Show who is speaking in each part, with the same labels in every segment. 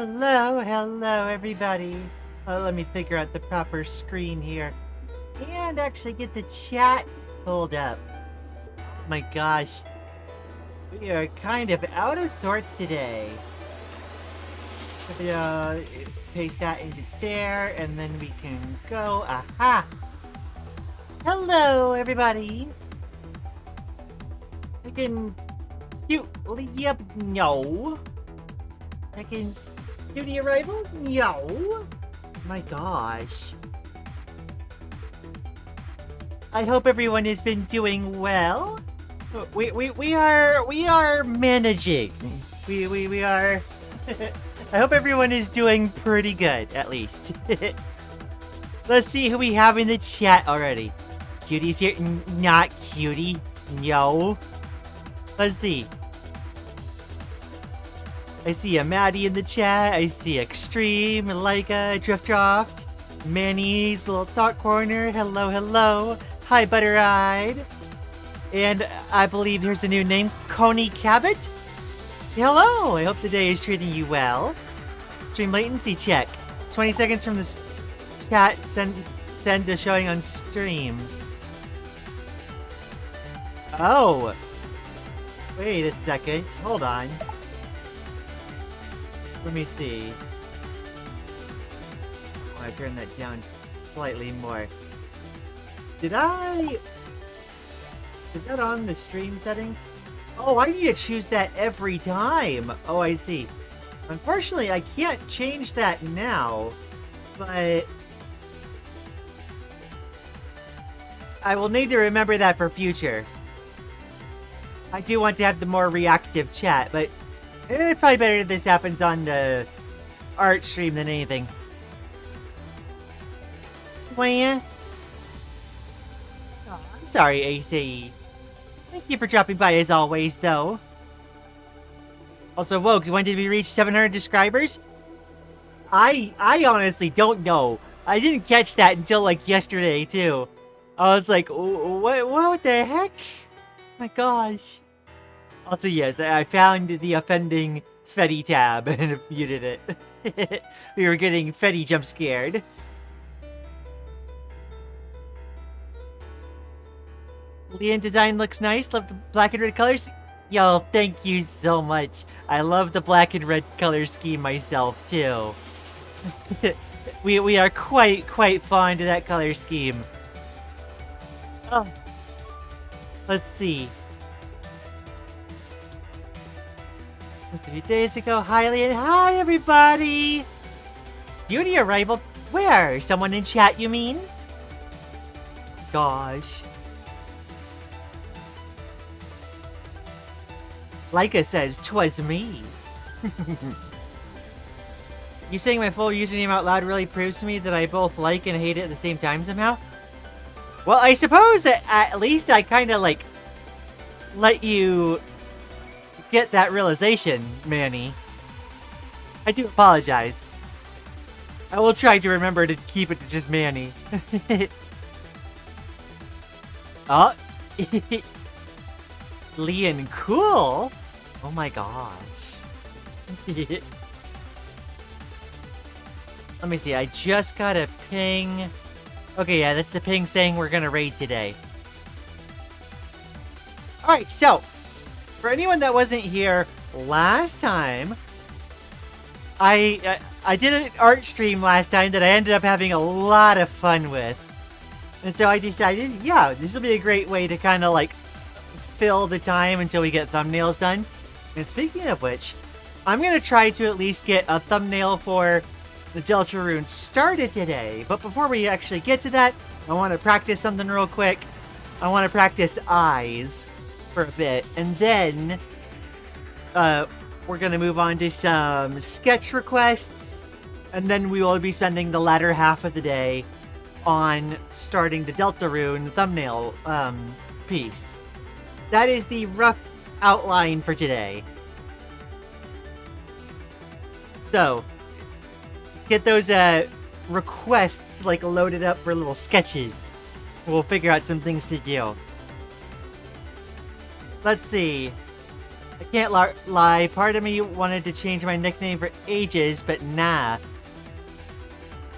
Speaker 1: Hello, everybody. Let me figure out the proper screen here. And actually get the chat pulled up. Oh my gosh. We are kind of out of sorts today. Paste that into there, and then we can go. Aha! Hello, everybody. I can... Yep, no. I can... Do the arrival? No. My gosh. I hope everyone has been doing well. We are managing. We are. I hope everyone is doing pretty good, at least. Let's see who we have in the chat already. Cutie's here. Not Cutie. No. Let's see. I see a Maddie in the chat. I see Extreme, Leica, Drift, Manny's little thought corner. Hello. Hi, Butter-Eyed. And I believe here's a new name, Coney Cabot. Hello. I hope the day is treating you well. Stream latency check. 20 seconds from the chat. Send to showing on stream. Oh. Wait a second. Hold on. Let me see. Oh, I turned that down slightly more. Did I... Is that on the stream settings? Oh, I need to choose that every time. Oh, I see. Unfortunately, I can't change that now. But... I will need to remember that for future. I do want to have the more reactive chat, but... It's probably better if this happens on the art stream than anything. Well, yeah. Oh, I'm sorry, AC. Thank you for dropping by as always, though. Also, Woke, when did we reach 700 subscribers? I honestly don't know. I didn't catch that until, like, yesterday, too. I was like, what the heck? My gosh. Also, yes, I found the offending Fetty tab and muted it. We were getting Fetty jump scared. Lian design looks nice. Love the black and red colors. Yo, thank you so much. I love the black and red color scheme myself, too. we are quite fond of that color scheme. Oh. Let's see. A few days ago. Hi, Lian. Hi, everybody. Beauty arrival. Where? Someone in chat, you mean? Gosh. Leica says, 'twas me. You saying my full username out loud really proves to me that I both like and hate it at the same time somehow? Well, I suppose that at least I kind of, like, let you get that realization, Manny. I do apologize. I will try to remember to keep it to just Manny. Oh. Lian, cool. Oh my gosh. Let me see. I just got a ping. Okay, yeah, that's the ping saying we're gonna raid today. Alright, so for anyone that wasn't here last time, I did an art stream last time that I ended up having a lot of fun with. And so I decided, yeah, this will be a great way to kind of, like, fill the time until we get thumbnails done. And speaking of which, I'm going to try to at least get a thumbnail for the Deltarune started today. But before we actually get to that, I want to practice something real quick. I want to practice eyes for a bit. And then we're going to move on to some sketch requests. And then we will be spending the latter half of the day on starting the Deltarune thumbnail piece. That is the rough outline for today. So, get those requests like loaded up for little sketches. We'll figure out some things to do. Let's see. I can't lie, part of me wanted to change my nickname for ages, but nah.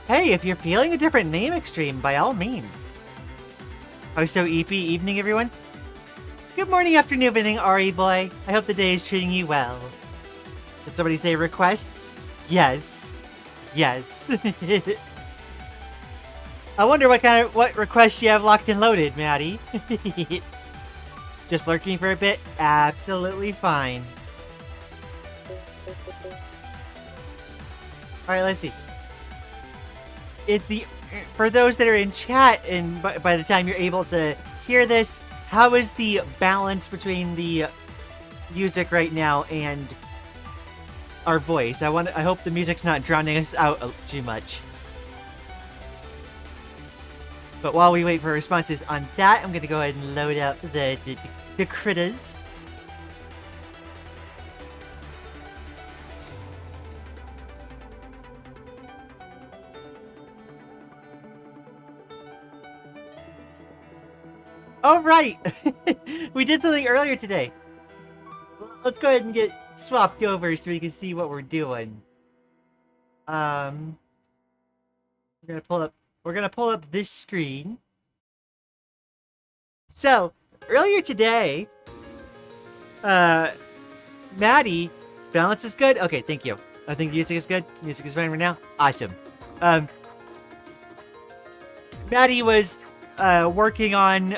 Speaker 1: Hey, if you're feeling a different name extreme, by all means. Oh, so EP, evening everyone? Good morning, afternoon, evening, Ari boy. I hope the day is treating you well. Did somebody say requests? Yes. Yes. I wonder what requests you have locked and loaded, Maddie. Just lurking for a bit? Absolutely fine. Alright, let's see. For those that are in chat, and by the time you're able to hear this, how is the balance between the music right now and our voice? I hope the music's not drowning us out too much. But while we wait for responses on that, I'm gonna go ahead and load up the Kritas. All right, we did something earlier today. Let's go ahead and get swapped over so we can see what we're doing. We're gonna pull up this screen. So earlier today, Maddie, balance is good. Okay, thank you. I think the music is good. Music is fine right now. Awesome. Maddie was working on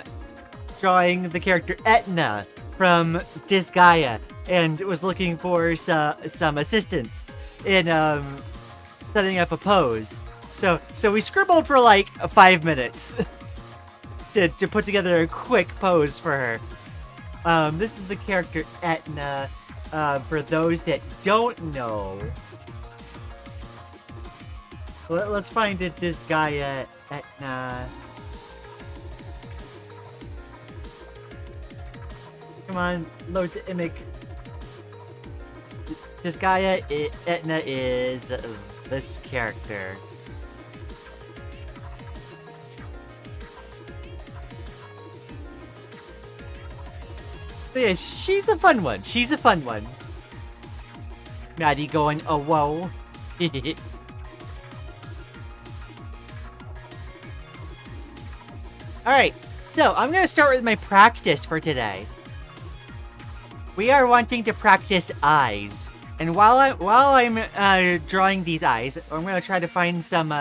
Speaker 1: drawing the character Etna from Disgaea and was looking for some assistance in setting up a pose. So we scribbled for like 5 minutes to put together a quick pose for her. This is the character Etna. For those that don't know, let's find it. Disgaea Etna. Come on, load the image. Disgaea Etna is this character. But yeah, she's a fun one. She's a fun one. Maddie going, oh, whoa. Alright, so I'm going to start with my practice for today. We are wanting to practice eyes. And while I'm drawing these eyes, I'm going to try to find some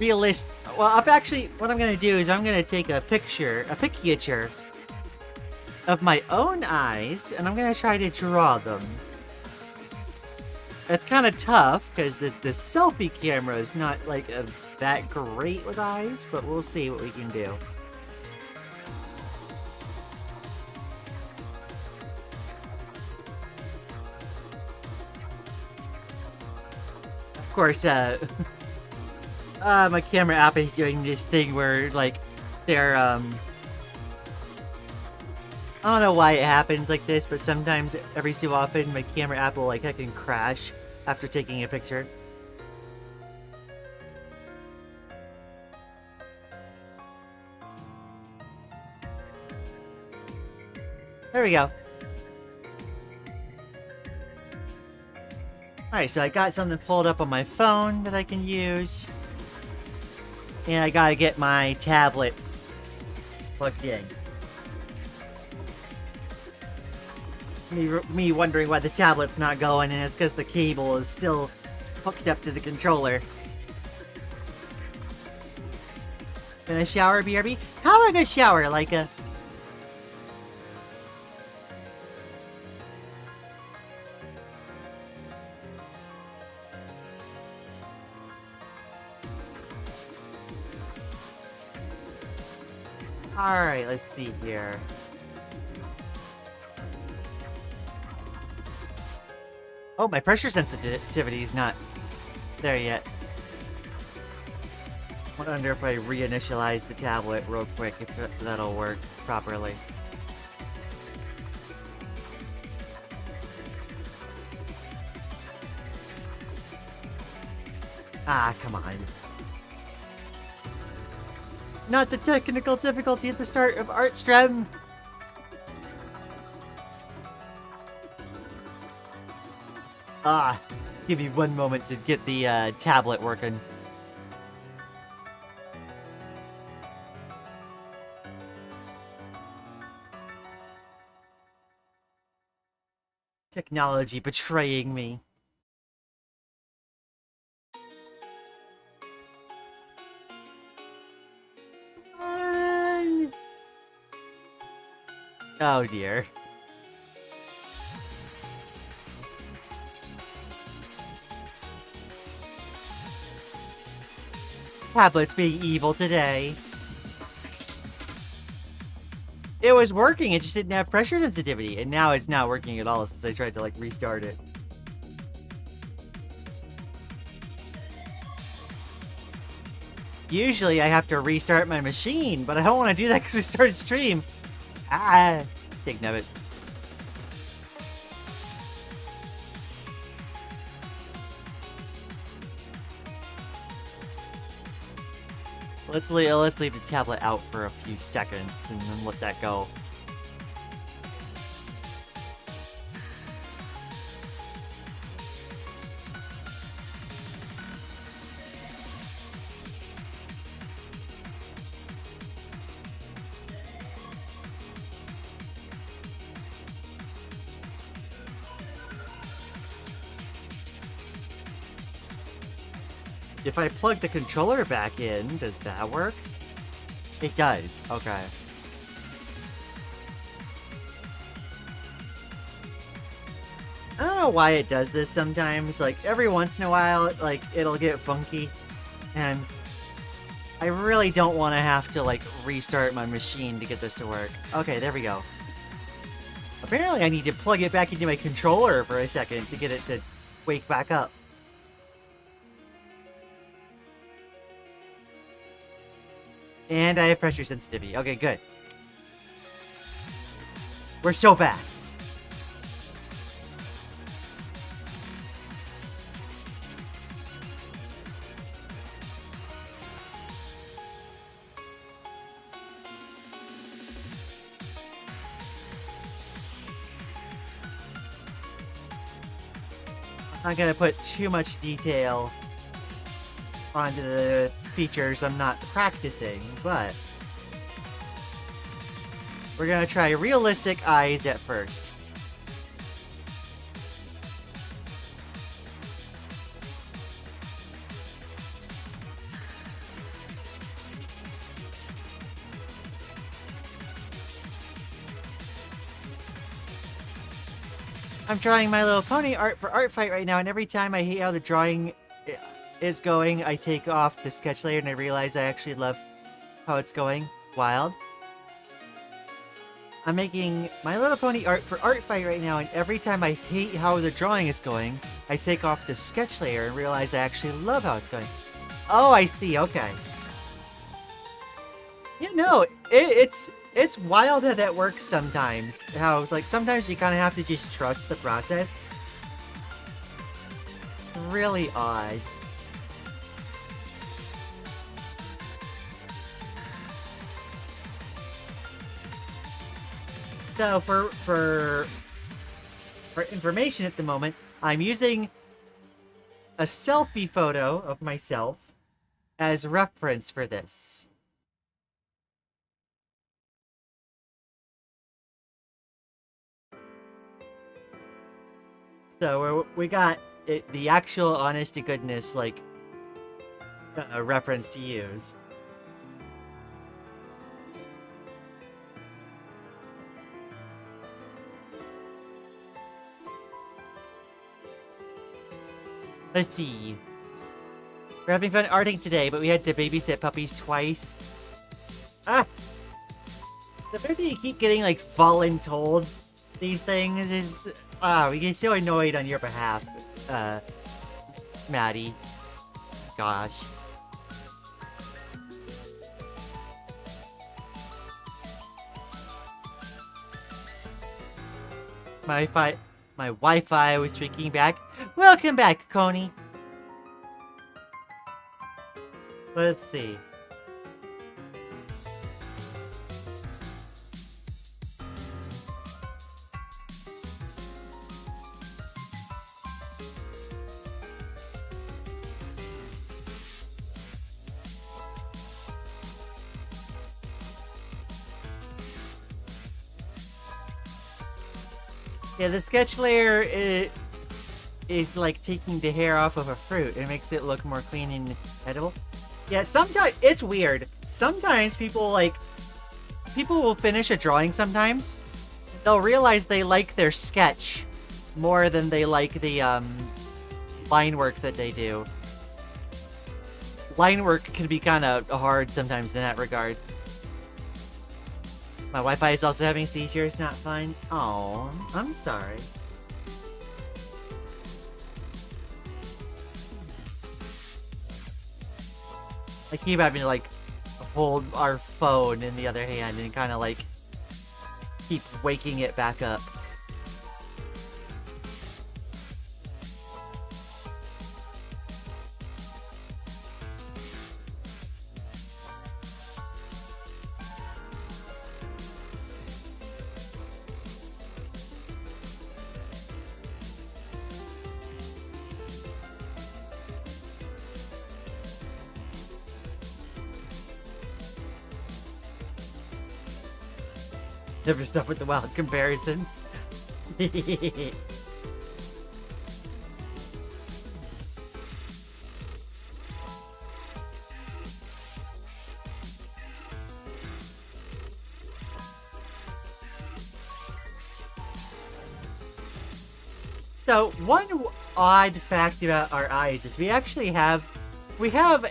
Speaker 1: realistic... Well, what I'm going to do is I'm going to take a picture of my own eyes, and I'm going to try to draw them. It's kind of tough, because the selfie camera is not, like, that great with eyes, but we'll see what we can do. Of course, my camera app is doing this thing where, like, they're, I don't know why it happens like this, but sometimes, every so often, my camera app will, like, heckin' crash after taking a picture. There we go. Alright, so I got something pulled up on my phone that I can use. And I gotta get my tablet plugged in. Me wondering why the tablet's not going, and it's because the cable is still hooked up to the controller. Gonna shower, BRB? How am I gonna shower? Like a... Alright, let's see here. Oh, my pressure sensitivity is not there yet. I wonder if I reinitialize the tablet real quick, if that'll work properly. Ah, come on. Not the technical difficulty at the start of Art Stream. Ah, give me one moment to get the tablet working. Technology betraying me. Oh dear. Tablets being evil today. It was working, it just didn't have pressure sensitivity, and now it's not working at all since I tried to, like, restart it. Usually I have to restart my machine, but I don't want to do that because we started stream. Ah, dig nabbit. Let's leave the tablet out for a few seconds and then let that go. If I plug the controller back in, does that work? It does. Okay. I don't know why it does this sometimes. Like, every once in a while, like, it'll get funky. And I really don't want to have to, like, restart my machine to get this to work. Okay, there we go. Apparently I need to plug it back into my controller for a second to get it to wake back up. And I have pressure sensitivity. Okay, good. We're so back. I'm not gonna put too much detail onto the features I'm not practicing, but we're gonna try realistic eyes at first. I'm drawing My Little Pony art for Art Fight right now, and every time I hate how the drawing is going, I take off the sketch layer and I realize I actually love how it's going. Wild. I'm making My Little Pony art for Art Fight right now, and every time I hate how the drawing is going, I take off the sketch layer and realize I actually love how it's going. Oh, I see. Okay. Yeah, no, it's wild how that works sometimes. How, like, sometimes you kind of have to just trust the process. Really odd. So, for information at the moment, I'm using a selfie photo of myself as reference for this. So we got the actual honest to goodness, like, reference to use. Let's see. We're having fun arting today, but we had to babysit puppies twice. Ah! The fact that you keep getting, like, voluntold these things is... we get so annoyed on your behalf, Maddie. Gosh. My Wi-Fi was tweaking back. Welcome back, Coney. Let's see. Yeah, the sketch layer is like taking the hair off of a fruit. It makes it look more clean and edible. Yeah, sometimes it's weird. Sometimes people will finish a drawing sometimes. They'll realize they like their sketch more than they like the line work that they do. Line work can be kind of hard sometimes in that regard. My Wi-Fi is also having seizures, not fun. Oh, I'm sorry. I keep having to, like, hold our phone in the other hand and kind of, like, keep waking it back up. Never stop with the wild comparisons. So, one odd fact about our eyes is we have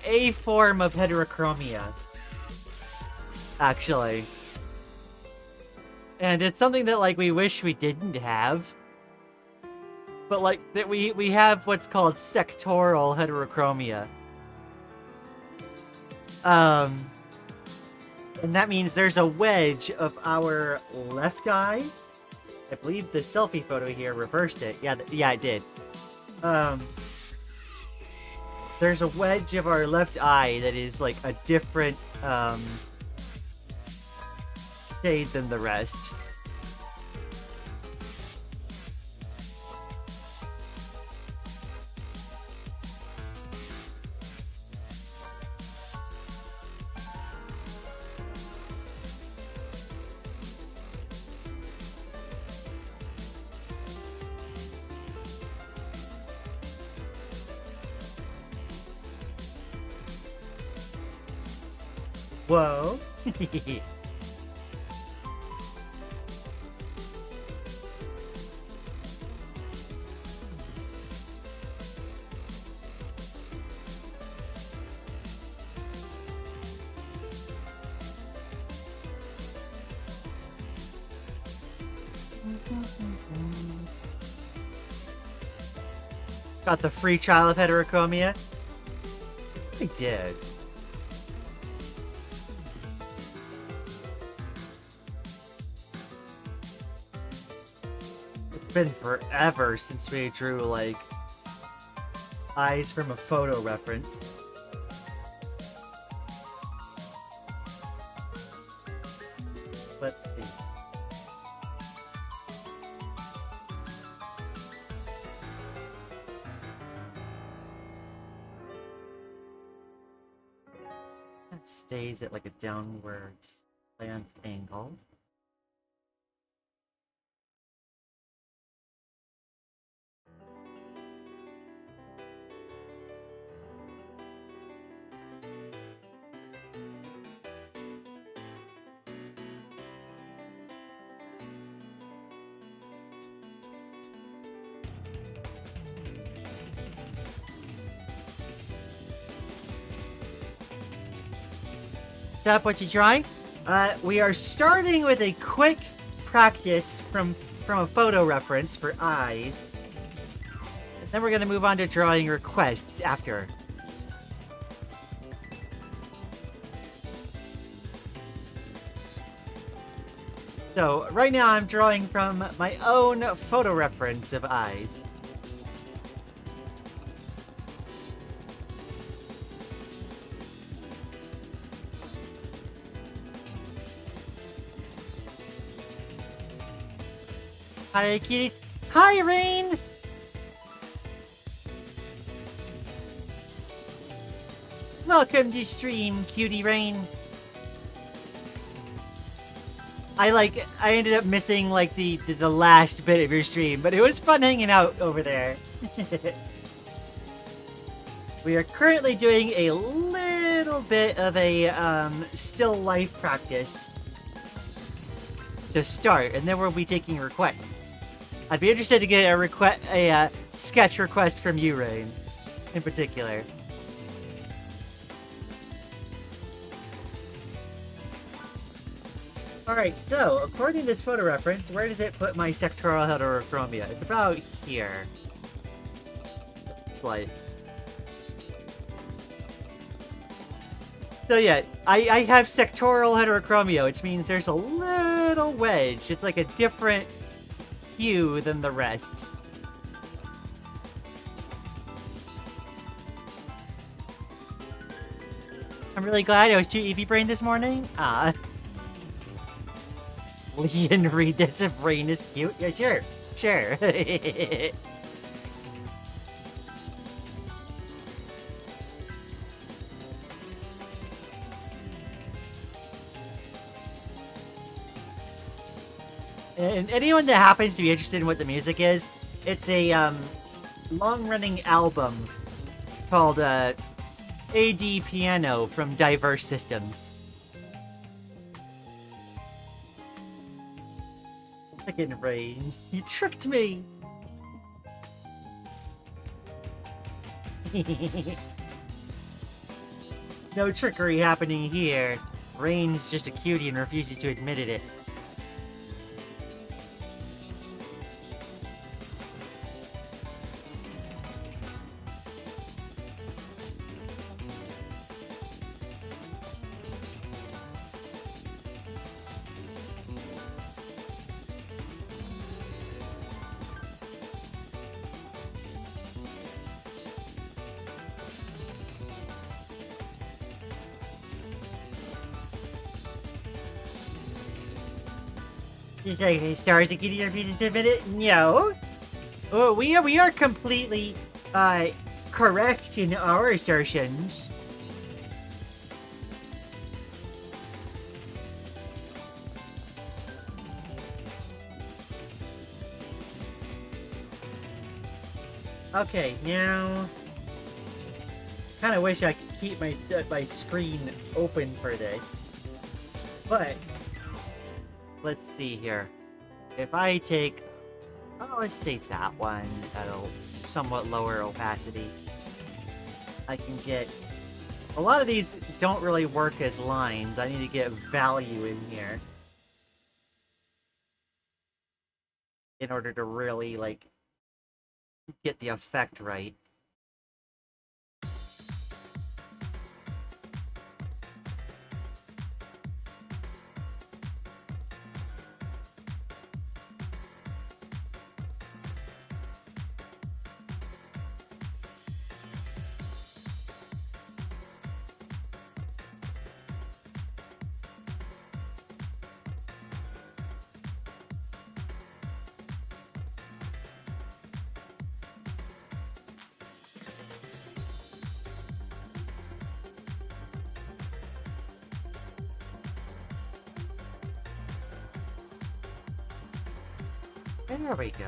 Speaker 1: a form of heterochromia. Actually. And it's something that, like, we wish we didn't have. But, like, that we have what's called sectoral heterochromia. And that means there's a wedge of our left eye. I believe the selfie photo here reversed it. Yeah, it did. There's a wedge of our left eye that is, like, a different, shade than the rest. Whoa. Got the free trial of heterochromia? I did. It's been forever since we drew, like, eyes from a photo reference. Let's see. That stays at like a downward slant angle. Up, what you drawing? We are starting with a quick practice from a photo reference for eyes. And then we're going to move on to drawing requests after. So, right now I'm drawing from my own photo reference of eyes. Hi, kitties. Hi, Rain! Welcome to stream, cutie Rain. I ended up missing like the last bit of your stream, but it was fun hanging out over there. We are currently doing a little bit of a still life practice to start, and then we'll be taking requests. I'd be interested to get a sketch request from you, Rain, in particular. Alright, so, according to this photo reference, where does it put my sectoral heterochromia? It's about here. It's like... So yeah, I have sectoral heterochromia, which means there's a little wedge. It's like a different hue than the rest. I'm really glad I was too Eevee brain this morning. Lian, read this if Rain is cute. Yeah, sure. Sure. And anyone that happens to be interested in what the music is, it's a long-running album called AD Piano from Diverse Systems. Fucking Rain, you tricked me! No trickery happening here. Rain's just a cutie and refuses to admit it. You say stars and cutie refuses to admit it? No. Oh, we are completely correct in our assertions. Okay, now kind of wish I could keep my screen open for this, but let's see here. If I take, let's take that one at a somewhat lower opacity, I can get, a lot of these don't really work as lines. I need to get value in here in order to really, like, get the effect right. There we go.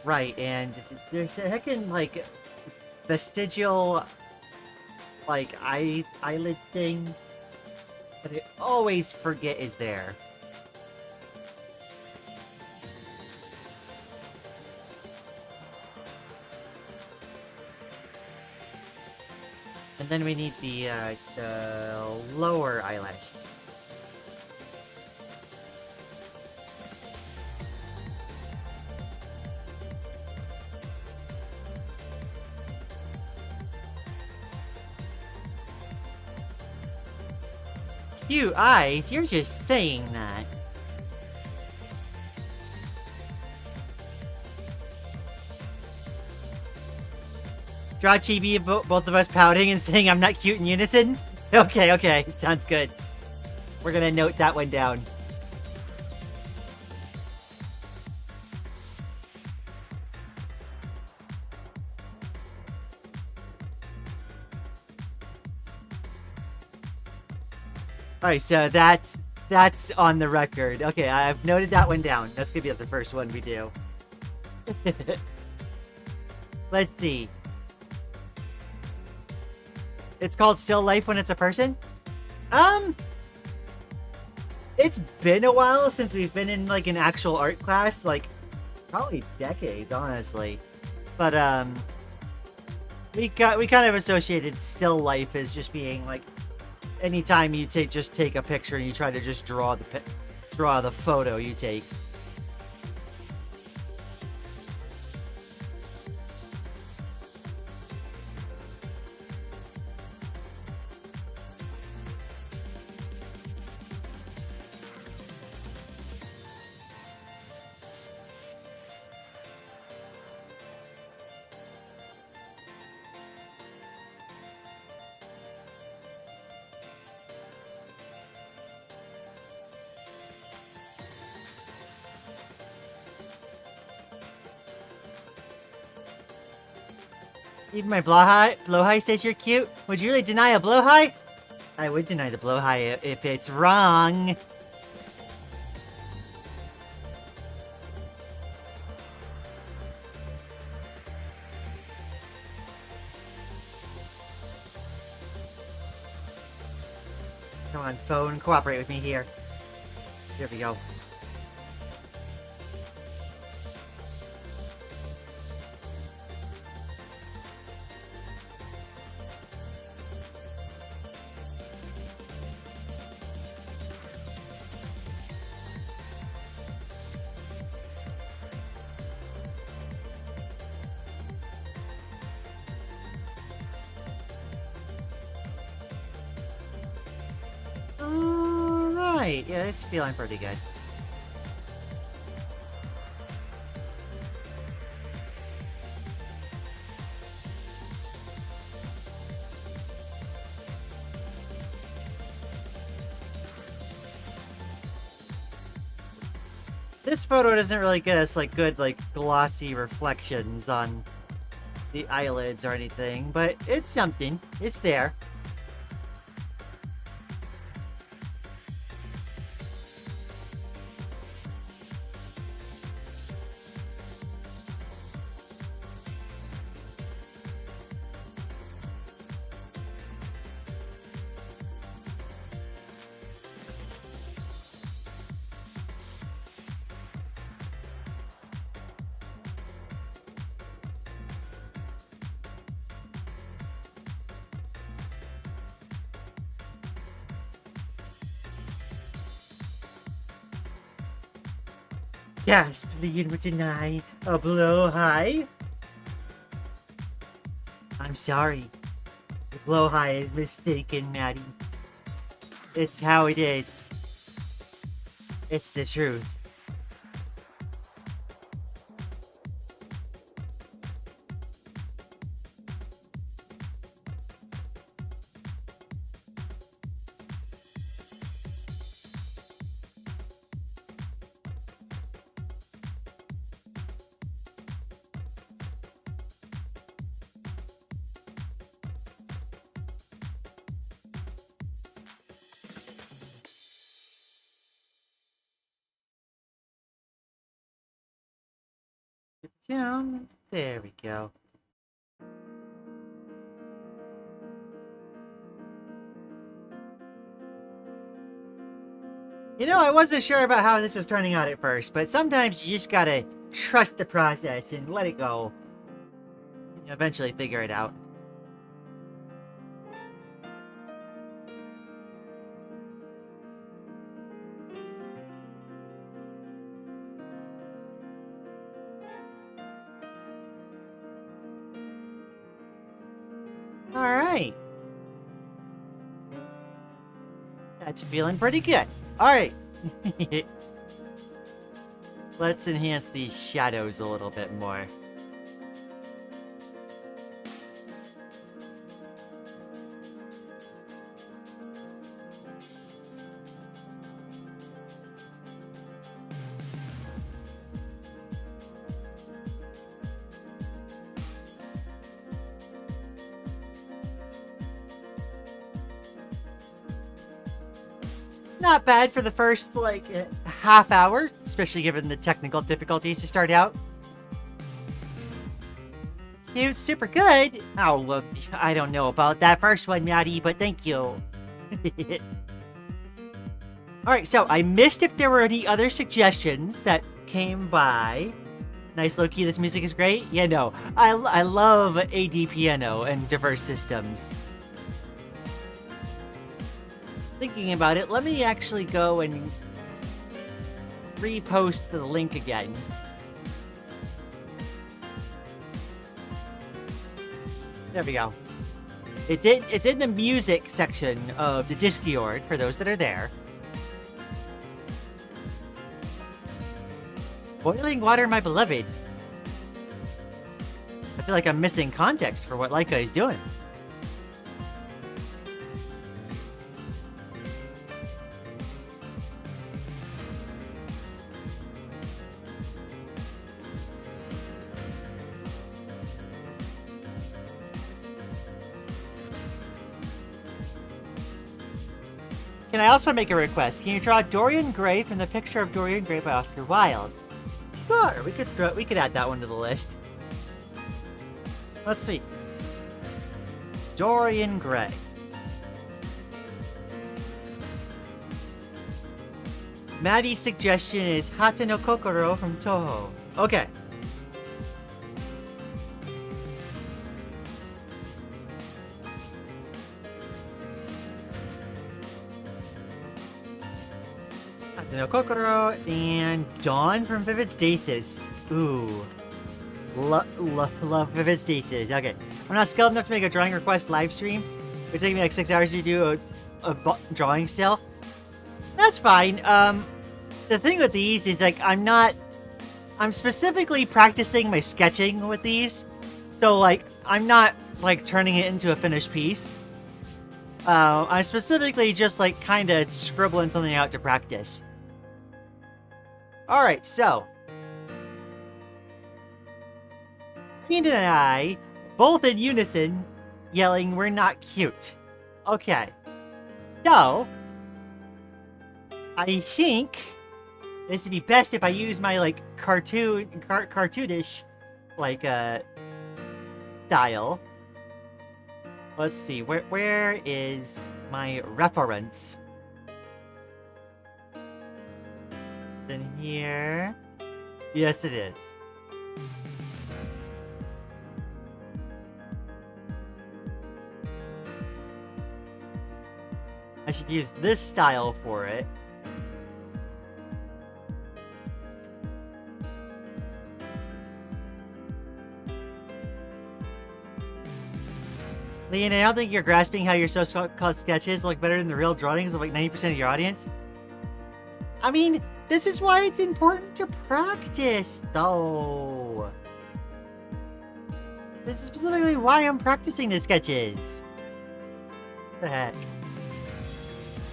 Speaker 1: Right, and there's a heckin', like, vestigial, like, eyelid thing that I always forget is there. And then we need the lower eyelash. Cute eyes? You're just saying that. Draw chibi of both of us pouting and saying I'm not cute in unison? Okay, okay. Sounds good. We're gonna note that one down. Alright, so that's on the record. Okay, I've noted that one down. That's gonna be the first one we do. Let's see. It's called Still Life when it's a person? It's been a while since we've been in, like, an actual art class. Like, probably decades, honestly. But, we kind of associated still life as just being, like, anytime you just take a picture and you try to just draw the photo you take. Even my blowhigh says you're cute. Would you really deny a blowhigh? I would deny the blowhigh if it's wrong. Come on, phone, cooperate with me here. Here we go. Alright, yeah, it's feeling pretty good. This photo doesn't really get us, like, good, like, glossy reflections on the eyelids or anything, but it's something. It's there. Yes, Lian would deny a blowhigh. I'm sorry. The blowhigh is mistaken, Maddie. It's how it is. It's the truth. Down. There we go. You know, I wasn't sure about how this was turning out at first, but sometimes you just gotta trust the process and let it go. You eventually figure it out. Alright. That's feeling pretty good. Alright. Let's enhance these shadows a little bit more. Not bad for the first, like, half hour, especially given the technical difficulties to start out. Cute, super good. Oh, look, I don't know about that first one, Maddie, but thank you. Alright, so I missed if there were any other suggestions that came by. Nice low-key, this music is great. Yeah, no, I love AD piano and diverse systems. Thinking about it, let me actually go and repost the link again. There we go. It's in the music section of the Discord for those that are there. Boiling water, my beloved. I feel like I'm missing context for what Laika is doing. Can I also make a request? Can you draw Dorian Gray from the picture of Dorian Gray by Oscar Wilde? Sure, we could add that one to the list. Let's see. Dorian Gray. Maddie's suggestion is Hata no Kokoro from Toho. Okay. No Kokoro and Dawn from Vivid Stasis. Ooh. Love Vivid Stasis. Okay. I'm not skilled enough to make a drawing request live stream. It'd take me like 6 hours to do a drawing still. That's fine. The thing with these is like I'm specifically practicing my sketching with these. So like I'm not like turning it into a finished piece. I'm specifically just like kind of scribbling something out to practice. Alright, so Krita and I, both in unison, yelling, "We're not cute." Okay. So, I think this would be best if I use my, like, cartoonish, like, style. Let's see, where is my reference? In here. Yes, it is. I should use this style for it. Lian, I don't think you're grasping how your so-called sketches look better than the real drawings of like 90% of your audience. I mean, this is why it's important to practice, though. This is specifically why I'm practicing the sketches. What the heck?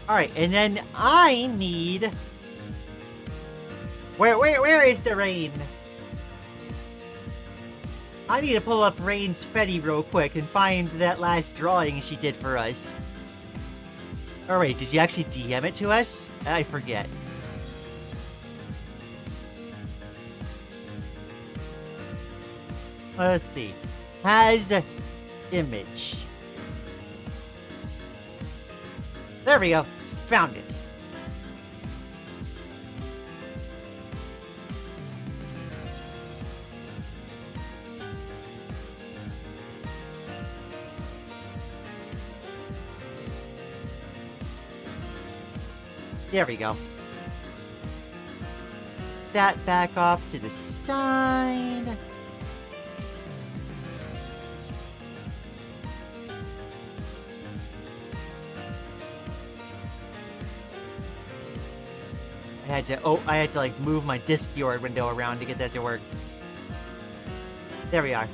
Speaker 1: Alright, and then I need... Where is the rain? I need to pull up Rain's Fetty real quick and find that last drawing she did for us. Oh wait, did you actually DM it to us? I forget. Let's see. Has image. There we go. Found it. There we go. That back off to the side. I had to like move my Discord window around to get that to work. There we are.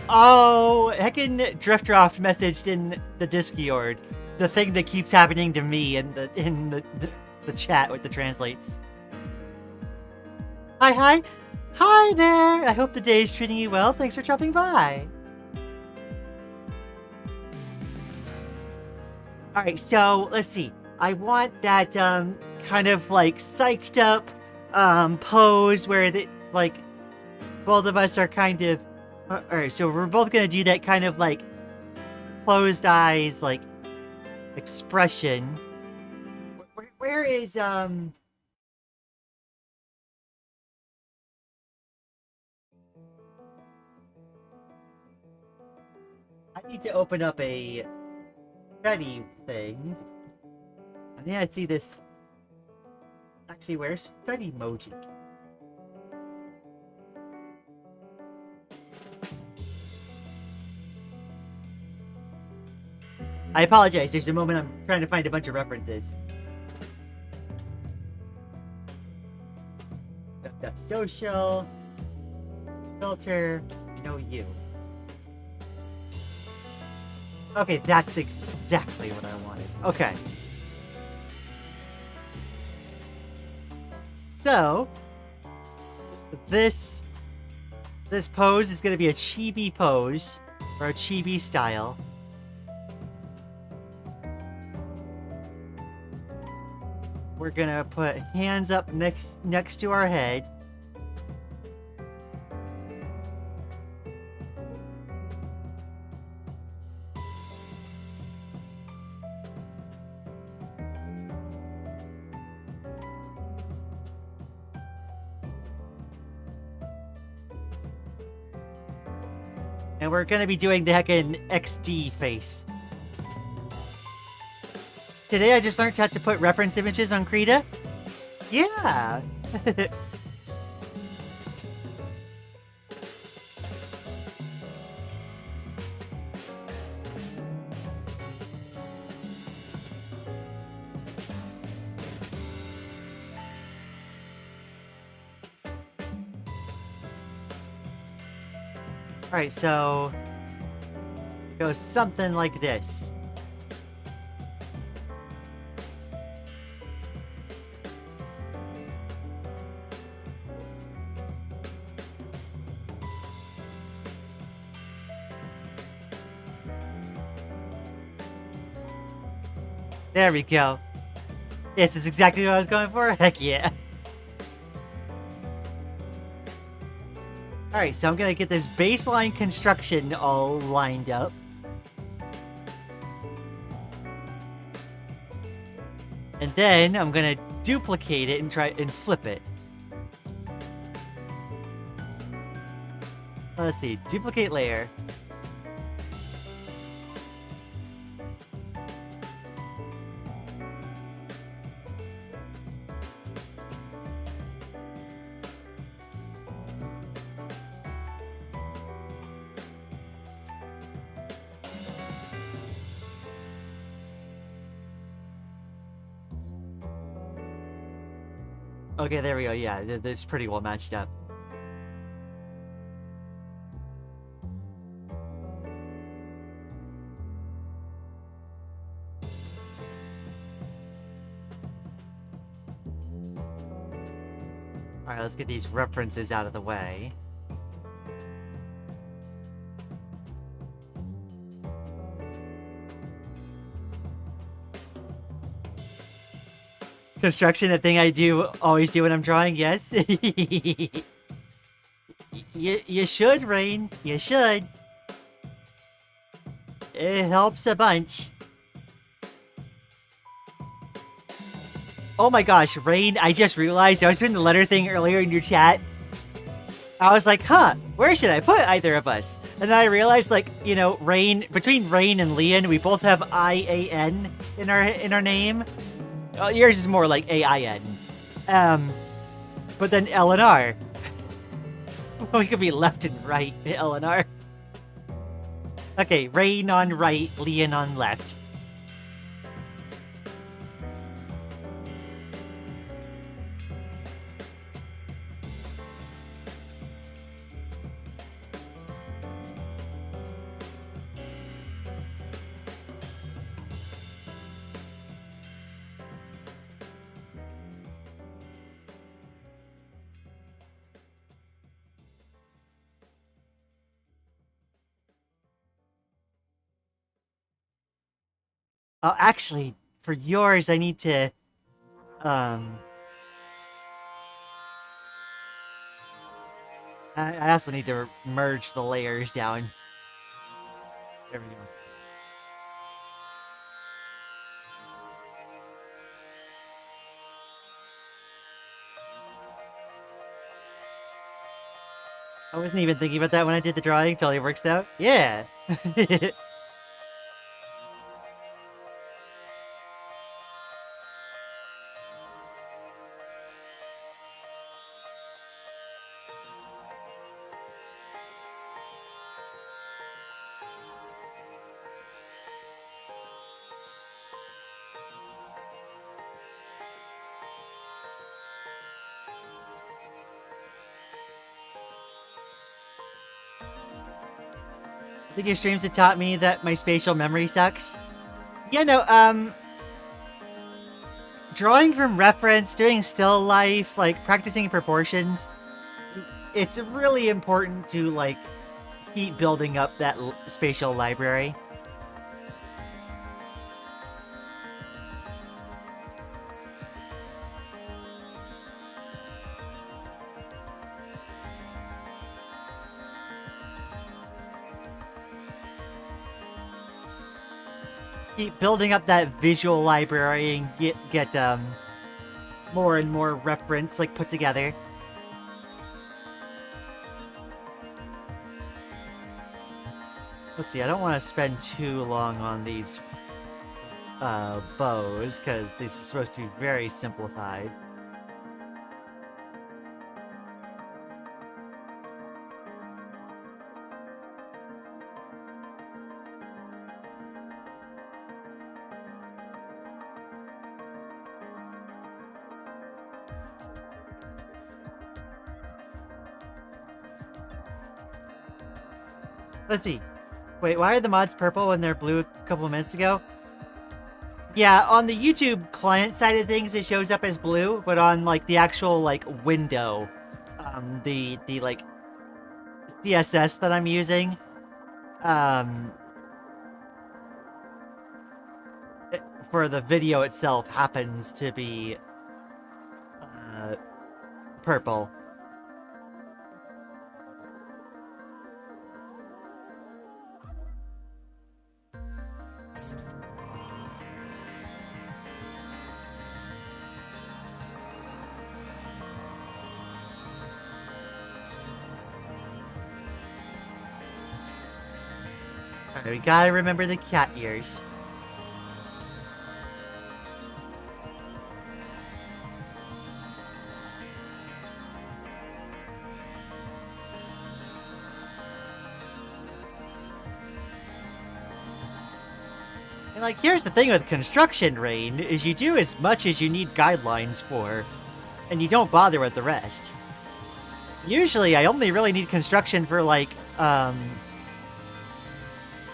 Speaker 1: Oh, heckin' Driftdraft messaged in the Discord. The thing that keeps happening to me in the chat with the translates. Hi there! I hope the day is treating you well. Thanks for dropping by. All right, so let's see. I want that kind of like psyched up pose where like both of us are kind of all right, so we're both going to do that kind of like closed eyes like expression. Where is I need to open up a Freddy thing. I think I see this. Actually, where's Freddy emoji? I apologize. There's a moment I'm trying to find a bunch of references. Social filter, no you. Okay, that's exactly what I wanted. Okay. So this pose is going to be a chibi pose or a chibi style. We're gonna put hands up next to our head. And we're gonna be doing the heckin' XD face. Today I just learned how to put reference images on Krita. Yeah. Alright, so it goes something like this. There we go. This is exactly what I was going for. Heck yeah. Alright, so I'm gonna get this baseline construction all lined up. And then I'm gonna duplicate it and try and flip it. Let's see, duplicate layer. Okay, there we go. Yeah, it's pretty well matched up. Alright, let's get these references out of the way. Construction, a thing I always do when I'm drawing, yes. You should, Rain. You should. It helps a bunch. Oh my gosh, Rain, I just realized I was doing the letter thing earlier in your chat. I was like, huh, where should I put either of us? And then I realized, like, you know, between Rain and Lian, we both have I-A-N in our name. Yours is more like A-I-N. But then L and R. We could be left and right, L and R. Okay, Rain on right, Lian on left. Oh, actually, for yours, I need to, um... I also need to merge the layers down. There we go. I wasn't even thinking about that when I did the drawing, totally works out. Yeah! I think your streams have taught me that my spatial memory sucks. Yeah, no, drawing from reference, doing still life, like, practicing proportions, it's really important to, like, keep building up that spatial library. Keep building up that visual library and get more and more reference, like, put together. Let's see, I don't want to spend too long on these bows, because these are supposed to be very simplified. Let's see. Wait, why are the mods purple when they're blue a couple of minutes ago? Yeah, on the YouTube client side of things, it shows up as blue, but on, like, the actual, like, window, the like, CSS that I'm using, for the video itself happens to be, purple. Alright, we gotta remember the cat ears. And, like, here's the thing with construction rain, is you do as much as you need guidelines for, and you don't bother with the rest. Usually, I only really need construction for, like,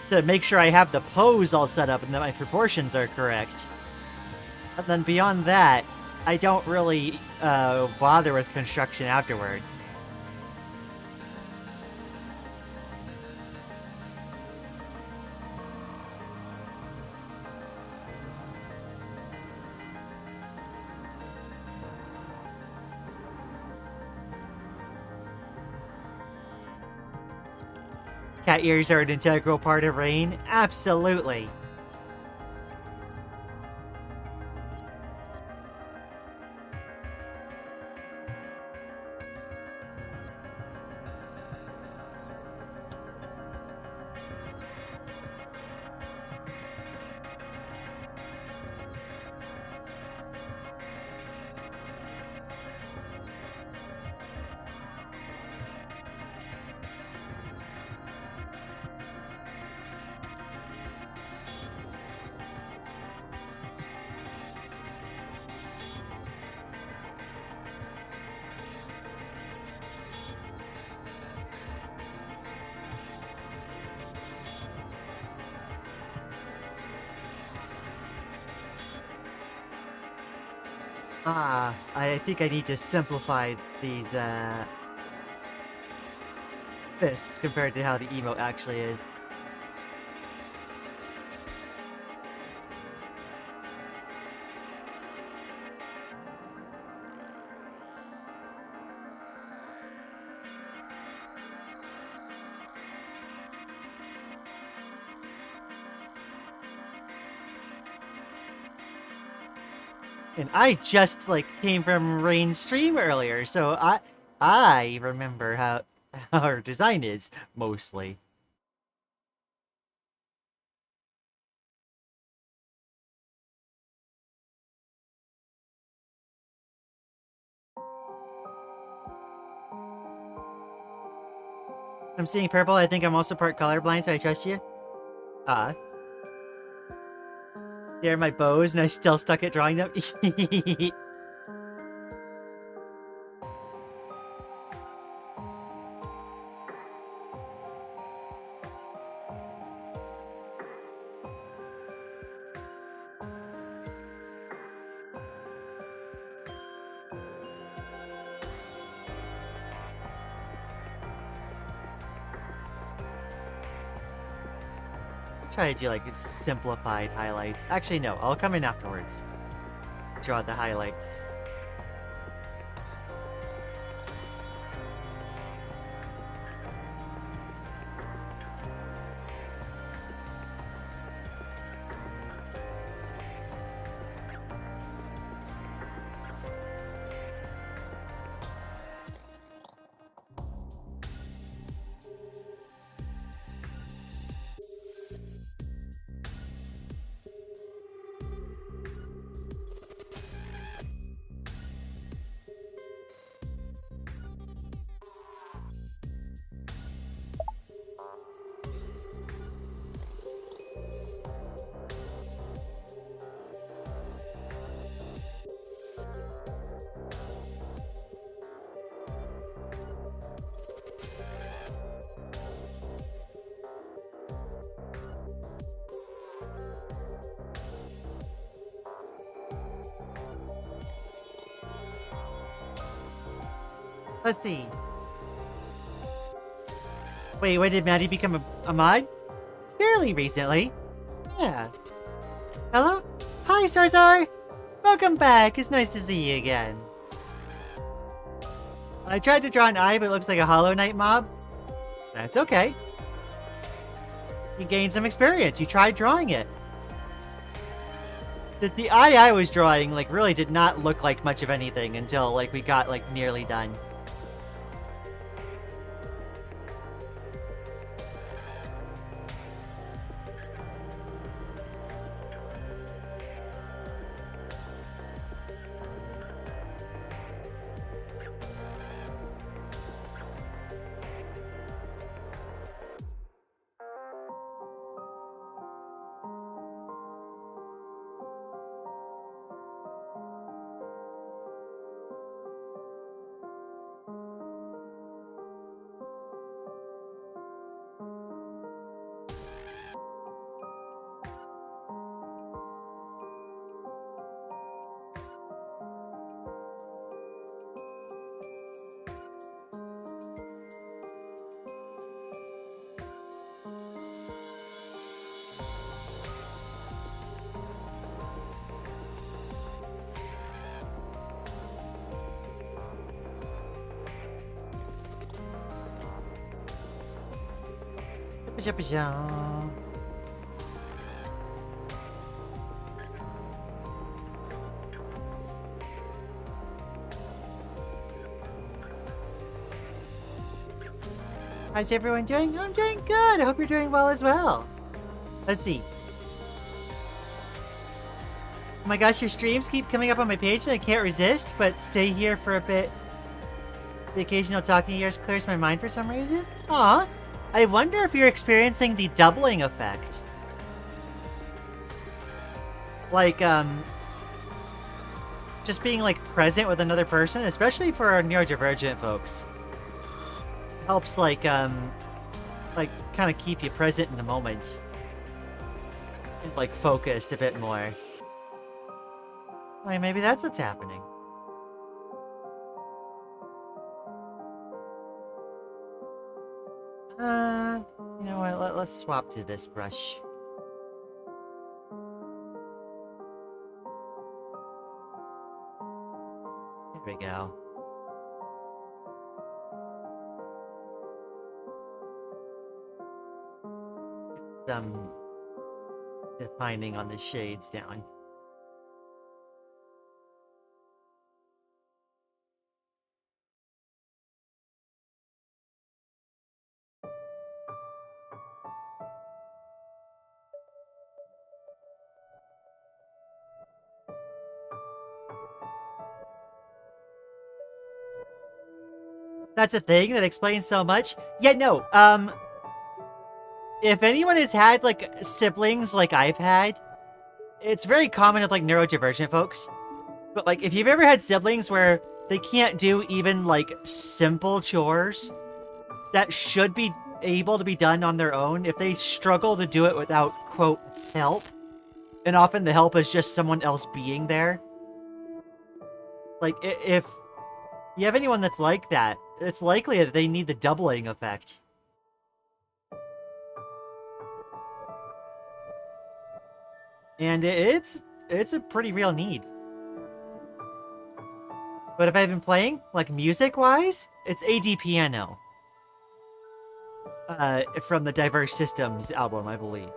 Speaker 1: to make sure I have the pose all set up and that my proportions are correct. And then beyond that, I don't really bother with construction afterwards. Cat ears are an integral part of rain? Absolutely. I think I need to simplify these, fists compared to how the emote actually is. And I just like came from Rain's stream earlier, so I remember how our design is mostly. I'm seeing purple. I think I'm also part colorblind, so I trust you. Ah. They're my bows, and I still stuck at drawing them. Try to do like simplified highlights. Actually, no, I'll come in afterwards. Draw the highlights. Let's see. Wait, when did Maddie become a mod? Fairly recently. Yeah. Hello? Hi, Zarzar! Welcome back. It's nice to see you again. I tried to draw an eye, but it looks like a Hollow Knight mob. That's okay. You gained some experience. You tried drawing it. The eye I was drawing, like, really did not look like much of anything until, like, we got, like, nearly done. How's everyone doing? I'm doing good. I hope you're doing well as well. Let's see. Oh my gosh, your streams keep coming up on my page and I can't resist, but stay here for a bit. The occasional talking of yours clears my mind for some reason. Aw. I wonder if you're experiencing the doubling effect. Like, just being, like, present with another person, especially for our neurodivergent folks. Helps, like, kind of keep you present in the moment. And, like, focused a bit more. Like, maybe that's what's happening. You know what, let's swap to this brush. There we go. Get some defining on the shades down. that's a thing that explains so much. Yeah, no, if anyone has had, like, siblings like I've had, it's very common with, like, neurodivergent folks. But, like, if you've ever had siblings where they can't do even, like, simple chores that should be able to be done on their own, if they struggle to do it without, quote, help, and often the help is just someone else being there. Like, if you have anyone that's like that, it's likely that they need the doubling effect. And it's a pretty real need. But if I've been playing, like, music-wise, it's AD Piano. From the Diverse Systems album, I believe.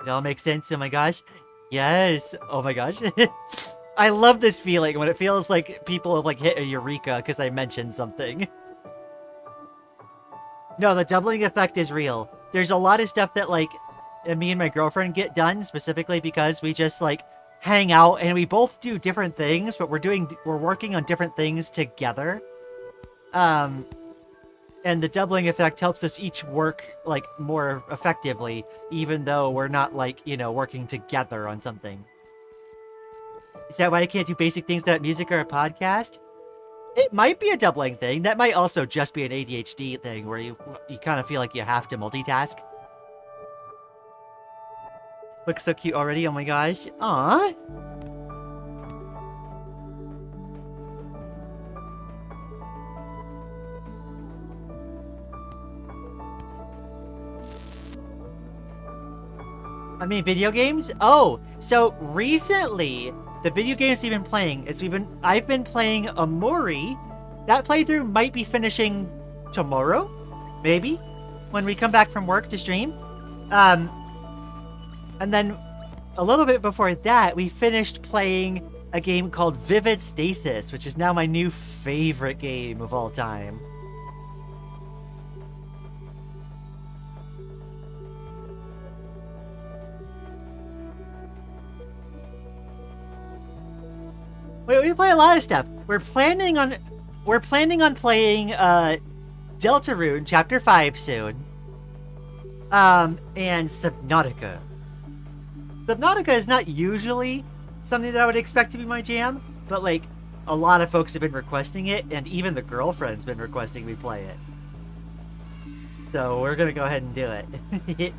Speaker 1: It all makes sense, oh my gosh. Yes, oh my gosh. I love this feeling when it feels like people have, like, hit a eureka because I mentioned something. No, the doubling effect is real. There's a lot of stuff that, like, me and my girlfriend get done specifically because we just, like, hang out and we both do different things, but we're working on different things together. And the doubling effect helps us each work, like, more effectively, even though we're not, like, you know, working together on something. Is that why I can't do basic things without music or a podcast? It might be a doubling thing. That might also just be an ADHD thing where you kind of feel like you have to multitask. Looks so cute already, oh my gosh. Aww. I mean, video games? Oh, so recently, the video games we've been playing is I've been playing Amori. That playthrough might be finishing tomorrow, maybe, when we come back from work to stream. And then a little bit before that, we finished playing a game called Vivid Stasis, which is now my new favorite game of all time. We play a lot of stuff. We're planning on playing Deltarune Chapter 5 soon. And Subnautica. Subnautica is not usually something that I would expect to be my jam, but, like, a lot of folks have been requesting it, and even the girlfriend's been requesting we play it. So we're gonna go ahead and do it.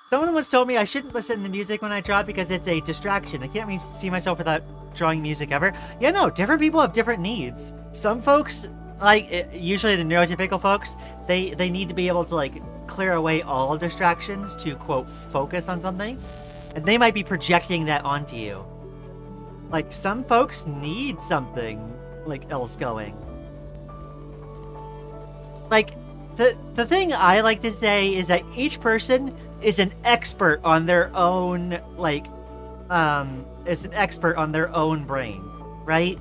Speaker 1: Someone once told me I shouldn't listen to music when I draw because it's a distraction. I can't see myself without drawing music ever. Yeah, no, different people have different needs. Some folks, like, usually the neurotypical folks, they need to be able to, like, clear away all distractions to, quote, focus on something. And they might be projecting that onto you. Like, some folks need something, like, else going. Like, the thing I like to say is that each person is an expert on their own, like, is an expert on their own brain, right?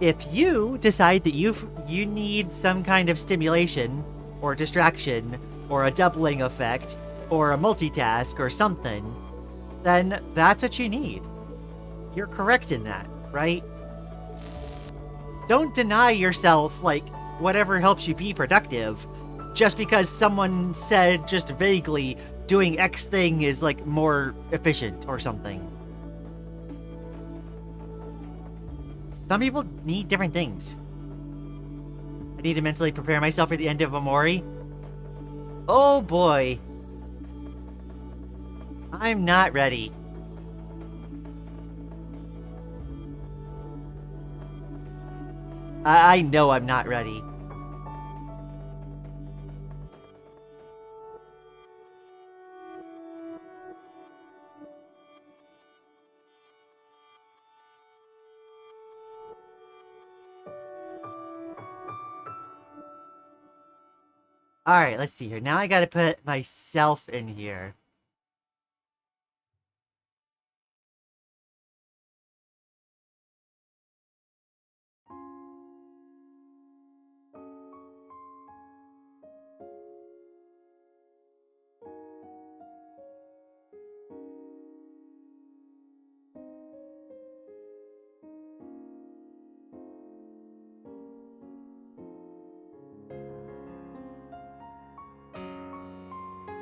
Speaker 1: If you decide that you need some kind of stimulation or distraction or a doubling effect or a multitask or something, then that's what you need. You're correct in that, right? Don't deny yourself, like, whatever helps you be productive just because someone said just vaguely doing X thing is, like, more efficient or something. Some people need different things. I need to mentally prepare myself for the end of Amori. Oh boy. I'm not ready. I know I'm not ready. Alright, let's see here. Now I gotta put myself in here.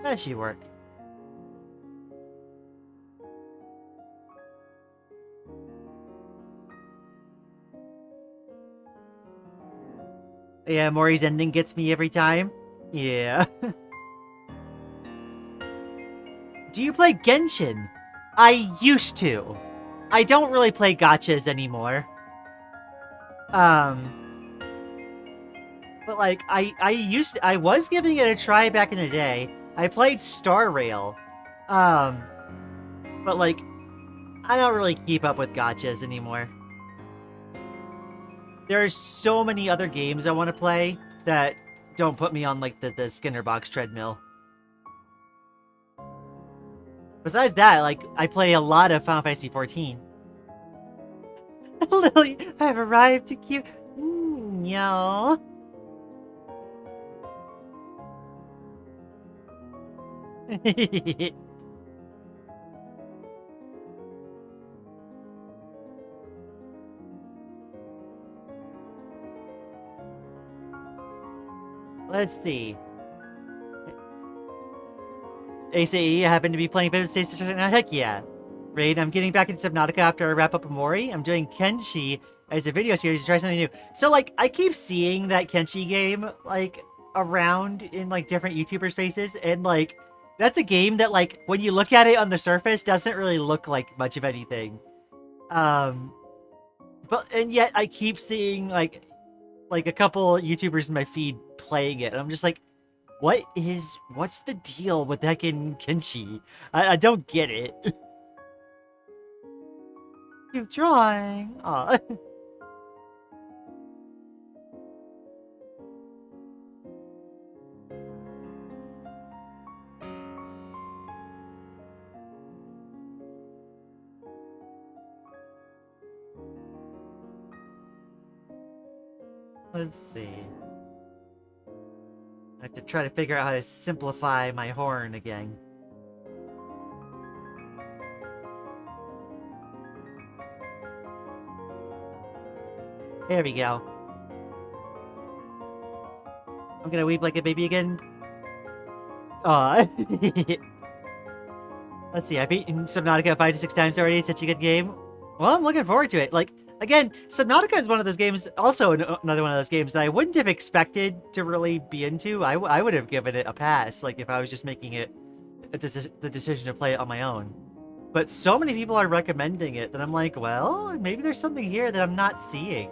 Speaker 1: That should work. Yeah, Mori's ending gets me every time. Yeah. Do you play Genshin? I used to. I don't really play gachas anymore. But like I was giving it a try back in the day. I played Star Rail. Um, but like I don't really keep up with gachas anymore. There are so many other games I want to play that don't put me on like the Skinner box treadmill. Besides that, like I play a lot of Final Fantasy 14. Lily, I've arrived to cute. No. Let's see. ACE, I happen to be playing Vivid State Station now. Heck yeah. Raid, I'm getting back into Subnautica after I wrap up Amori. I'm doing Kenshi as a video series to try something new. So, like, I keep seeing that Kenshi game, like, around in, like, different YouTuber spaces. And, like, that's a game that, like, when you look at it on the surface, doesn't really look like much of anything. And yet I keep seeing, like a couple YouTubers in my feed playing it. And I'm just like, what's the deal with heccin Kenshi? I don't get it. Keep drawing. Aw. Let's see. I have to try to figure out how to simplify my horn again. There we go. I'm gonna weep like a baby again. Aw. Let's see, I've beaten Subnautica 5 to 6 times already. Such a good game. Well, I'm looking forward to it. Like, again, Subnautica is one of those games, also another one of those games that I wouldn't have expected to really be into. I would have given it a pass, like, if I was just making it the decision to play it on my own. But so many people are recommending it that I'm like, well, maybe there's something here that I'm not seeing.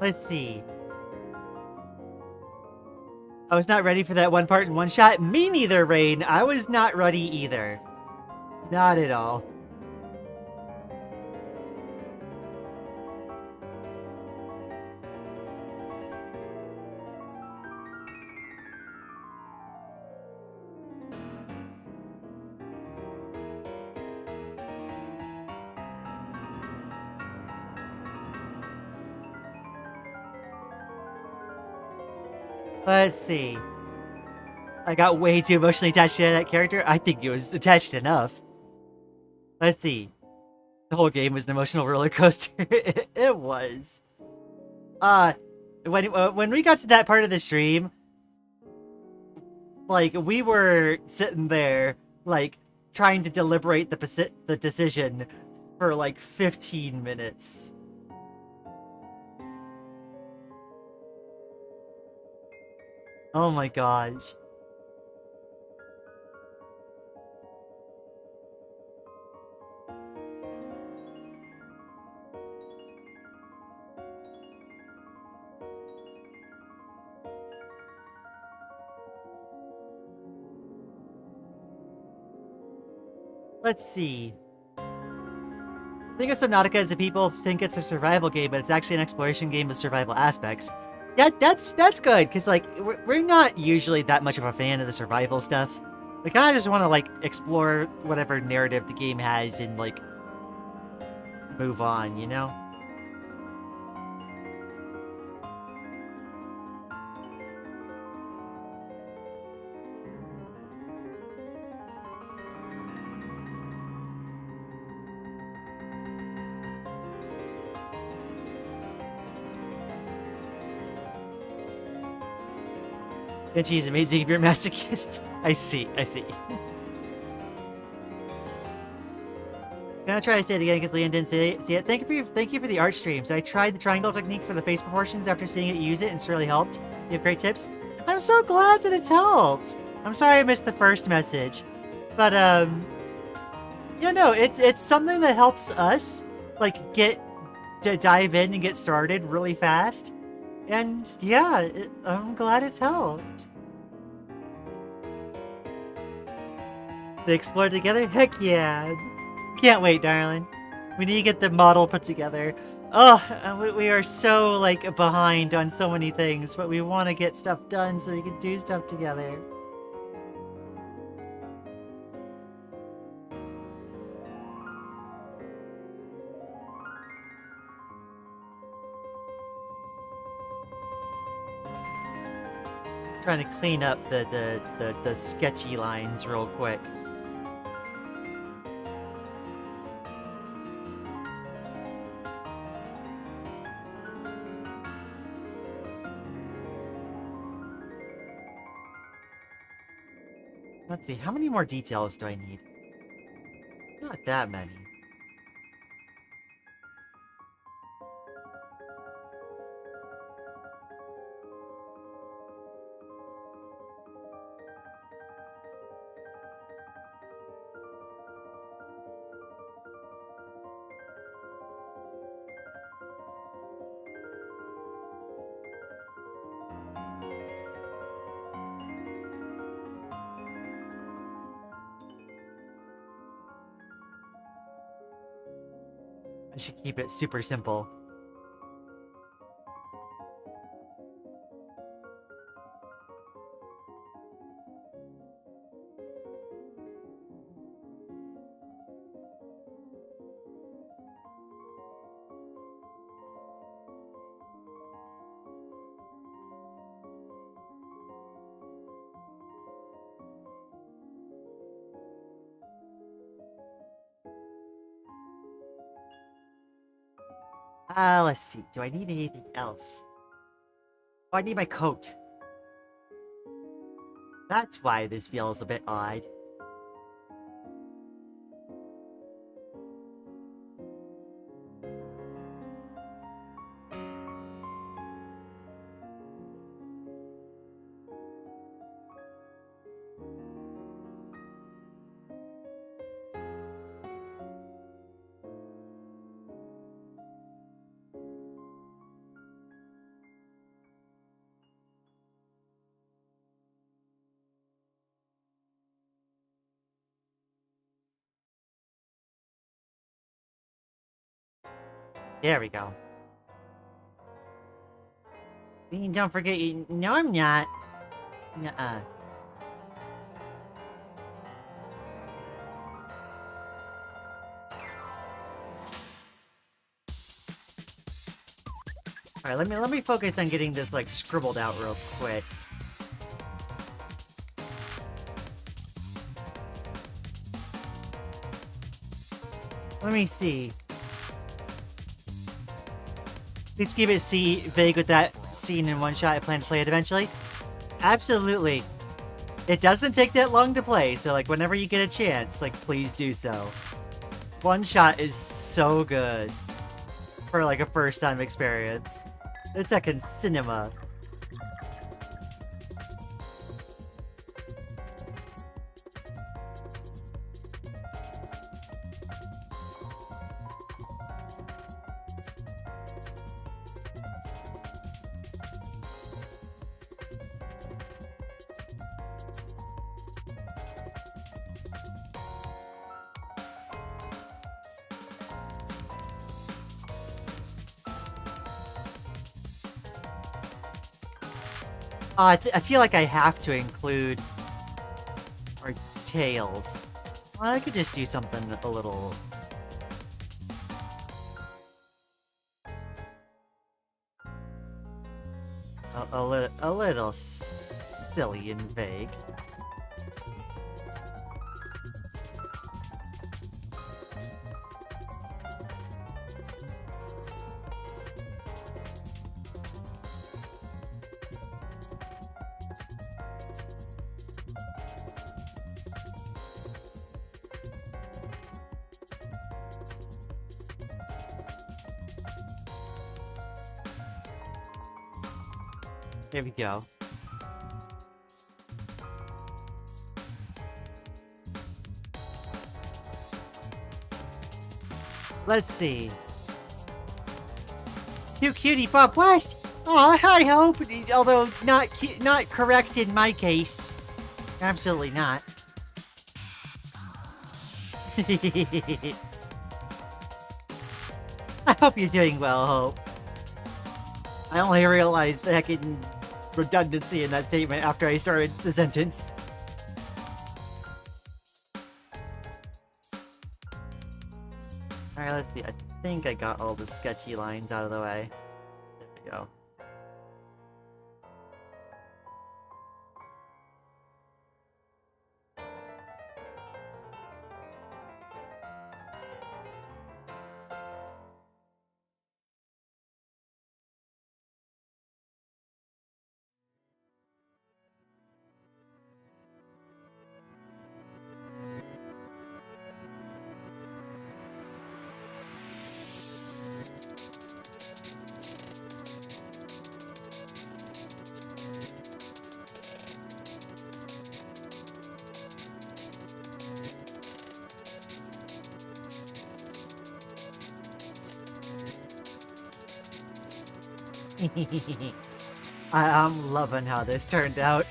Speaker 1: Let's see. I was not ready for that one part in one shot. Me neither, Rain. I was not ready either. Not at all. Let's see. I got way too emotionally attached to that character. I think it was attached enough. Let's see. The whole game was an emotional roller coaster. It was. When we got to that part of the stream, like, we were sitting there, like, trying to deliberate the decision for, like, 15 minutes. Oh my gosh. Let's see. Think of Subnautica as the people think it's a survival game, but it's actually an exploration game with survival aspects. Yeah, that's good, because, like, we're not usually that much of a fan of the survival stuff. We kind of just want to, like, explore whatever narrative the game has and, like, move on, you know? And she's amazing if you're a masochist. I see. Gonna try to say it again because Lian didn't see it. Thank you for the art streams. I tried the triangle technique for the face proportions after seeing it use it, and it's really helped. You have great tips. I'm so glad that it's helped. I'm sorry I missed the first message, but yeah, no, it's something that helps us like get to dive in and get started really fast. And yeah, I'm glad it's helped. They explored together? Heck yeah. Can't wait, darling. We need to get the model put together. Oh, we are so, like, behind on so many things, but we want to get stuff done so we can do stuff together. Trying to clean up the sketchy lines real quick. Let's see, how many more details do I need? Not that many. I should keep it super simple. Let's see. Do I need anything else? Oh, I need my coat. That's why this feels a bit odd. There we go. Don't forget you. No, I'm not. Nuh-uh. Alright, let me focus on getting this like scribbled out real quick. Let me see. Let's keep it vague with that scene in one shot. I plan to play it eventually. Absolutely. It doesn't take that long to play, so like whenever you get a chance, like please do so. One shot is so good for like a first time experience. It's like in cinema. I feel like I have to include our tails. Well, I could just do something a little... A little silly and vague. There we go. Let's see. Cute cutie Bob West. Aw, I hope. Although not correct in my case. Absolutely not. I hope you're doing well, Hope. I only realized the heckin' redundancy in that statement after I started the sentence. Alright, let's see. I think I got all the sketchy lines out of the way. There we go. I'm loving how this turned out.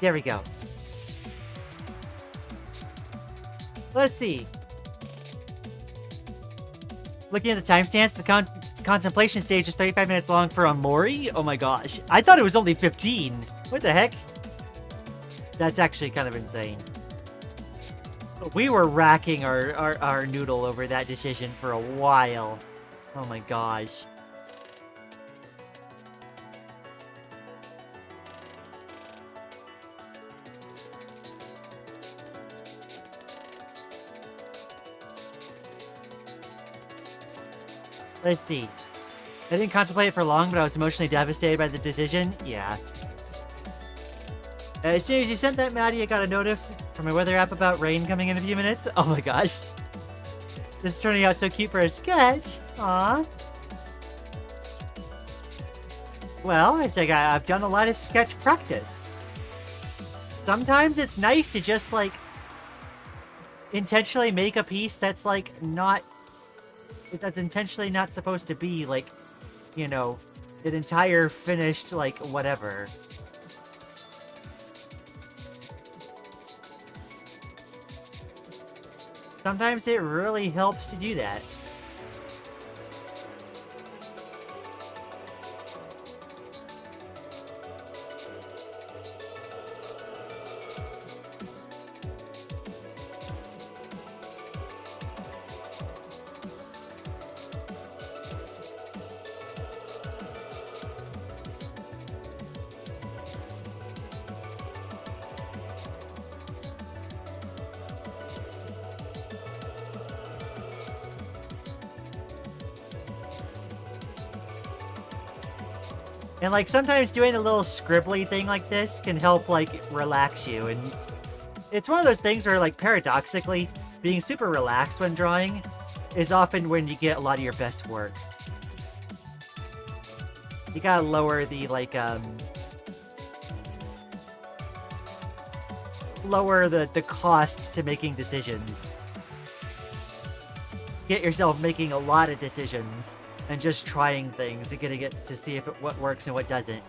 Speaker 1: There we go. Let's see. Looking at the timestamps, the contemplation stage is 35 minutes long for Amori. Oh my gosh. I thought it was only 15. What the heck? That's actually kind of insane. We were racking our noodle over that decision for a while. Oh my gosh. Let's see. I didn't contemplate it for long, but I was emotionally devastated by the decision. Yeah. As soon as you sent that, Maddie, I got a notif from my weather app about rain coming in a few minutes. Oh my gosh. This is turning out so cute for a sketch. Aww. Well, I think I've done a lot of sketch practice. Sometimes it's nice to just, like, intentionally make a piece that's, like, that's intentionally not supposed to be, like, you know, an entire finished, like, whatever. Sometimes it really helps to do that. And, like, sometimes doing a little scribbly thing like this can help, like, relax you. And it's one of those things where, like, paradoxically, being super relaxed when drawing is often when you get a lot of your best work. You gotta lower the, like, lower the cost to making decisions. Get yourself making a lot of decisions, and just trying things and getting it to see if what works and what doesn't.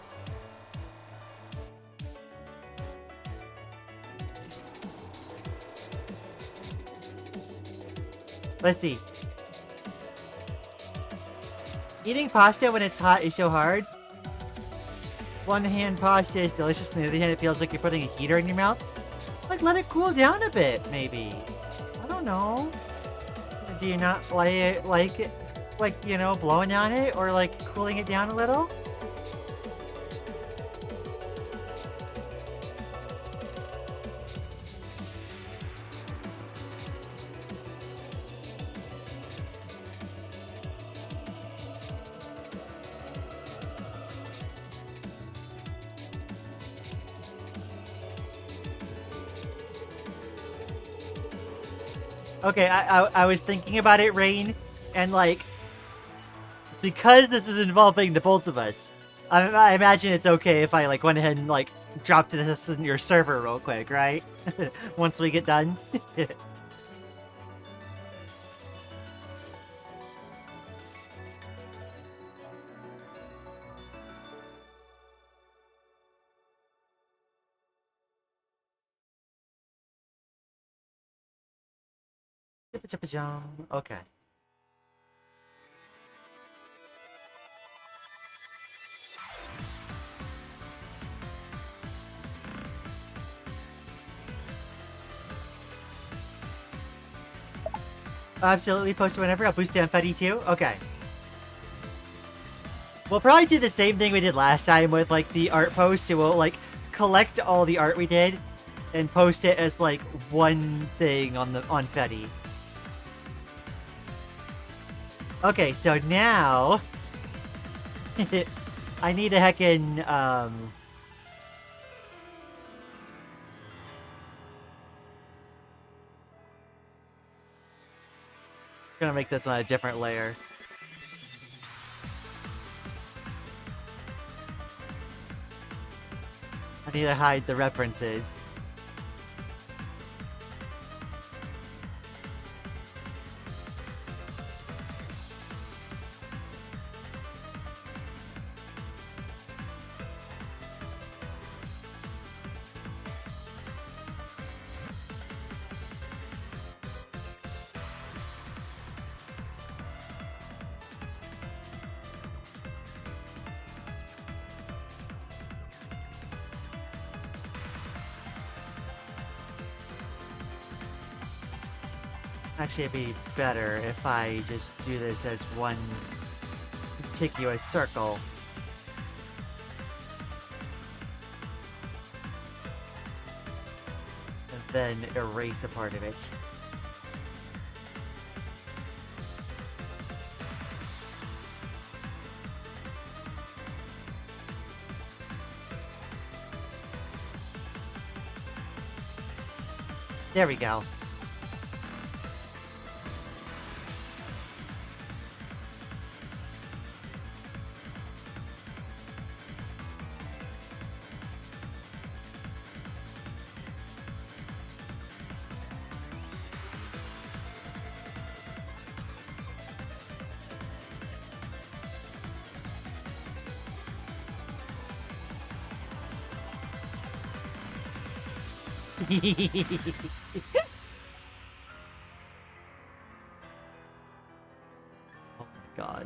Speaker 1: Let's see. Eating pasta when it's hot is so hard. One hand pasta is delicious, and the other hand it feels like you're putting a heater in your mouth. Like, let it cool down a bit, maybe. I don't know. Do you not like it, you know, blowing on it or like cooling it down a little? Okay, I was thinking about it, Rain, and like, because this is involving the both of us, I imagine it's okay if I like went ahead and like dropped this in your server real quick, right? Once we get done. Okay. Absolutely, post whenever. I'll boost down Fetty too. Okay. We'll probably do the same thing we did last time with like the art post. So we'll like collect all the art we did and post it as like one thing on Fetty. Okay, so now I need a heckin' gonna make this on a different layer. I need to hide the references. Actually, it'd be better if I just do this as one contiguous circle. And then erase a part of it. There we go. Oh my gosh.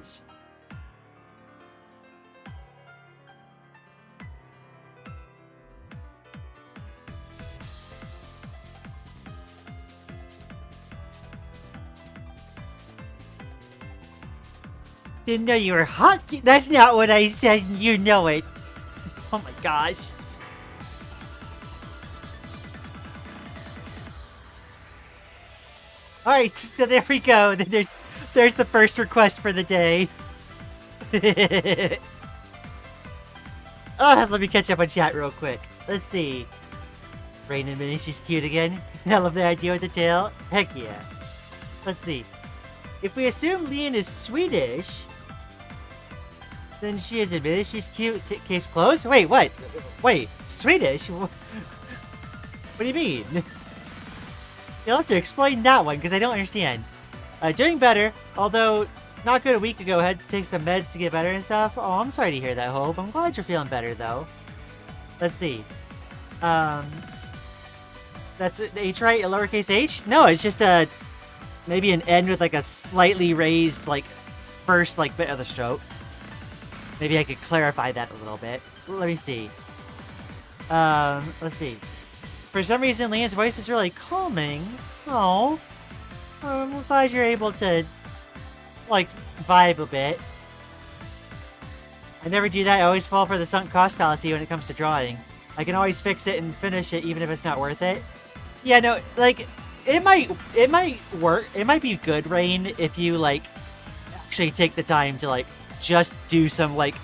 Speaker 1: Didn't know you were hot. That's not what I said. You know it. Oh my gosh. Alright, so there we go. There's the first request for the day. Oh, let me catch up on chat real quick. Let's see. Rain and Minnie, she's cute again. I love the idea with the tail. Heck yeah. Let's see. If we assume Lian is Swedish, then she is admitted she's cute. Case closed? Wait, what? Wait, Swedish? What do you mean? You'll have to explain that one, because I don't understand. Doing better, although not good a week ago. Had to take some meds to get better and stuff. Oh, I'm sorry to hear that, Hope. I'm glad you're feeling better, though. Let's see. That's H, right? A lowercase h? No, it's just a... maybe an N with, like, a slightly raised, like, first, like, bit of the stroke. Maybe I could clarify that a little bit. Let me see. Let's see. For some reason, Lian's voice is really calming. Oh. I'm glad you're able to, like, vibe a bit. I never do that. I always fall for the sunk cost fallacy when it comes to drawing. I can always fix it and finish it even if it's not worth it. Yeah, no, like, it might work. It might be good, Rain, if you, like, actually take the time to, like, just do some, like,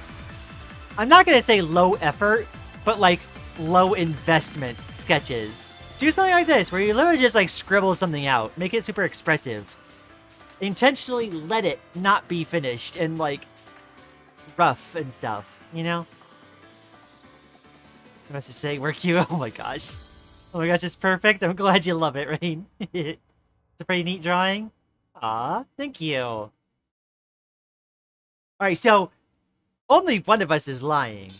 Speaker 1: I'm not gonna say low effort, but, like, low investment sketches. Do something like this, where you literally just, like, scribble something out. Make it super expressive. Intentionally let it not be finished and, like, rough and stuff, you know? I must say, we're cute. Oh my gosh. Oh my gosh, it's perfect. I'm glad you love it, Rain. It's a pretty neat drawing. Aw, thank you. Alright, so only one of us is lying.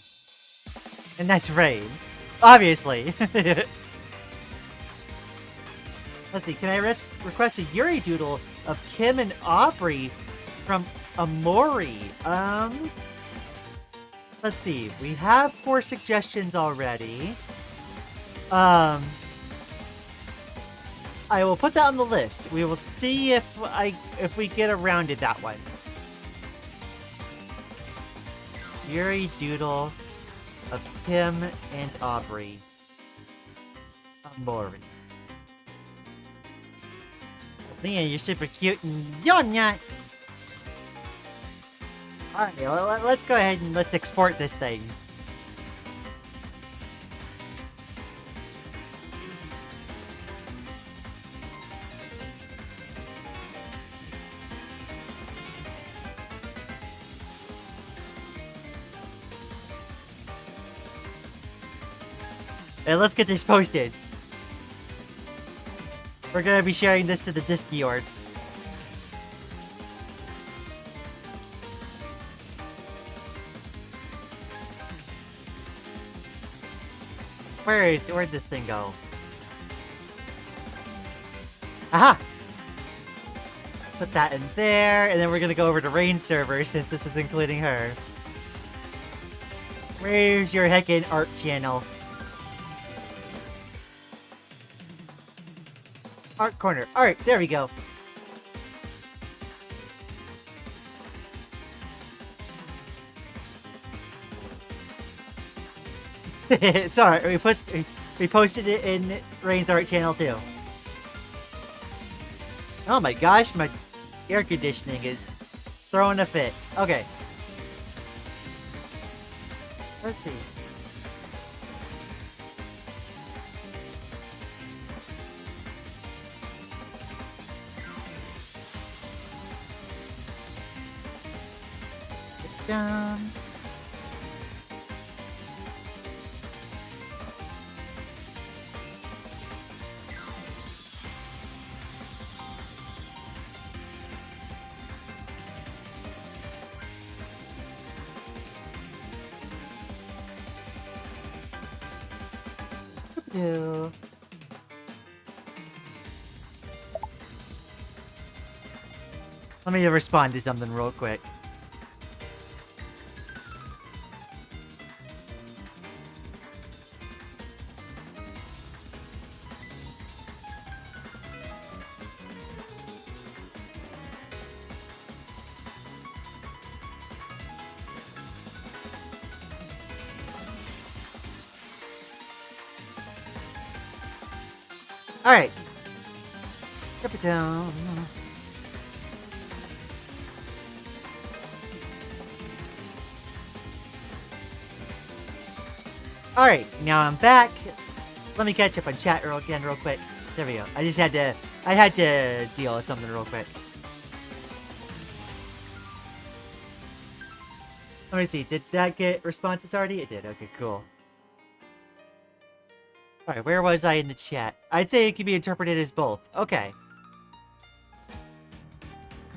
Speaker 1: And that's Rain. Obviously. Let's see, can I request a Yuri doodle of Kim and Aubrey from Amori? Let's see, we have 4 suggestions already. I will put that on the list. We will see if we get around to that one. Yuri doodle of Kim and Aubrey. Amori. Lian, you're super cute and Yonya. Alright, well, let's go ahead and let's export this thing. And let's get this posted. We're gonna be sharing this to the Discord. Where'd this thing go? Aha! Put that in there, and then we're gonna go over to Rain's server since this is including her. Where's your heckin' art channel? Art corner. Alright, there we go. Sorry, we posted it in Rain's art channel too. Oh my gosh, my air conditioning is throwing a fit. Okay. Let's see. Done. Yeah. Let me respond to something real quick. Alright. Drop it down. Alright, now I'm back. Let me catch up on chat again real quick. There we go. I had to deal with something real quick. Let me see, did that get responses already? It did, okay, cool. Alright, where was I in the chat? I'd say it could be interpreted as both. Okay.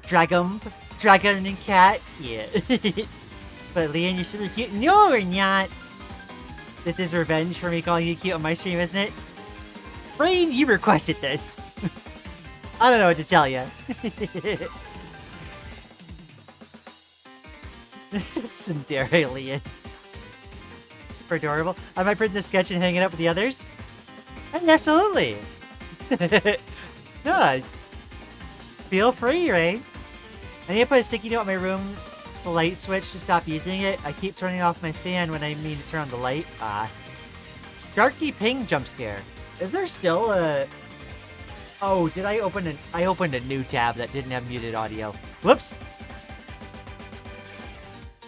Speaker 1: Dragon Dragon and cat? Yeah. But Lian, you're super cute. No, we're not. This is revenge for me calling you cute on my stream, isn't it? Brain, you requested this. I don't know what to tell you. Tsundere Lian. For adorable. I might print the sketch and hang it up with the others. Absolutely. No, feel free, Ray. I need to put a sticky note in my room. It's a light switch to stop using it. I keep turning off my fan when I mean to turn on the light. Sharky ping jump scare. Is there still a... Oh, did I open an... I opened a new tab that didn't have muted audio. Whoops.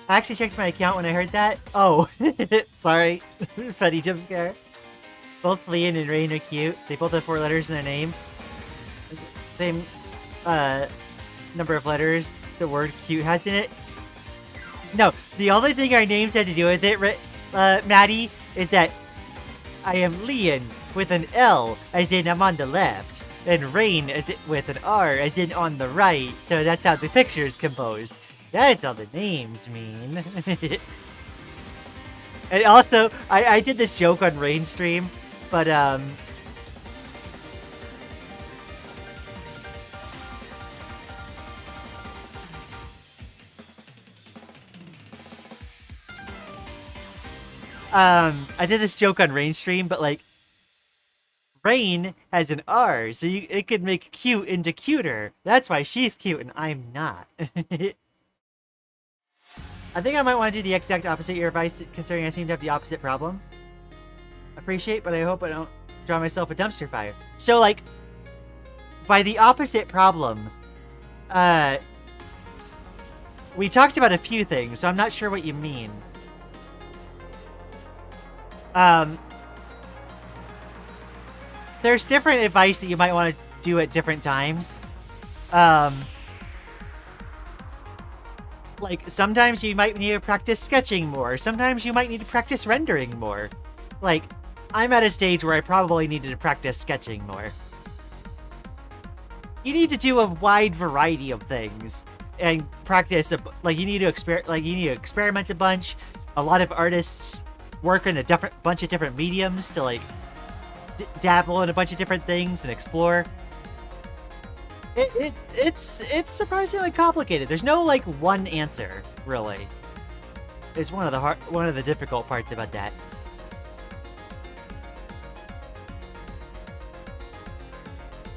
Speaker 1: I actually checked my account when I heard that. Oh, sorry. Funny jump scare. Both Lian and Rain are cute. They both have 4 letters in their name. Same number of letters the word cute has in it. No, the only thing our names had to do with it, Maddie, is that I am Lian with an L, as in I'm on the left, and Rain as it with an R, as in on the right. So that's how the picture is composed. That's all the names mean. And also, I did this joke on Rain stream, but I did this joke on Rain stream, but like, Rain has an R, so it could make cute into cuter. That's why she's cute and I'm not. I think I might want to do the exact opposite of your advice, considering I seem to have the opposite problem. Appreciate, but I hope I don't draw myself a dumpster fire. So, like, by the opposite problem, we talked about a few things, so I'm not sure what you mean. There's different advice that you might want to do at different times. Like, sometimes you might need to practice sketching more. Sometimes you might need to practice rendering more. Like, I'm at a stage where I probably needed to practice sketching more. You need to do a wide variety of things and practice. You need to experiment a bunch. A lot of artists work in a bunch of different mediums to like dabble in a bunch of different things and explore. It's surprisingly complicated. There's no like one answer, really. It's one of the difficult parts about that.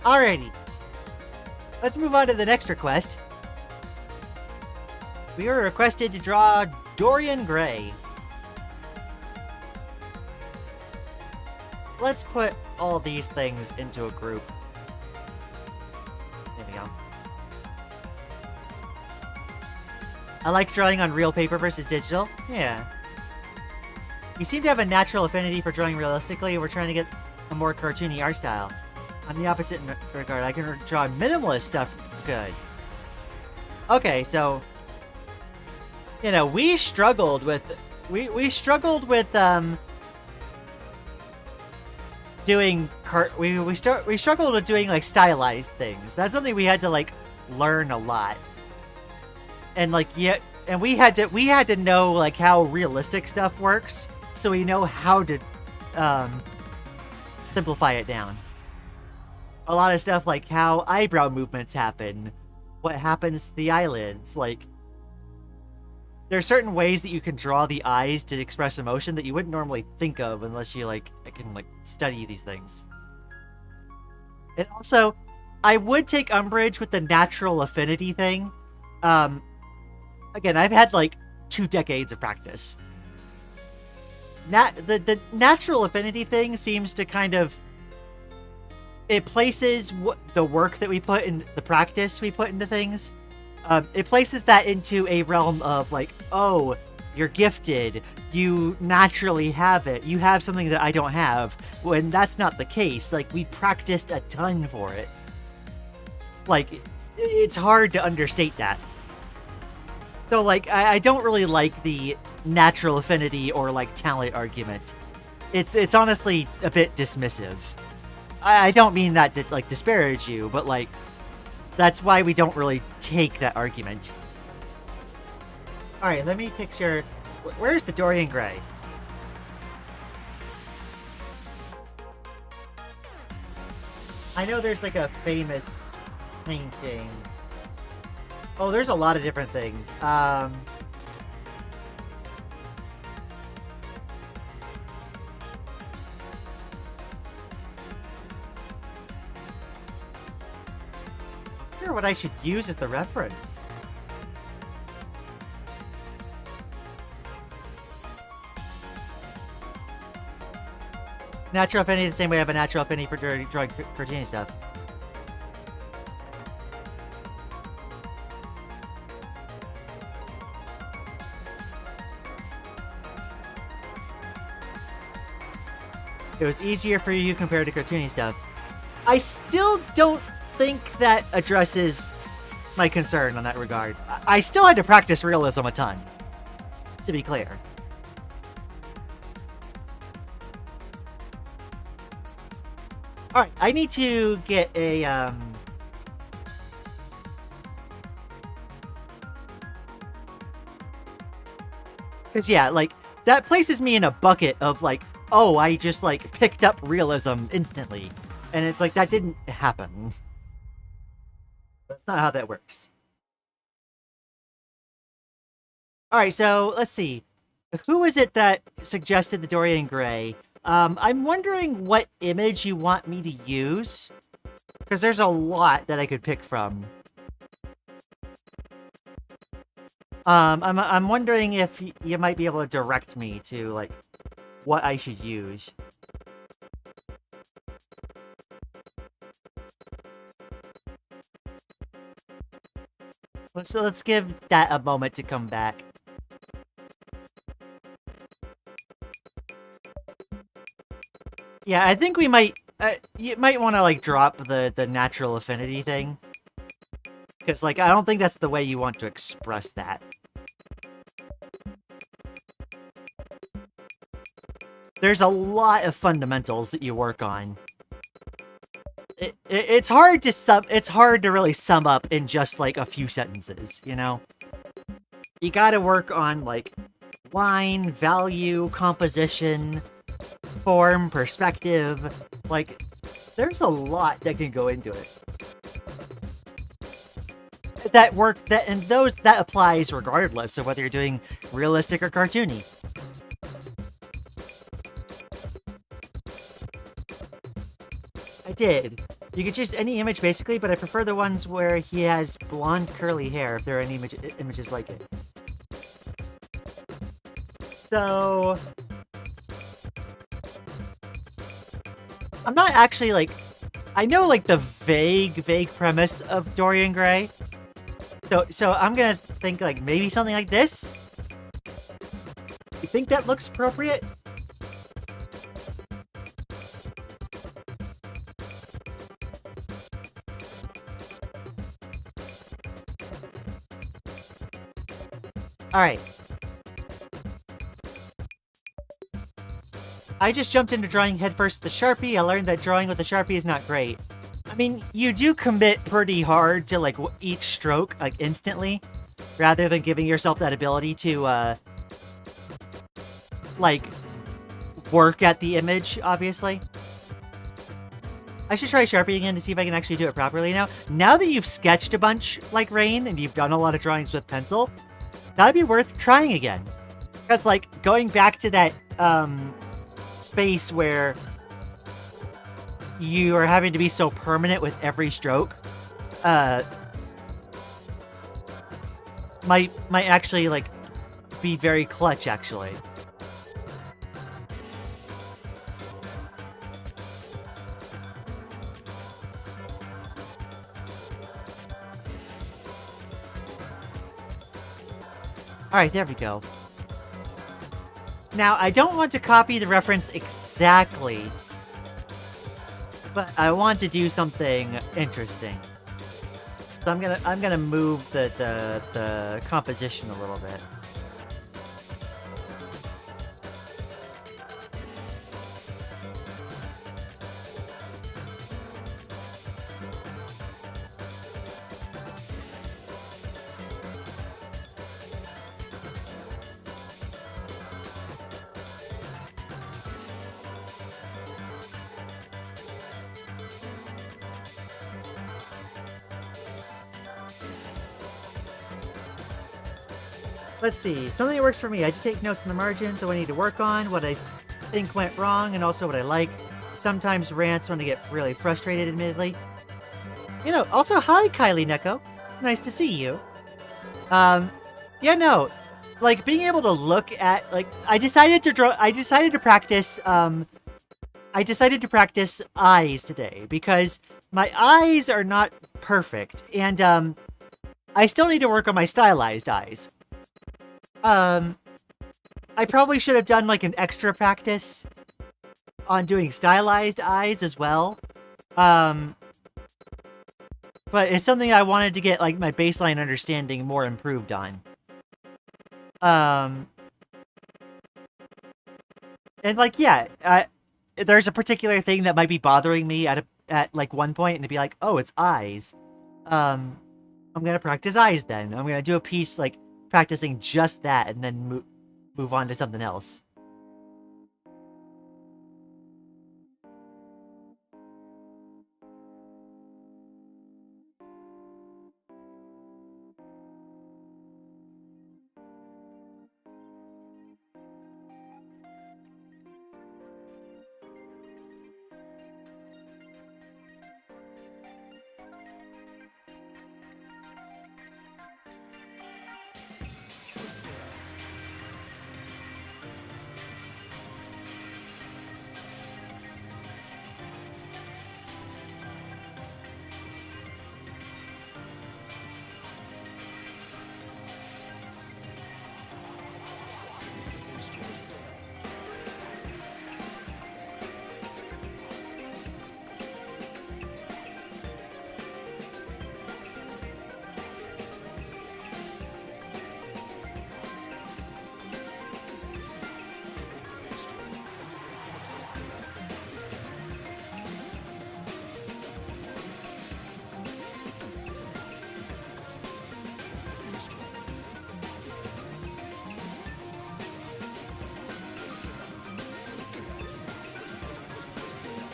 Speaker 1: Alrighty. Let's move on to the next request. We were requested to draw Dorian Gray. Let's put all these things into a group. There we go. I like drawing on real paper versus digital. Yeah. You seem to have a natural affinity for drawing realistically. We're trying to get a more cartoony art style. I'm the opposite in regard. I can draw minimalist stuff good. Okay, so... You know, we struggled with... We struggled with, doing we struggled with doing like stylized things. That's something we had to like learn a lot. And like and we had to know like how realistic stuff works, so we know how to simplify it down. A lot of stuff like how eyebrow movements happen, what happens to the eyelids, like there's certain ways that you can draw the eyes to express emotion that you wouldn't normally think of unless you can study these things. And also, I would take umbrage with the natural affinity thing. Again, I've had like 2 decades of practice. The natural affinity thing seems to kind of... It places the work that we put in, the practice we put into things, it places that into a realm of like, oh, you're gifted, you naturally have it, you have something that I don't have, when that's not the case. Like, we practiced a ton for it. Like, it's hard to understate that. So like, I don't really like the natural affinity or like talent argument. It's honestly a bit dismissive. I don't mean that to like disparage you, but like, that's why we don't really take that argument. Alright, let me picture... Where's the Dorian Gray? I know there's like a famous painting. Oh, there's a lot of different things. What I should use as the reference. Natural affinity the same way I have a natural affinity for drawing cartoony stuff. It was easier for you compared to cartoony stuff. I still don't think that addresses my concern on that regard. I still had to practice realism a ton, to be clear. Alright, I need to get a, Because, yeah, like, that places me in a bucket of, like, oh, I just, like, picked up realism instantly. And it's like, that didn't happen. That's not how that works. Alright, so, let's see. Who is it that suggested the Dorian Gray? I'm wondering what image you want me to use. Because there's a lot that I could pick from. I'm wondering if you might be able to direct me to, like, what I should use. Let's give that a moment to come back. Yeah, I think we might... you might want to, like, drop the natural affinity thing. Because, like, I don't think that's the way you want to express that. There's a lot of fundamentals that you work on. It's hard to really sum up in just, like, a few sentences, you know? You gotta work on, like, line, value, composition, form, perspective. Like, there's a lot that can go into it. That applies regardless of whether you're doing realistic or cartoony. I did. You can choose any image basically, but I prefer the ones where he has blonde curly hair if there are any images like it. So... I'm not actually, like... I know, like, the vague premise of Dorian Gray. So I'm gonna think, like, maybe something like this? You think that looks appropriate? Alright. I just jumped into drawing headfirst with the Sharpie. I learned that drawing with the Sharpie is not great. I mean, you do commit pretty hard to, like, each stroke, like, instantly, rather than giving yourself that ability to, like, work at the image, obviously. I should try Sharpie again to see if I can actually do it properly now. Now that you've sketched a bunch, like Rain, and you've done a lot of drawings with pencil, that'd be worth trying again. Because, like, going back to that, space where you are having to be so permanent with every stroke, might actually, like, be very clutch, actually. Alright, there we go. Now, I don't want to copy the reference exactly, but I want to do something interesting. So I'm gonna move the composition a little bit. Let's see. Something that works for me. I just take notes in the margins of what I need to work on, what I think went wrong, and also what I liked. Sometimes rants when I get really frustrated, admittedly. You know, also, hi, Kylie Neko. Nice to see you. Yeah, no. Like, being able to look at, like, I decided to practice eyes today, because my eyes are not perfect, and, I still need to work on my stylized eyes. I probably should have done, like, an extra practice on doing stylized eyes as well. But it's something I wanted to get, like, my baseline understanding more improved on. And, like, yeah, there's a particular thing that might be bothering me at like, one point, and to be like, oh, it's eyes. I'm gonna practice eyes then. I'm gonna do a piece, like, practicing just that, and then move on to something else.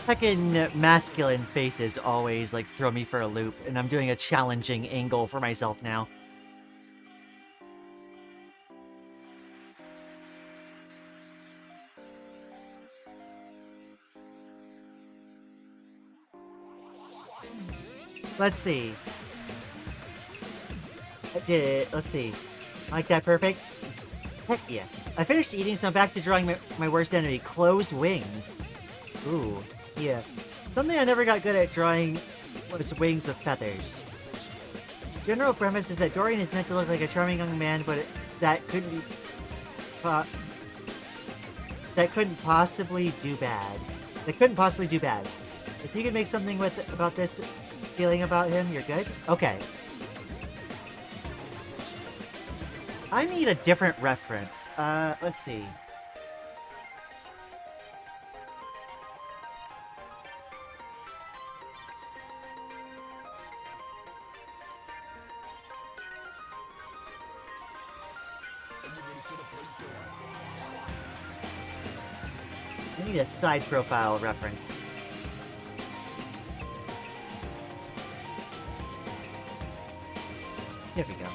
Speaker 1: Heckin' masculine faces always, like, throw me for a loop, and I'm doing a challenging angle for myself now. Let's see. I did it. Let's see. Like that perfect? Heck yeah. I finished eating, so I'm back to drawing my worst enemy, closed wings. Ooh, yeah. Something I never got good at drawing was wings with feathers. General premise is that Dorian is meant to look like a charming young man, but that couldn't possibly do bad. That couldn't possibly do bad. If you could make something about this feeling about him, you're good? Okay. I need a different reference. Let's see. I need a side profile reference. Here we go.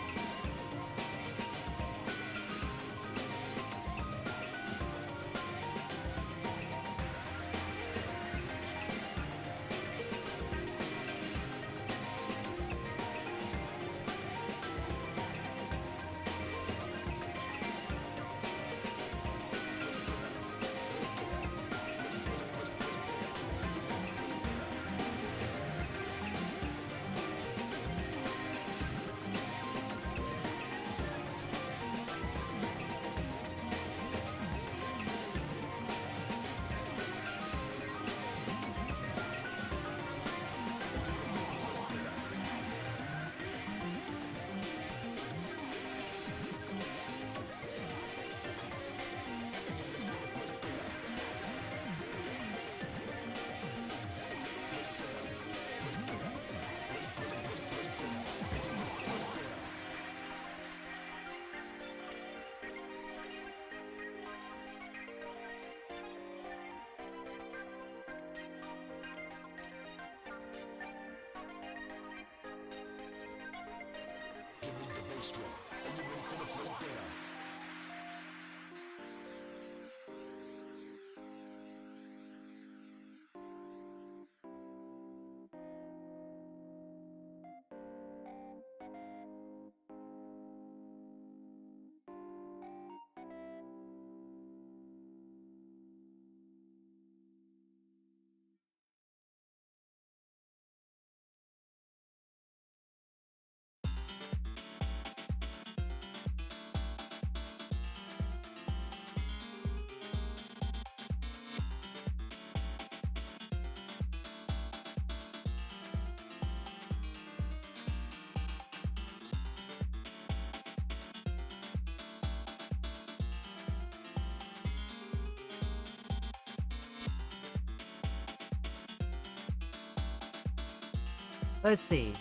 Speaker 1: Let's see.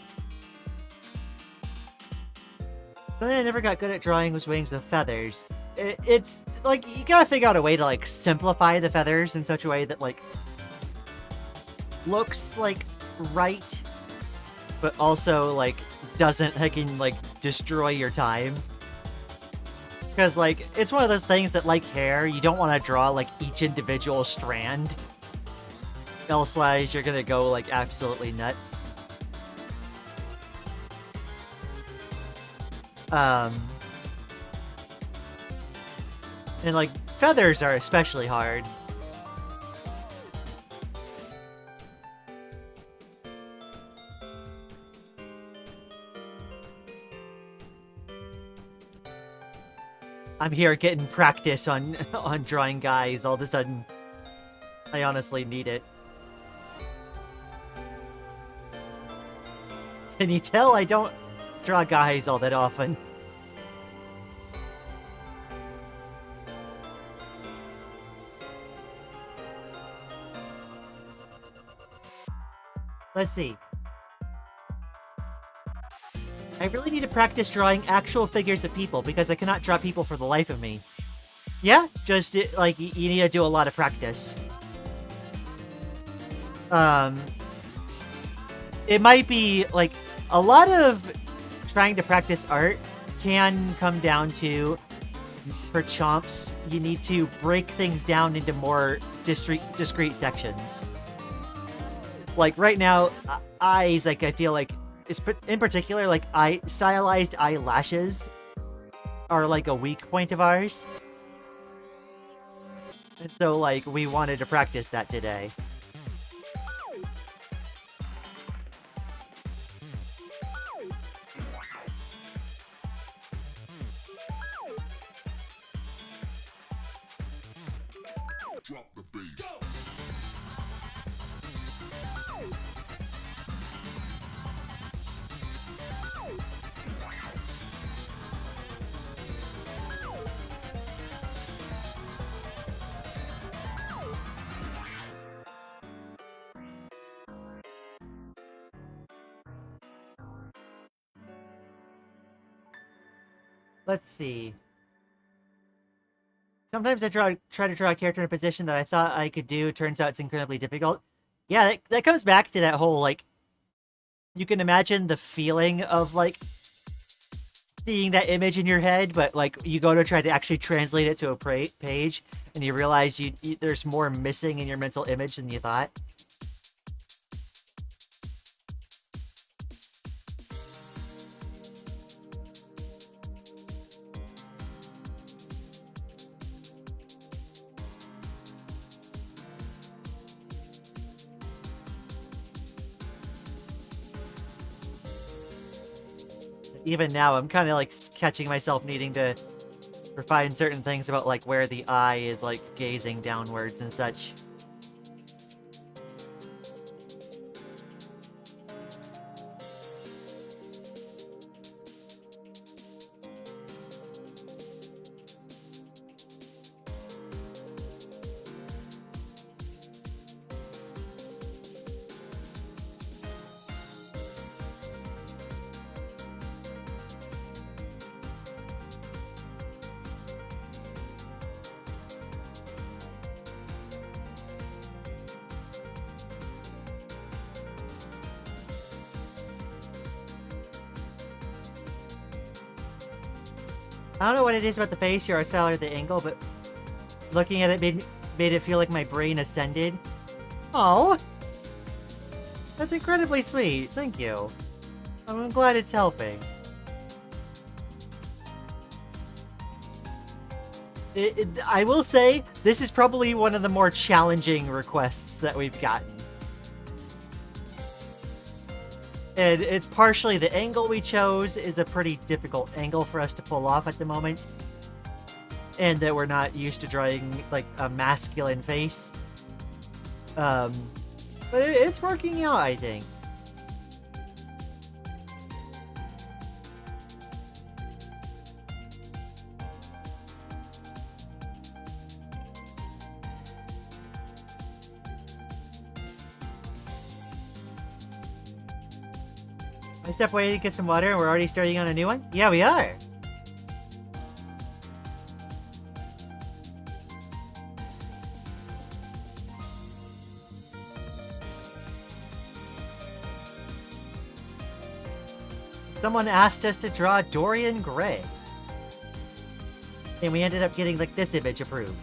Speaker 1: Something I never got good at drawing was wings with feathers. It's like you gotta figure out a way to like simplify the feathers in such a way that like looks like right, but also like doesn't like destroy your time. Because like it's one of those things that like hair, you don't want to draw like each individual strand. Elsewise, you're gonna go like absolutely nuts. And like feathers are especially hard. I'm here getting practice on on drawing guys. All of a sudden, I honestly need it. Can you tell I don't draw guys all that often? Let's see. I really need to practice drawing actual figures of people because I cannot draw people for the life of me. Yeah, just like you need to do a lot of practice. It might be like a lot of trying to practice art can come down to, for chomps, you need to break things down into more discrete sections. Like right now, eyes, like I feel like, in particular, like stylized eyelashes are like a weak point of ours. And so like we wanted to practice that today.
Speaker 2: Drop the bass.
Speaker 1: Let's see. Sometimes I try to draw a character in a position that I thought I could do. Turns out it's incredibly difficult. Yeah, that comes back to that whole, like, you can imagine the feeling of, like, seeing that image in your head, but, like, you go to try to actually translate it to a page, and you realize there's more missing in your mental image than you thought. Even now, I'm kind of like catching myself needing to refine certain things about like where the eye is like gazing downwards and such. I don't know what it is about the face, your art style, or the angle, but looking at it made it feel like my brain ascended. Oh, that's incredibly sweet. Thank you. I'm glad it's helping. I will say, this is probably one of the more challenging requests that we've gotten. And it's partially the angle we chose is a pretty difficult angle for us to pull off at the moment. And that we're not used to drawing, like, a masculine face. But it's working out, I think. I step away to get some water and we're already starting on a new one? Yeah, we are. Someone asked us to draw Dorian Gray. And we ended up getting, like, this image approved.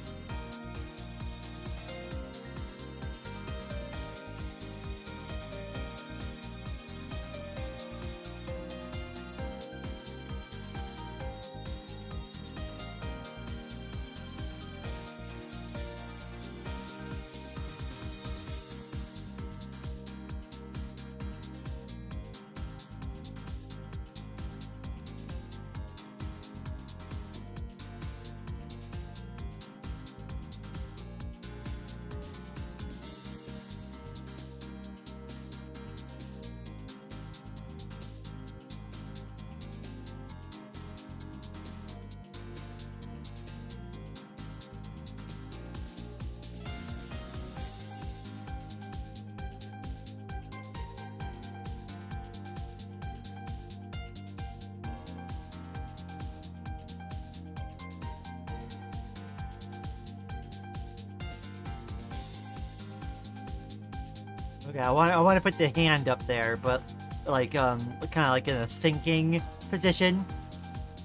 Speaker 1: Okay, I want to put the hand up there, but like kind of like in a thinking position,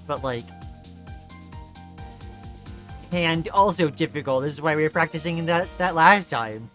Speaker 1: but like hand also difficult. This is why we were practicing that last time.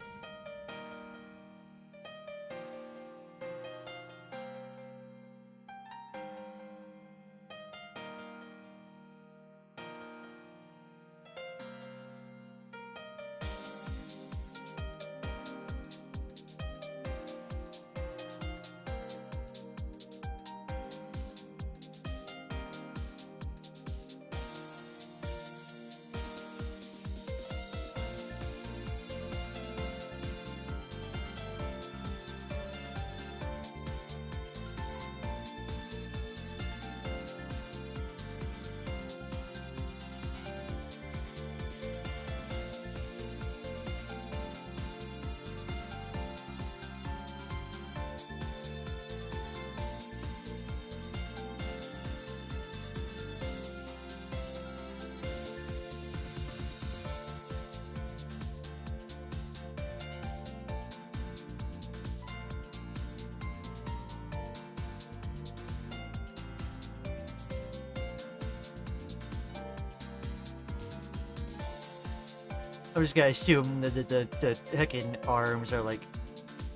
Speaker 1: I'm just gonna assume that the heckin' arms are like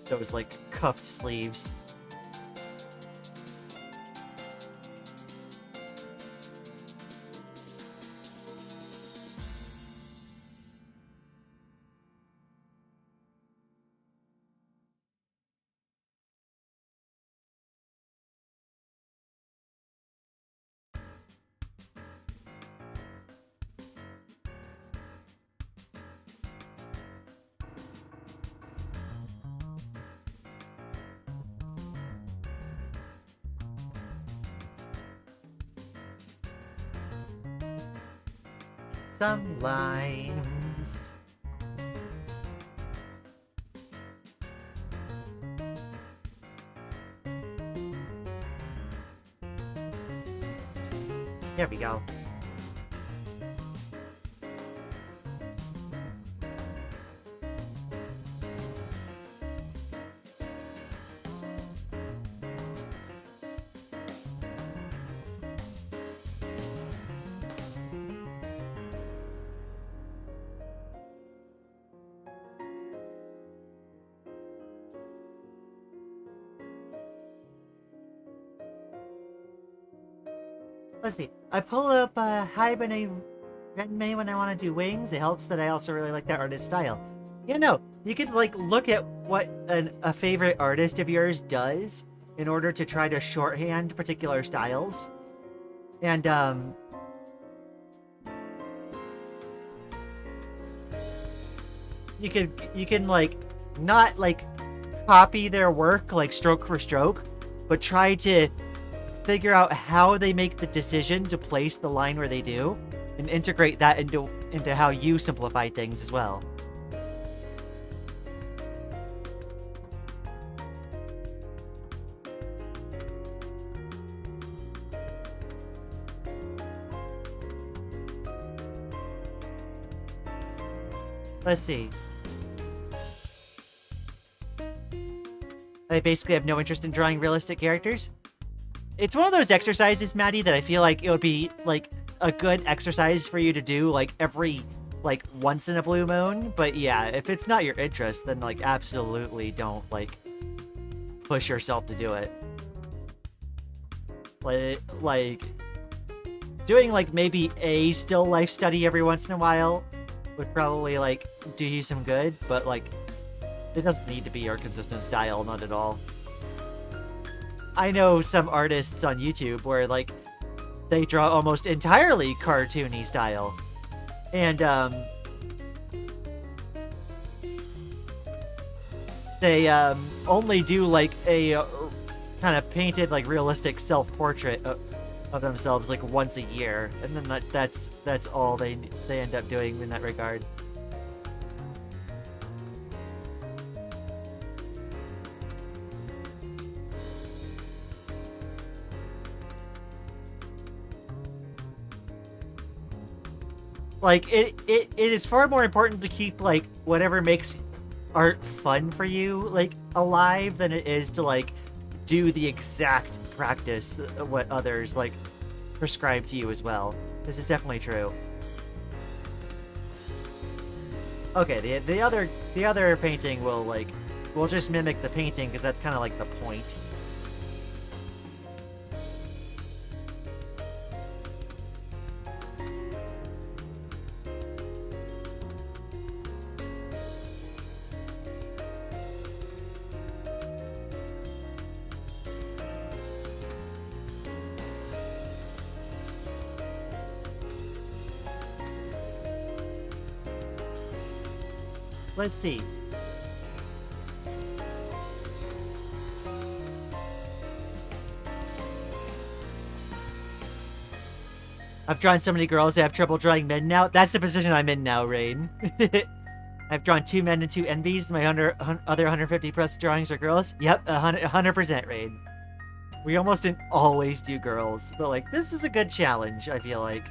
Speaker 1: those like cuffed sleeves. Some lines. There we go. Let's see. I pull up Hibernate Renmei when I want to do wings. It helps that I also really like that artist style. Yeah, no. You could like look at what a favorite artist of yours does in order to try to shorthand particular styles. And you can like not like copy their work like stroke for stroke, but try to figure out how they make the decision to place the line where they do, and integrate that into how you simplify things as well. Let's see. I basically have no interest in drawing realistic characters. It's one of those exercises, Maddie, that I feel like it would be like a good exercise for you to do like every like once in a blue moon. But yeah, if it's not your interest, then like absolutely don't like push yourself to do it. Like doing like maybe a still life study every once in a while would probably like do you some good, but like it doesn't need to be your consistent style, not at all. I know some artists on YouTube where like they draw almost entirely cartoony style. And they only do like a kind of painted like realistic self-portrait of themselves like once a year, and then that's all they end up doing in that regard. Like it is far more important to keep like whatever makes art fun for you like alive than it is to like do the exact practice what others like prescribe to you as well. This is definitely true. Okay, the other painting will just mimic the painting because that's kind of like the point. Let's see. I've drawn so many girls, I have trouble drawing men now. That's the position I'm in now, Rain. I've drawn 2 men and 2 envies. My other 150 plus drawings are girls. Yep, 100% Rain. We almost didn't always do girls, but like this is a good challenge, I feel like.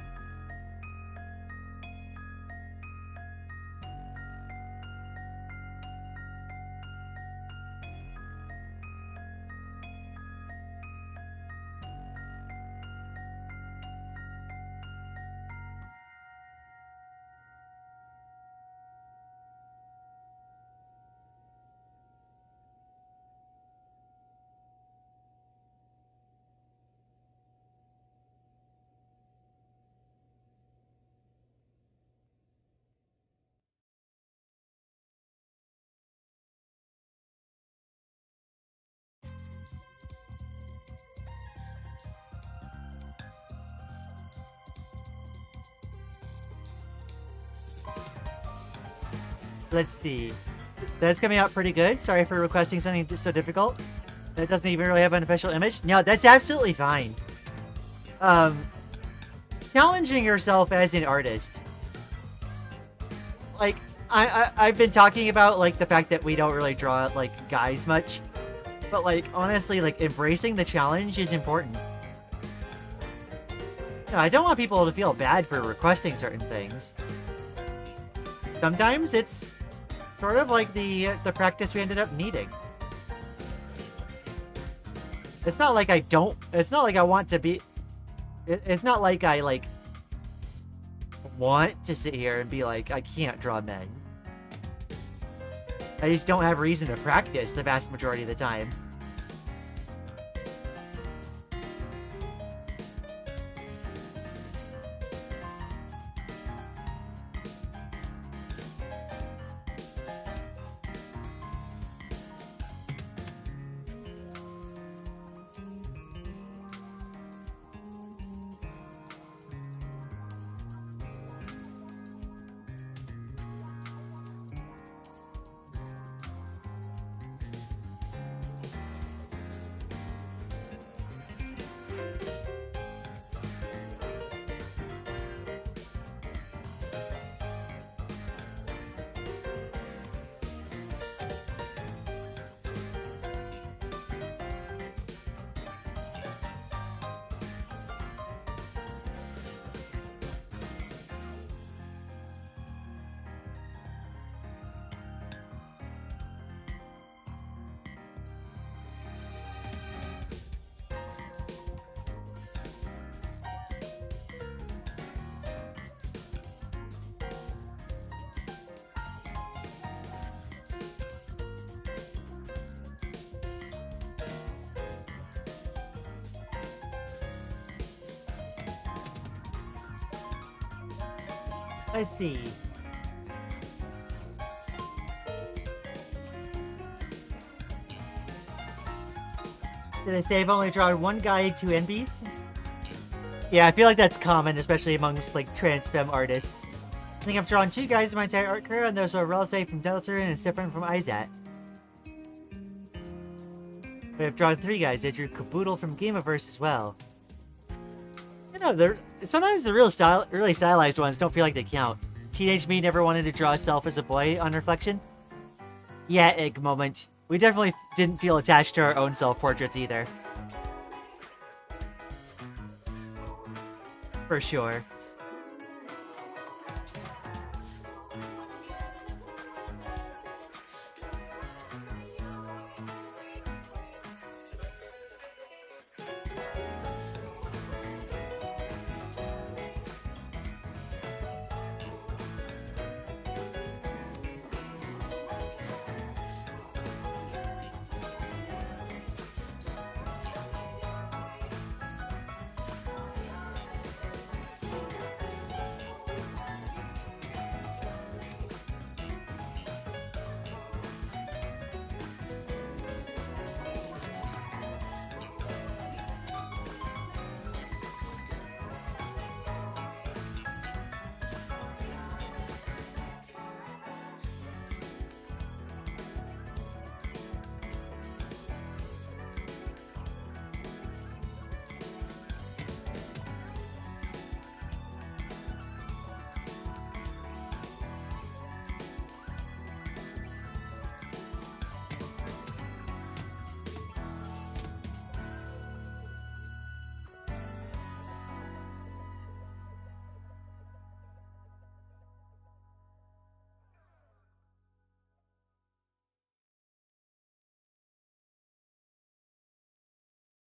Speaker 1: Let's see. That's coming out pretty good. Sorry for requesting something so difficult. It doesn't even really have an official image. No, that's absolutely fine. Challenging yourself as an artist. Like, I've been talking about, like, the fact that we don't really draw, like, guys much. But, like, honestly, like, embracing the challenge is important. No, I don't want people to feel bad for requesting certain things. Sometimes it's sort of like the practice we ended up needing. It's not like I don't... It's not like I want to be... It's not like I, like, want to sit here and be like, I can't draw men. I just don't have reason to practice the vast majority of the time. Let's see. To this day, I've only drawn one guide, 2 NBs. Yeah, I feel like that's common, especially amongst, like, trans femme artists. I think I've drawn 2 guys in my entire art career, and those are Relsafe from Deltarune and Sifrin from Izat. But I've drawn 3 guys. I drew Caboodle from Gameaverse as well. You know, sometimes the really stylized ones don't feel like they count. Teenage me never wanted to draw self as a boy on reflection. Yeah, egg moment. We definitely didn't feel attached to our own self-portraits either. For sure.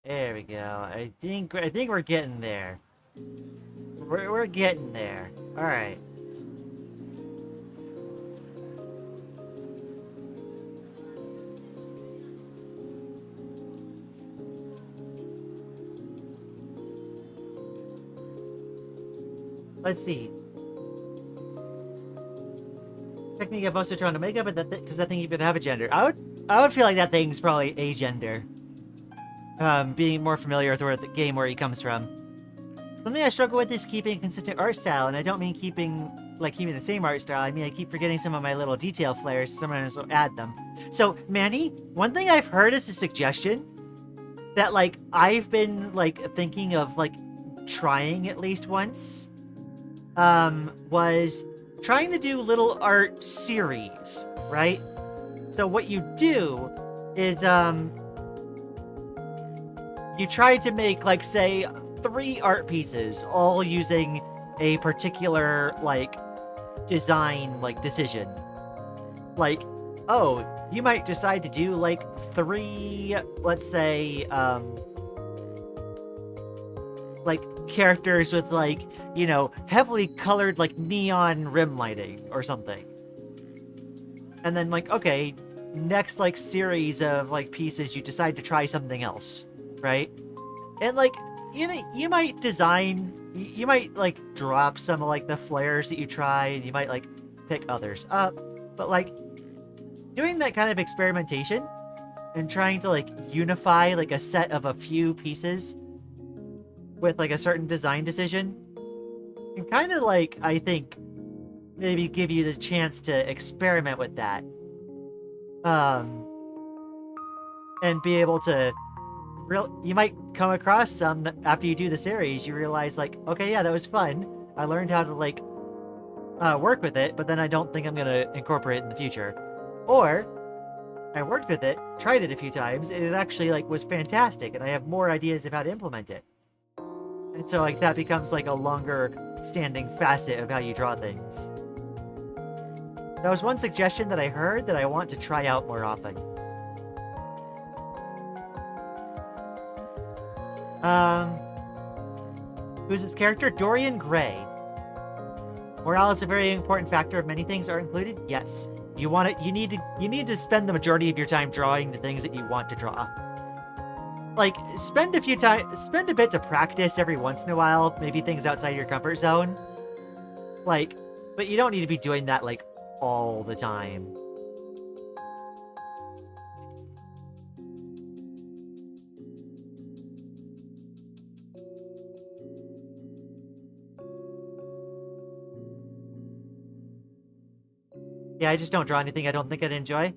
Speaker 1: There we go. I think we're getting there. We're getting there. All right. Let's see. Technically, I've mostly drawn a makeup, but does that thing even have a gender? I would feel like that thing's probably a gender. Being more familiar with where the game where he comes from. Something I struggle with is keeping a consistent art style, and I don't mean keeping the same art style. I mean I keep forgetting some of my little detail flares. Sometimes I'll add them. So, Manny, one thing I've heard is a suggestion that I've been thinking of trying at least once. Was trying to do little art series, right? So what you do is you try to make, say, 3 art pieces, all using a particular, design, decision. Oh, you might decide to do, 3, let's say, characters with, heavily colored, neon rim lighting or something. And then, okay, next, series of, pieces, you decide to try something else. Right? And you might design, you might drop some of the flares that you try, and you might pick others up, but doing that kind of experimentation and trying to unify a set of a few pieces with a certain design decision can kind of I think maybe give you the chance to experiment with that, and be able to you might come across some that after you do the series, you realize okay, yeah, that was fun. I learned how to work with it, but then I don't think I'm gonna incorporate it in the future. Or I worked with it, tried it a few times, and it actually was fantastic, and I have more ideas of how to implement it. And so that becomes a longer standing facet of how you draw things. That was one suggestion that I heard that I want to try out more often. Who's this character? Dorian Gray. Morale is a very important factor of many things are included. Yes. You need to spend the majority of your time drawing the things that you want to draw. Spend a bit to practice every once in a while, maybe things outside your comfort zone. But you don't need to be doing that, like, all the time. Yeah, I just don't draw anything I don't think I'd enjoy.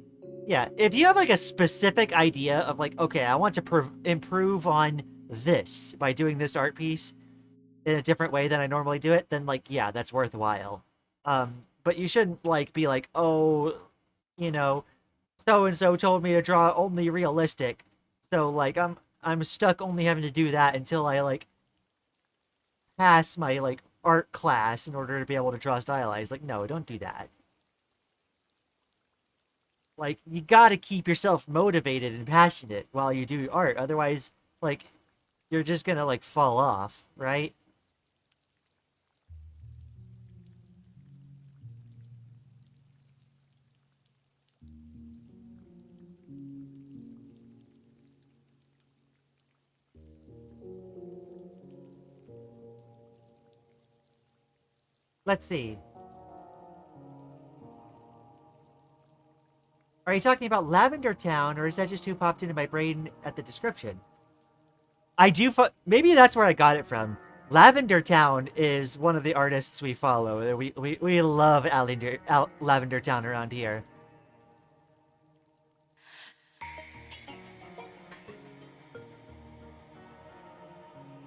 Speaker 1: Yeah, if you have, like, a specific idea of, like, okay, I want to improve on this by doing this art piece in a different way than I normally do it, then, like, yeah, that's worthwhile. But you shouldn't, like, be like, oh, you know, so-and-so told me to draw only realistic. So, like, I'm stuck only having to do that until I, like, pass my, like, art class in order to be able to draw stylized. Like, no, don't do that. Like, you gotta keep yourself motivated and passionate while you do art. Otherwise, like, you're just gonna, like, fall off, right? Let's see. Are you talking about Lavender Town, or is that just who popped into my brain at the description? I do. Maybe that's where I got it from. Lavender Town is one of the artists we follow. We love Lavender Town around here.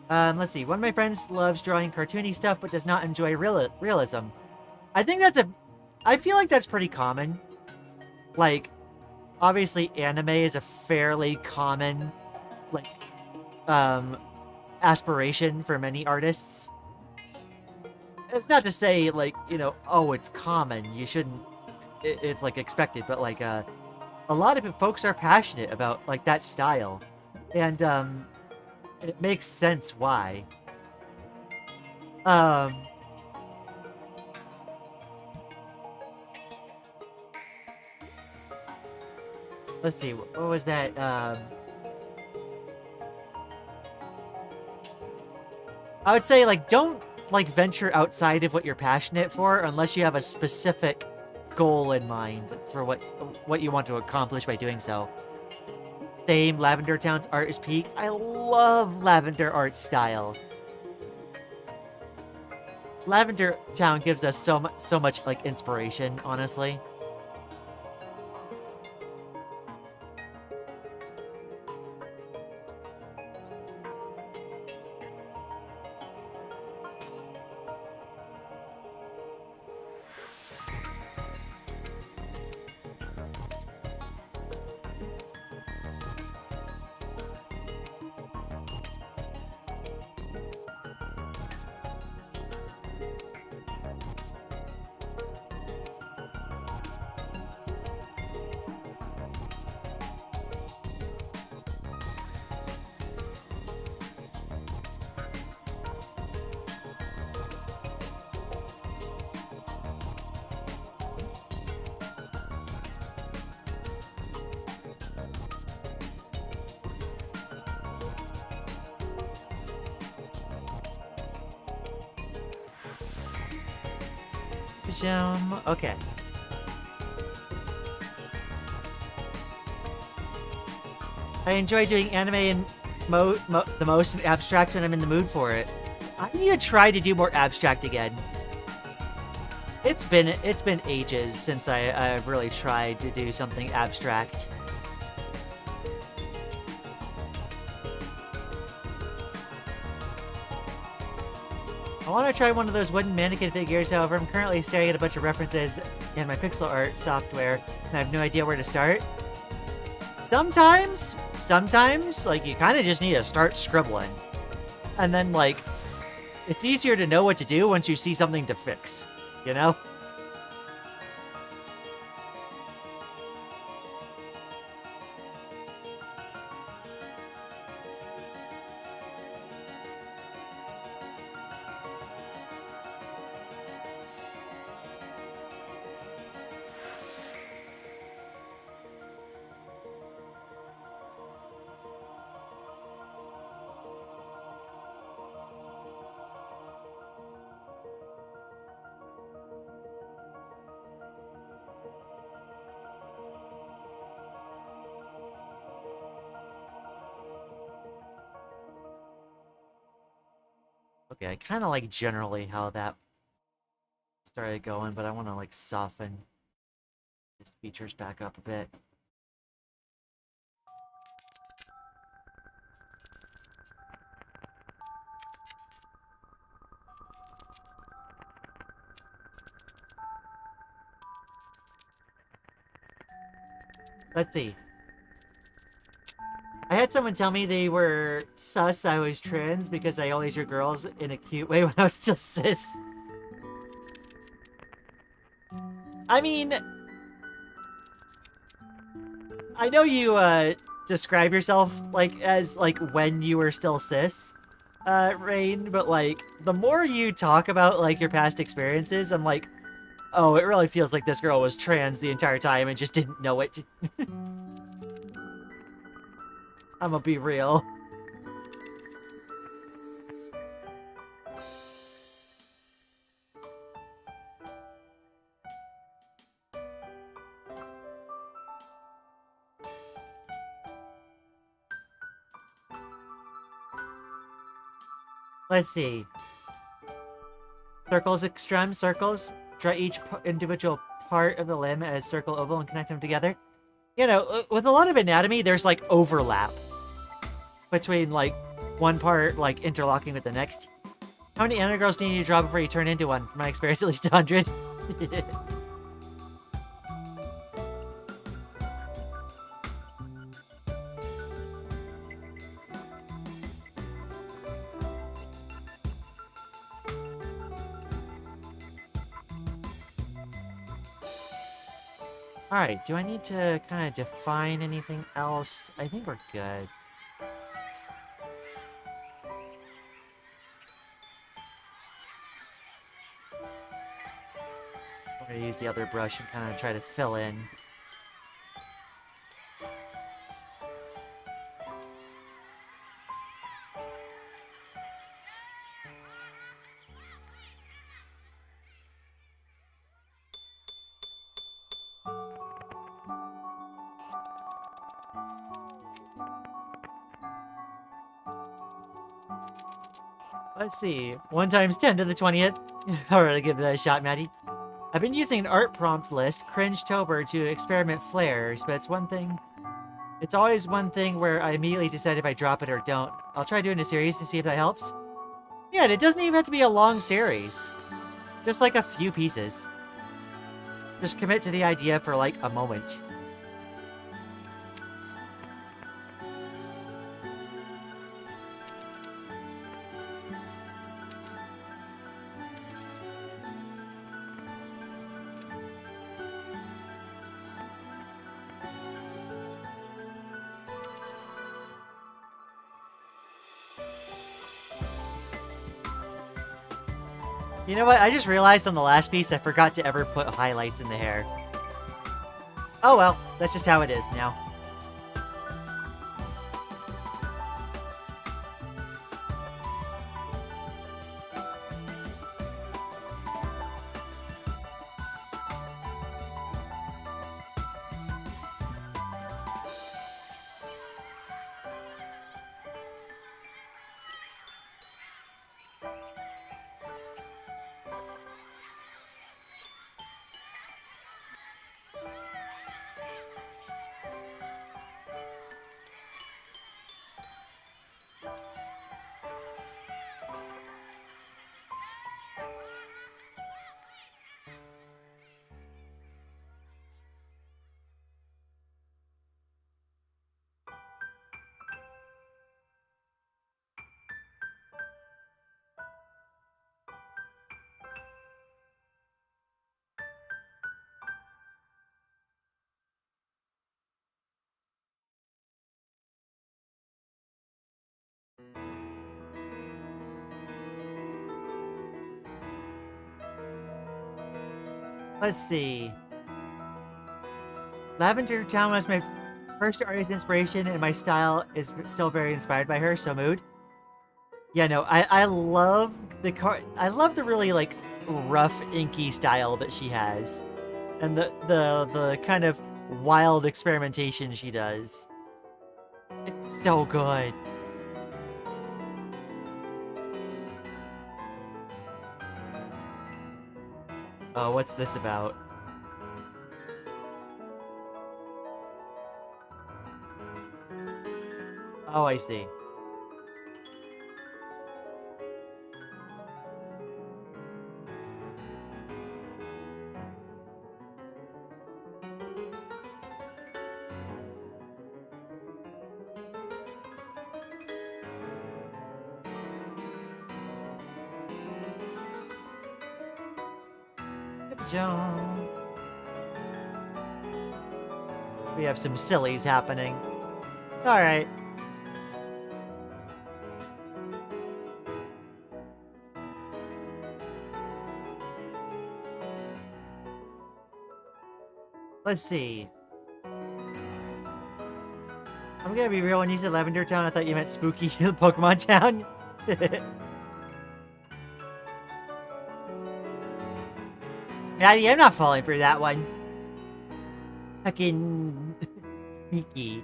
Speaker 1: Let's see. One of my friends loves drawing cartoony stuff, but does not enjoy realism. I think that's a. I feel like that's pretty common. Like, obviously, anime is a fairly common, like, aspiration for many artists. It's not to say, like, you know, oh, it's common. You shouldn't. It's like expected, but like, a lot of folks are passionate about like that style, and it makes sense why. Um, let's see, what was that? I would say, like, don't, like, venture outside of what you're passionate for unless you have a specific goal in mind for what you want to accomplish by doing so. Same, Lavender Town's art is peak. I love Lavender art style. Lavender Town gives us so much, like, inspiration, honestly. Okay. I enjoy doing anime and the most in abstract when I'm in the mood for it. I need to try to do more abstract again. It's been ages since I've really tried to do something abstract. I want to try one of those wooden mannequin figures, however, I'm currently staring at a bunch of references in my pixel art software, and I have no idea where to start. Sometimes, like, you kind of just need to start scribbling. And then, like, it's easier to know what to do once you see something to fix, you know? Okay, I kind of like generally how that started going, but I want to like soften his features back up a bit. Let's see. I had someone tell me they were sus I was trans because I only drew girls in a cute way when I was still cis. I mean, I know you describe yourself like as like when you were still cis, Rain, but like the more you talk about like your past experiences, I'm like, oh, it really feels like this girl was trans the entire time and just didn't know it. I'm gonna be real. Let's see. Circles, extreme circles. Draw each individual part of the limb as circle oval and connect them together. You know, with a lot of anatomy, there's like overlap between like one part like interlocking with the next. How many anagirls do you need to draw before you turn into one? From my experience, at least 100. Alright, do I need to kind of define anything else? I think we're good. I'm gonna use the other brush and kind of try to fill in. Let's see. 1 times 10 to the 20th. Alright, give that a shot, Maddie. I've been using an art prompts list, Cringe-tober, to experiment flares, but it's always one thing where I immediately decide if I drop it or don't. I'll try doing a series to see if that helps. Yeah, and it doesn't even have to be a long series. Just like a few pieces. Just commit to the idea for like a moment. You know what? I just realized on the last piece I forgot to ever put highlights in the hair. Oh well, that's just how it is now. Let's see. Lavender Town was my first artist inspiration, and my style is still very inspired by her, so mood. Yeah, no, I love the I love the really like rough, inky style that she has, and the kind of wild experimentation she does. It's so good. Oh, what's this about? Oh, I see. John. We have some sillies happening. Alright. Let's see. I'm gonna be real, when you said Lavender Town, I thought you meant Spooky Pokemon Town. Maddie, I'm not falling for that one. Fucking sneaky.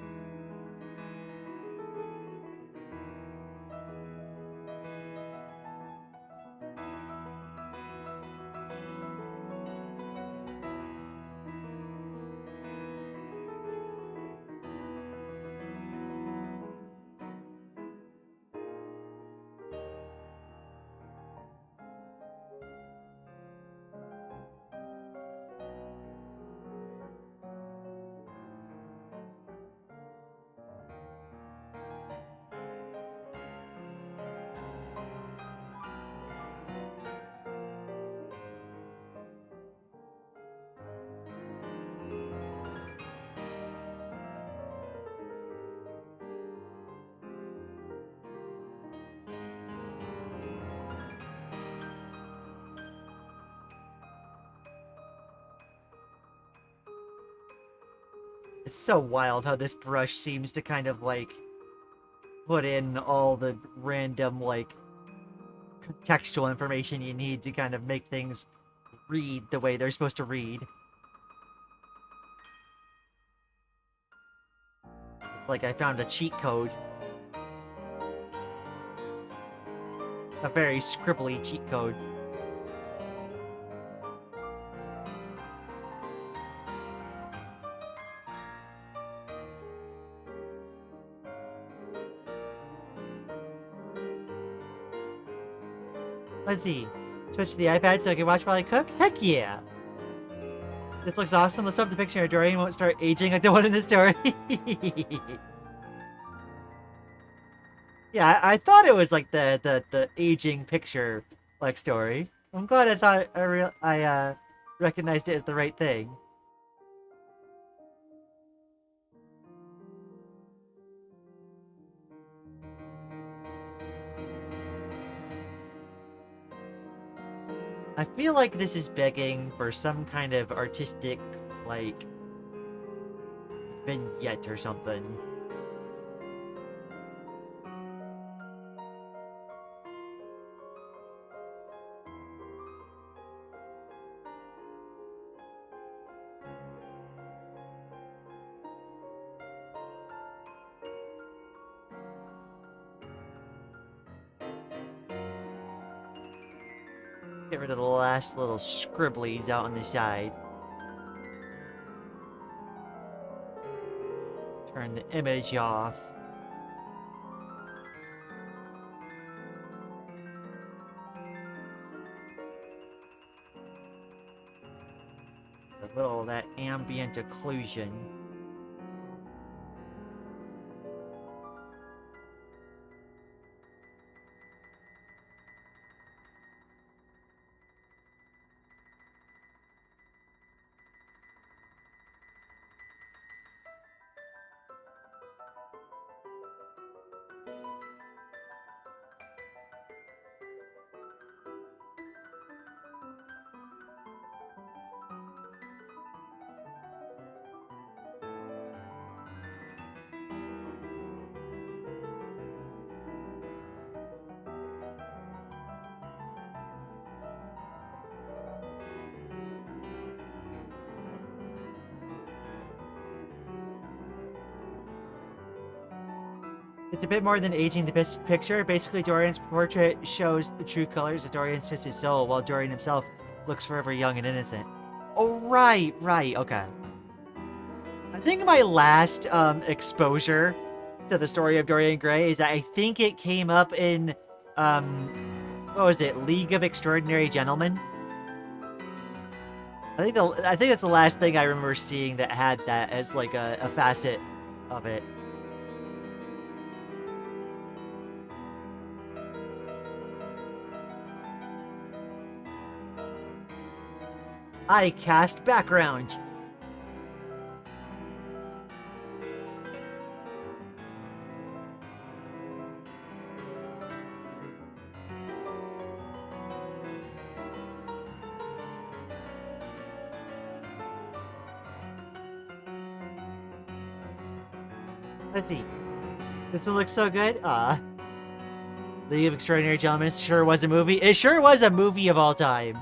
Speaker 1: It's so wild how this brush seems to kind of, like, put in all the random, like, contextual information you need to kind of make things read the way they're supposed to read. It's like I found a cheat code. A very scribbly cheat code. Let's see. Switch to the iPad so I can watch while I cook? Heck yeah! This looks awesome. Let's hope the picture of Dorian won't start aging like the one in the story. Yeah, I thought it was like the aging picture like story. I'm glad I thought I recognized it as the right thing. I feel like this is begging for some kind of artistic, like, vignette or something. Get rid of the last little scribblies out on the side. Turn the image off. A little of that ambient occlusion. It's a bit more than aging the picture. Basically, Dorian's portrait shows the true colors of Dorian's twisted soul, while Dorian himself looks forever young and innocent. Oh, right, okay. I think my last exposure to the story of Dorian Gray is that I think it came up in, what was it, League of Extraordinary Gentlemen? I think that's the last thing I remember seeing that had that as like a facet of it. I cast background. Let's see. This one looks so good. League of Extraordinary Gentlemen sure was a movie. It sure was a movie of all time.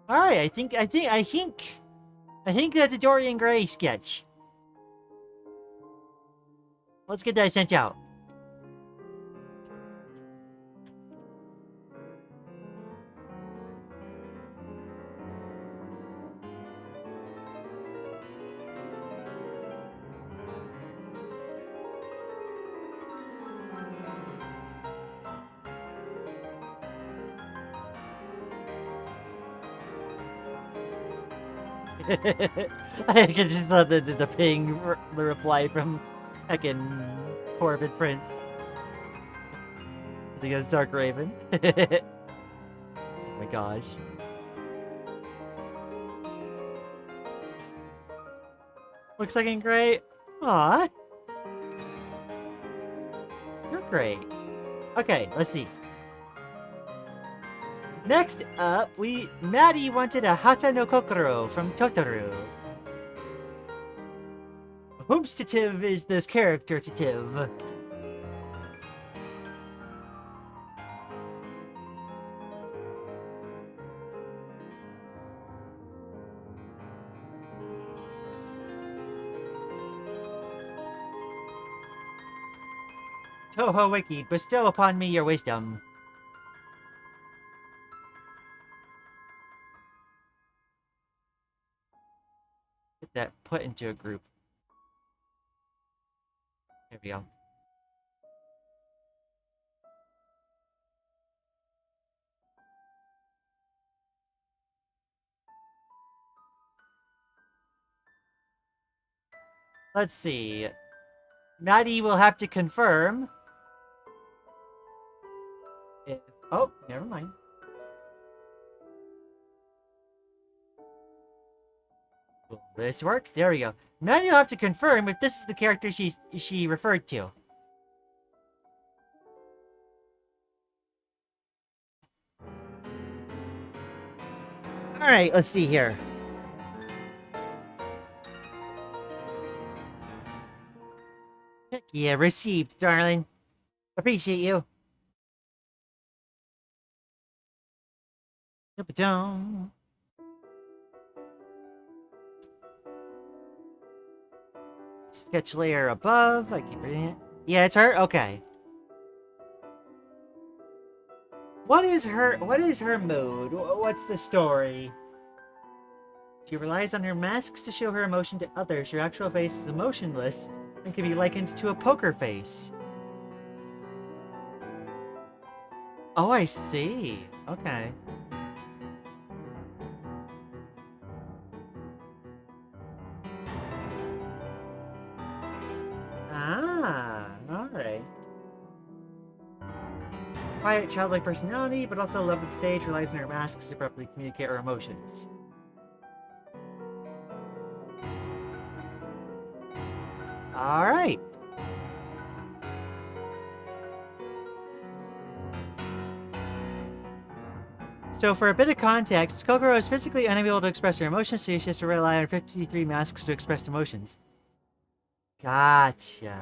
Speaker 1: All right, I think that's a Dorian Gray sketch. Let's get that sent out. I can just saw the ping, the reply from heckin' Corbett Prince. Against Dark Raven. Oh my gosh. Looks like great. Aw. You're great. Okay, let's see. Next up, Maddie wanted a Hata no Kokoro from Totoro. Whomstative is this character tative? Toho Wiki, bestow upon me your wisdom. Get that put into a group. Here we go. Let's see. Maddie will have to confirm. Oh, never mind. Will this work? There we go. Maddie will have to confirm if this is the character she referred to. Alright, let's see here. Heck yeah, received, darling. Appreciate you. Down. Sketch layer above. I keep reading it. Yeah, it's her? Okay. What is her mood? What's the story? She relies on her masks to show her emotion to others. Her actual face is emotionless and can be likened to a poker face. Oh, I see. Okay. Ah, alright. Quiet, childlike personality, but also love of the stage, relies on her masks to properly communicate her emotions. Alright. So for a bit of context, Kokoro is physically unable to express her emotions, so she has to rely on 53 masks to express emotions. Gotcha.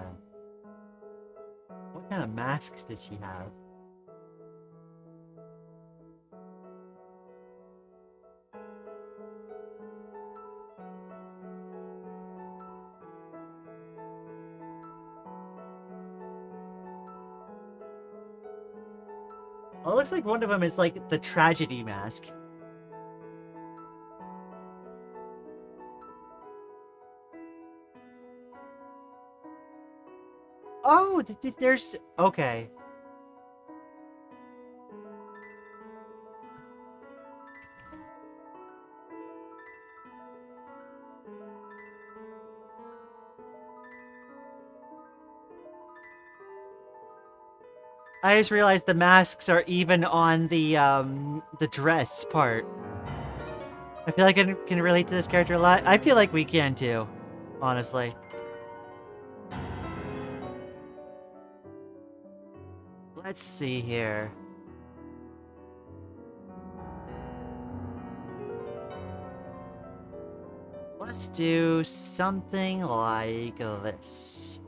Speaker 1: What kind of masks did she have? Oh, it looks like one of them is like the tragedy mask. Oh, there's... Okay. I just realized the masks are even on the dress part. I feel like I can relate to this character a lot. I feel like we can too, honestly. Let's see here. Let's do something like this.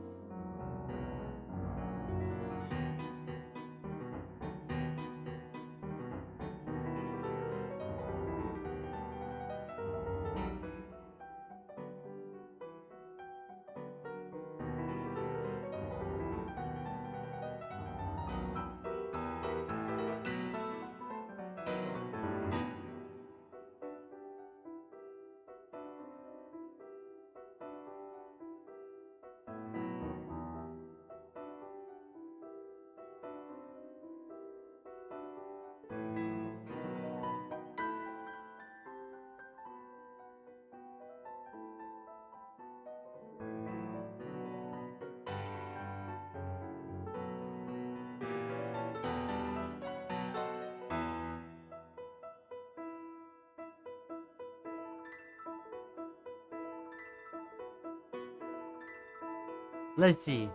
Speaker 1: Let's see.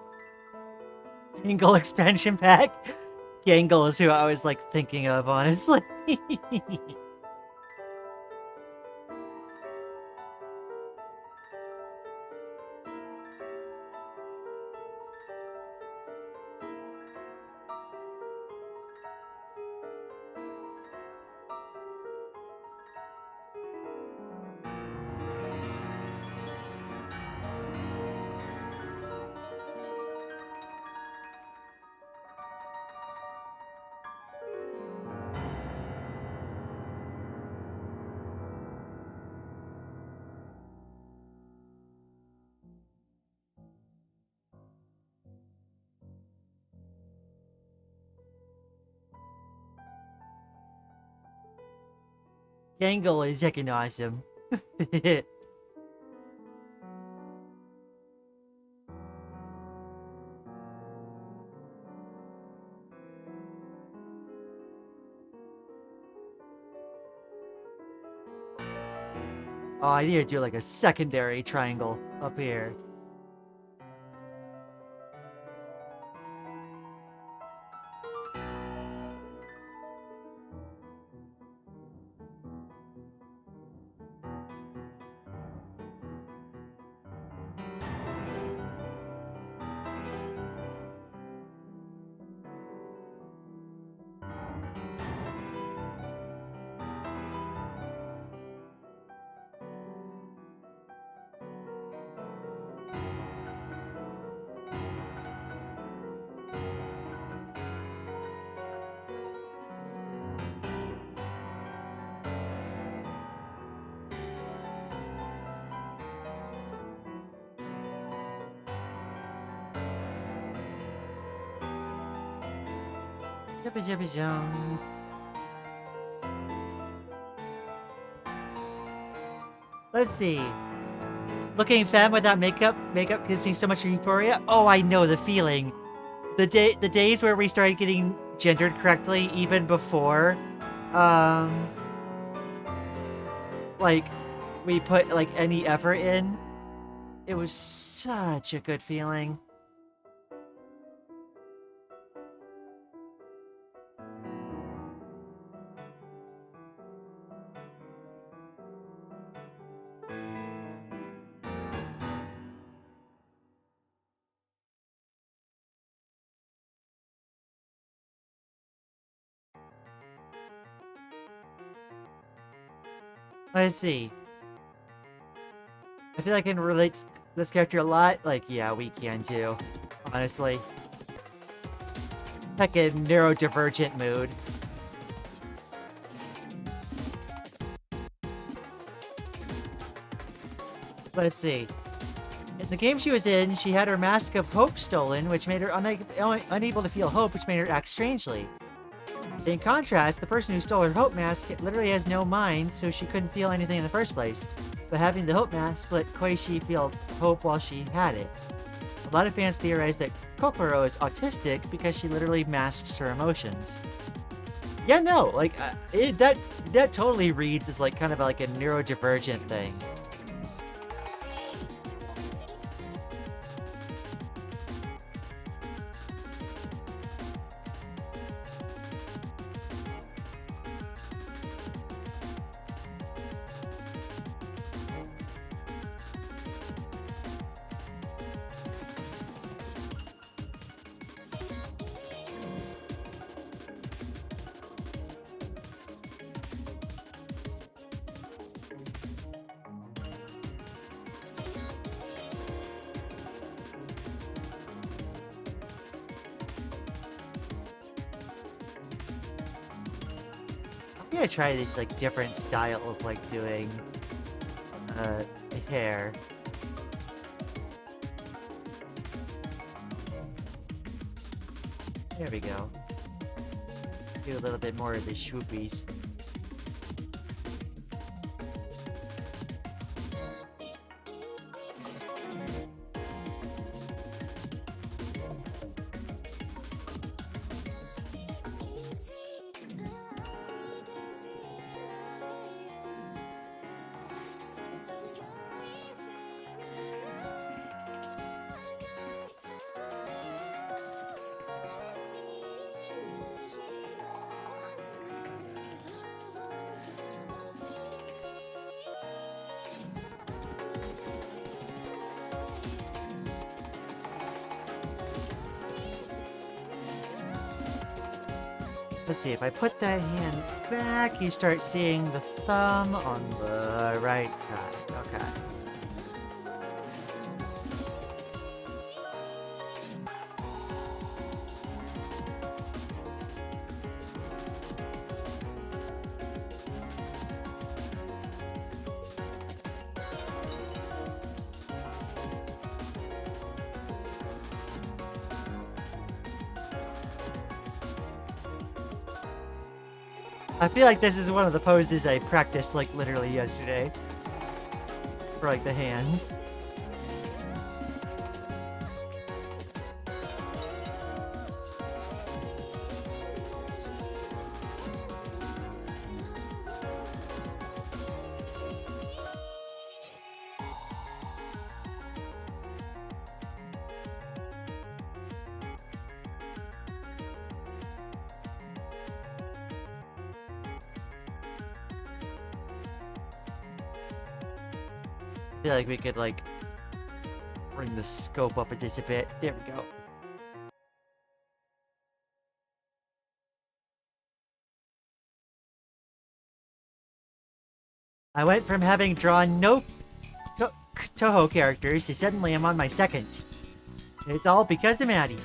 Speaker 1: Gangle expansion pack? Gangle is who I was like thinking of, honestly. Gangle is heckin' awesome. Oh, I need to do like a secondary triangle up here. Yippee yippee yum. Let's see. Looking femme without makeup, kissing so much euphoria. Oh, I know the feeling. The days where we started getting gendered correctly, even before, like, we put like any effort in. It was such a good feeling. Let's see. I feel like I can relate to this character a lot. Like, yeah, we can too. Honestly. Like a neurodivergent mood. Let's see. In the game she was in, she had her Mask of Hope stolen, which made her unable to feel hope, which made her act strangely. In contrast, the person who stole her Hope Mask literally has no mind, so she couldn't feel anything in the first place. But having the Hope Mask let Koishi feel hope while she had it. A lot of fans theorize that Kokoro is autistic because she literally masks her emotions. Yeah, no, like, that totally reads as, like, kind of like a neurodivergent thing. I'm gonna try this like different style of like doing hair. There we go. Do a little bit more of the swoopies. Let's see, if I put that hand back, you start seeing the thumb on the right side. Okay. I feel like this is one of the poses I practiced like literally yesterday. For like the hands. I feel like we could like bring the scope up just a bit. There we go. I went from having drawn no Toho characters to suddenly I'm on my second. It's all because of Maddie.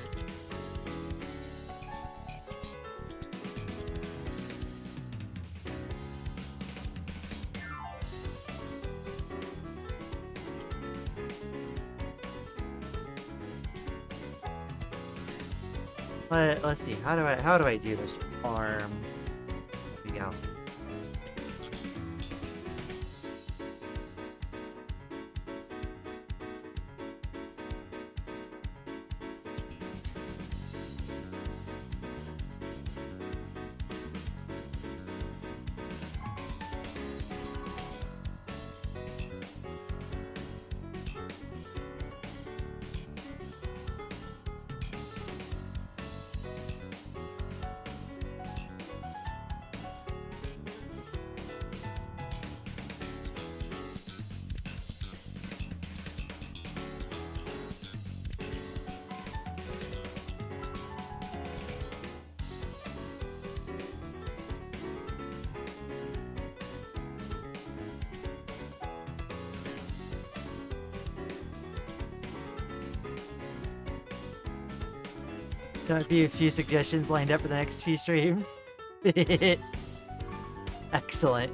Speaker 1: Let's see. How do I do this arm? There we go. Gonna be a few suggestions lined up for the next few streams. Excellent.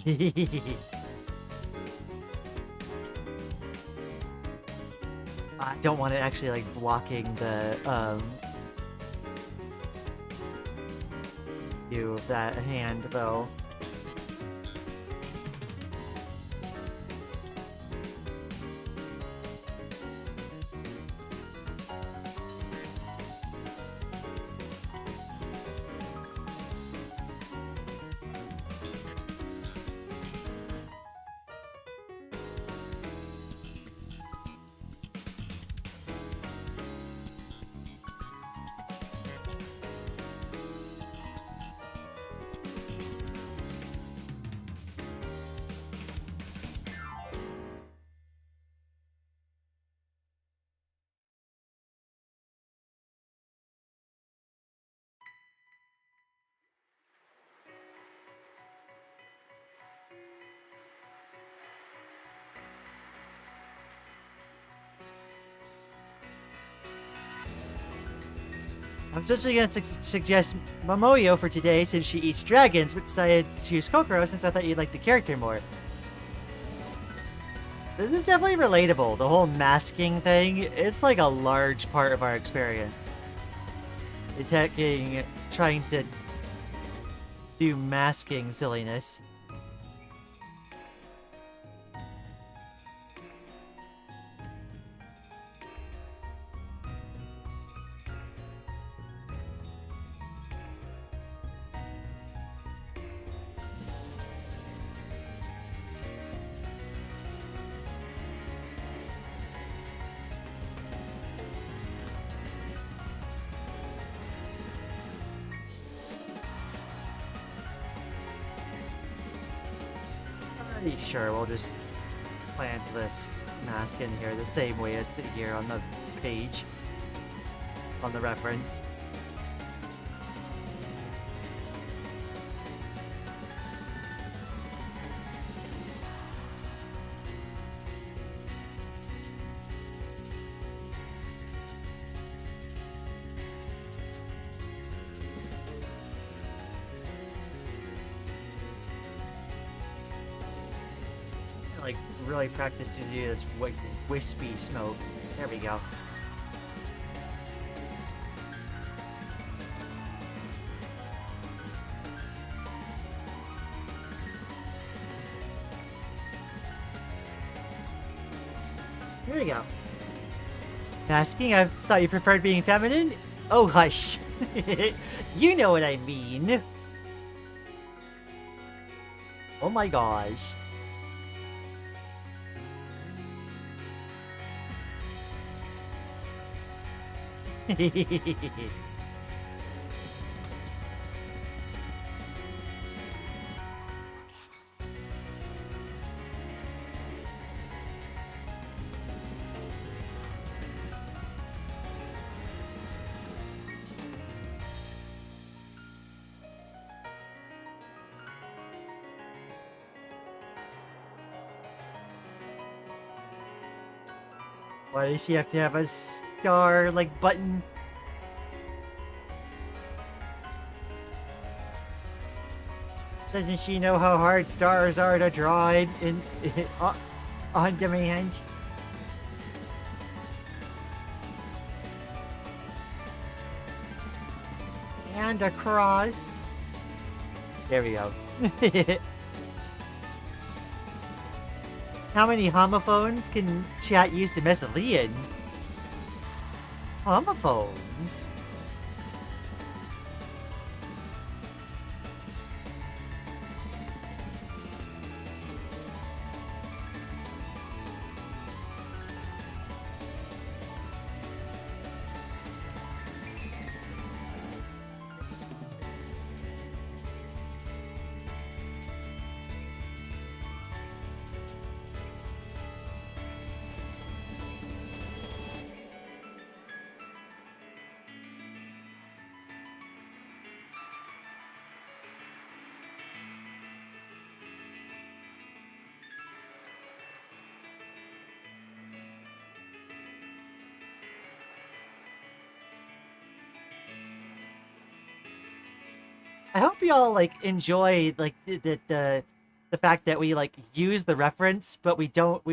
Speaker 1: I don't want it actually like blocking the view of that hand though. I'm especially gonna suggest Momoyo for today since she eats dragons, but decided to choose Kokoro since I thought you'd like the character more. This is definitely relatable. The whole masking thing, it's like a large part of our experience. It's trying to do masking silliness. Pretty sure we'll just plant this mask in here the same way it's here on the page, on the reference. Like really practice to do this wispy smoke. There we go. Here we go. Masking? I thought you preferred being feminine? Oh, hush. You know what I mean. Oh my gosh. Why does she have to have a star like button? Doesn't she know how hard stars are to draw on demand? And across. There we go. How many homophones can chat use to mess with Lian? Homophones? I hope you all like enjoy like the fact that we like use the reference, but we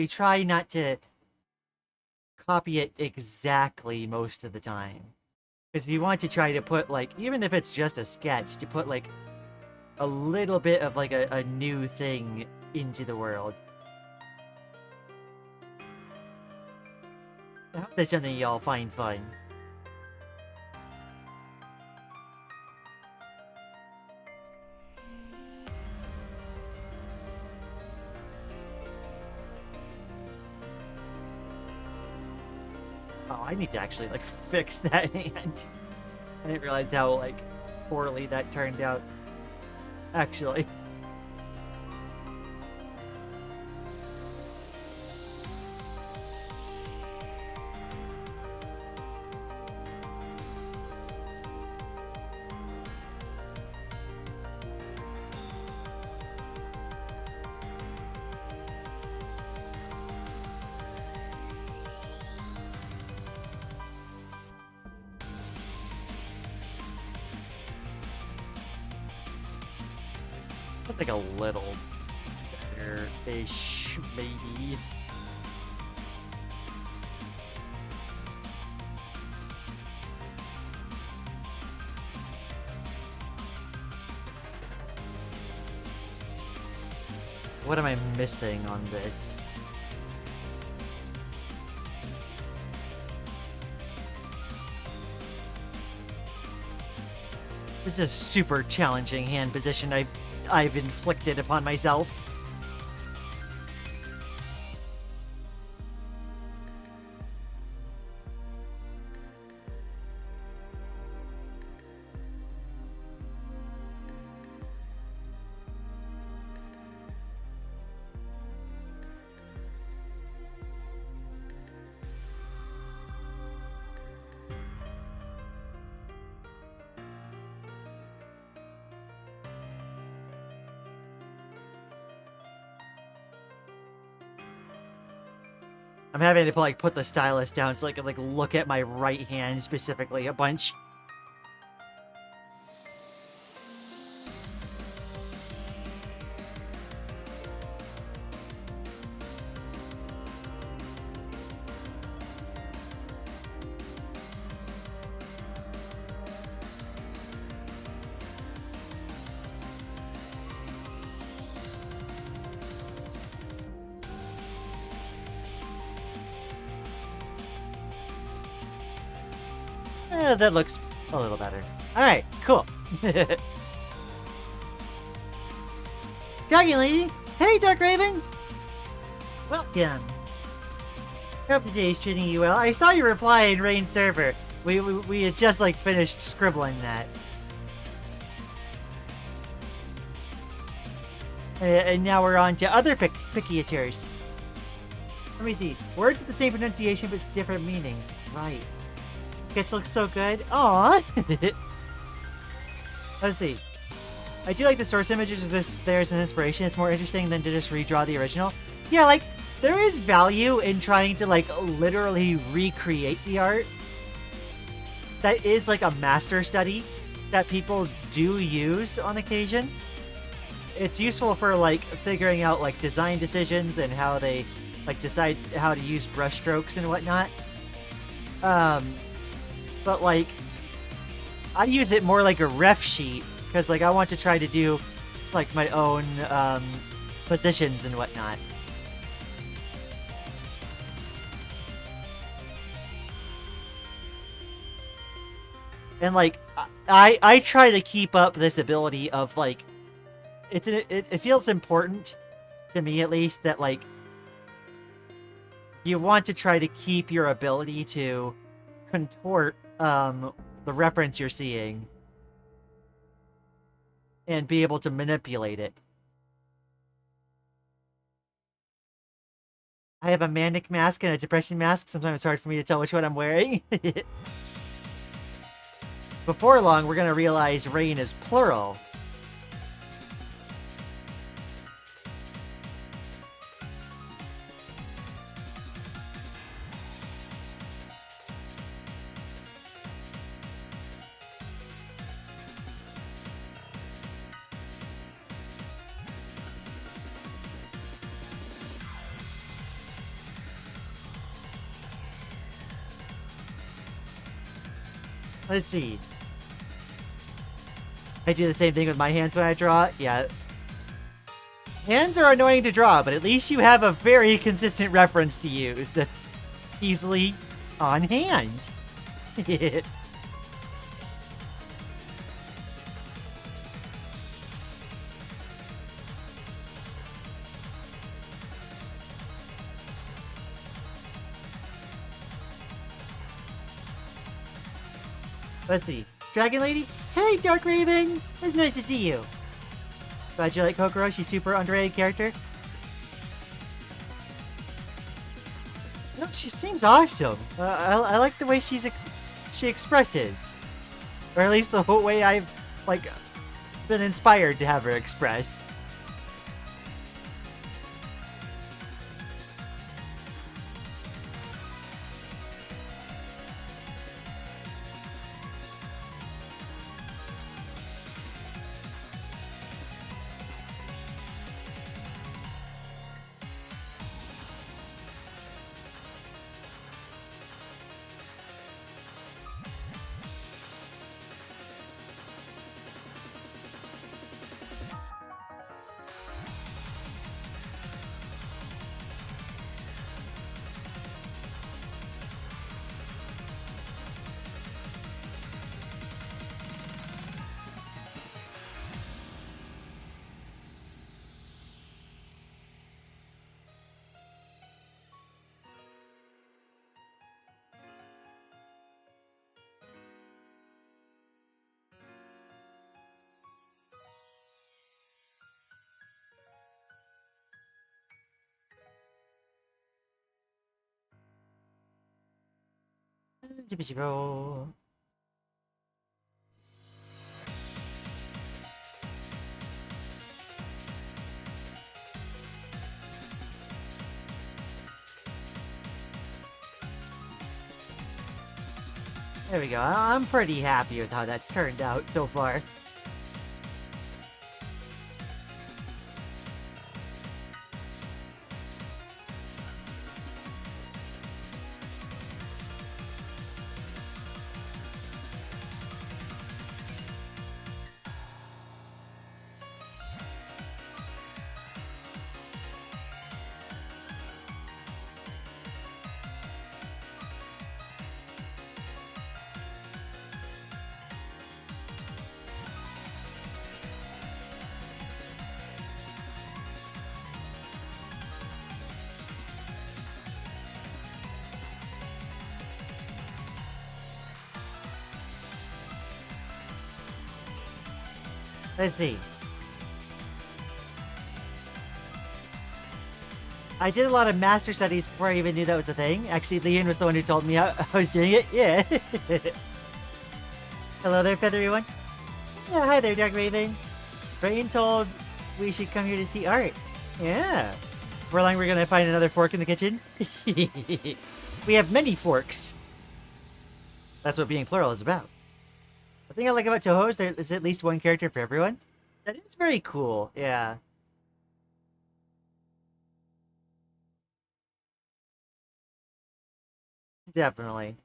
Speaker 1: try not to copy it exactly most of the time. Because if you want to try to put like, even if it's just a sketch, to put like a little bit of like a new thing into the world. I hope that's something y'all find fun. Oh, I need to actually like fix that hand. I didn't realize how like poorly that turned out. Actually. That's like a little better-ish, maybe. What am I missing on this? This is a super challenging hand position I've inflicted upon myself. I'm having to like put the stylus down so I can like look at my right hand specifically a bunch. That looks a little better. Alright, cool. Dragon Lady! Hey, Dark Raven! Welcome. Hope today's treating you well. I saw your reply in Rain server. We had just like finished scribbling that. And now we're on to other pickiatures. Let me see. Words with the same pronunciation but different meanings. Right. Sketch looks so good. Aww. Let's see. I do like the source images of this. There's an inspiration. It's more interesting than to just redraw the original. Yeah, like, there is value in trying to, like, literally recreate the art. That is, like, a master study that people do use on occasion. It's useful for, like, figuring out, like, design decisions and how they, like, decide how to use brush strokes and whatnot. But, like, I use it more like a ref sheet, because, like, I want to try to do, like, my own, positions and whatnot. And, like, I try to keep up this ability of, like, it feels important, to me at least, that, like, you want to try to keep your ability to contort, the reference you're seeing and be able to manipulate it. I have a manic mask and a depression mask. Sometimes it's hard for me to tell which one I'm wearing. Before long, we're gonna realize rain is plural. Let's see. I do the same thing with my hands when I draw. Yeah. Hands are annoying to draw, but at least you have a very consistent reference to use that's easily on hand. Let's see. Dragon Lady? Hey, Dark Raven! It's nice to see you. Glad you like Kokoro. She's super underrated character. No, she seems awesome. I like the way she expresses. Or at least the whole way I've, like, been inspired to have her express. There we go. I'm pretty happy with how that's turned out so far. Let's see. I did a lot of master studies before I even knew that was a thing. Actually, Lian was the one who told me I was doing it. Yeah. Hello there, feathery one. Yeah, hi there, Dark Raven. Rain told we should come here to see art. Yeah. Before long, we're gonna find another fork in the kitchen. We have many forks. That's what being plural is about. The thing I like about Toho is there is at least one character for everyone. That is very cool, yeah. Definitely.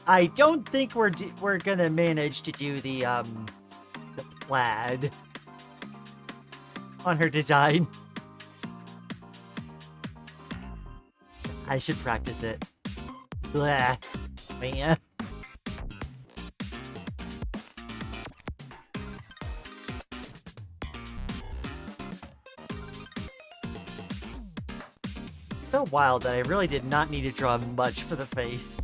Speaker 1: I don't think we're gonna manage to do the plaid on her design. I should practice it. Blah, man. So wild that I really did not need to draw much for the face.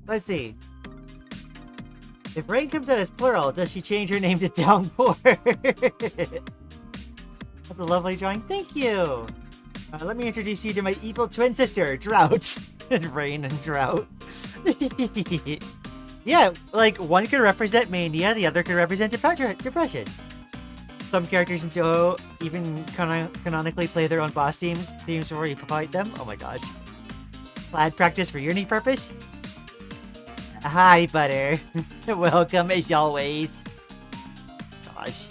Speaker 1: Let's see. If rain comes out as plural, does she change her name to Downpour? That's a lovely drawing. Thank you. Let me introduce you to my evil twin sister, Drought. Rain and Drought. Yeah, like, one could represent mania, the other could represent depression. Some characters in Toho even canonically play their own boss themes before you provide them. Oh my gosh. Plaid practice for uni purpose? Hi, Butter. Welcome as always. Gosh.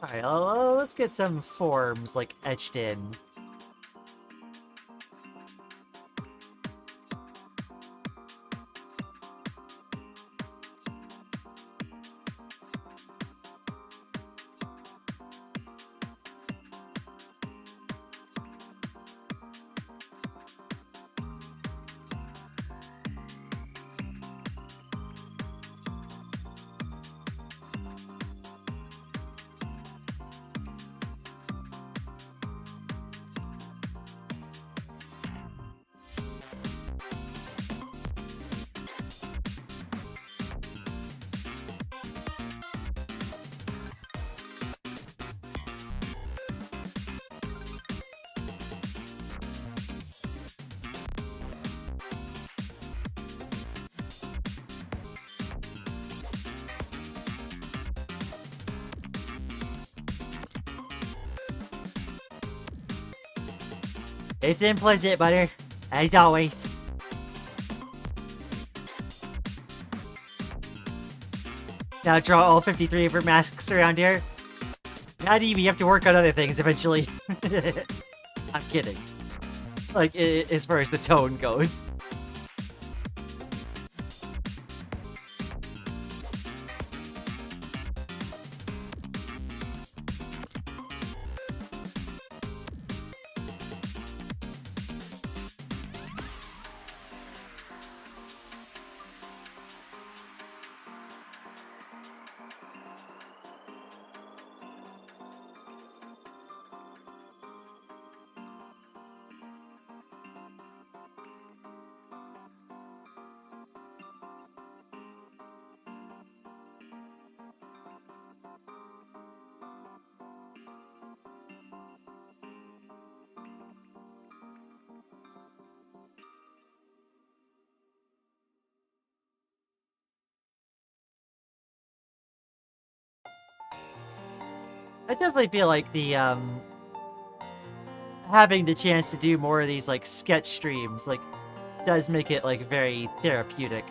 Speaker 1: Alright, let's get some forms, like, etched in. It's implicit, Butter. As always. Now draw all 53 of her masks around here. Not even, you have to work on other things eventually. I'm kidding. Like, as far as the tone goes. I definitely feel like the, having the chance to do more of these, like, sketch streams, like, does make it, like, very therapeutic.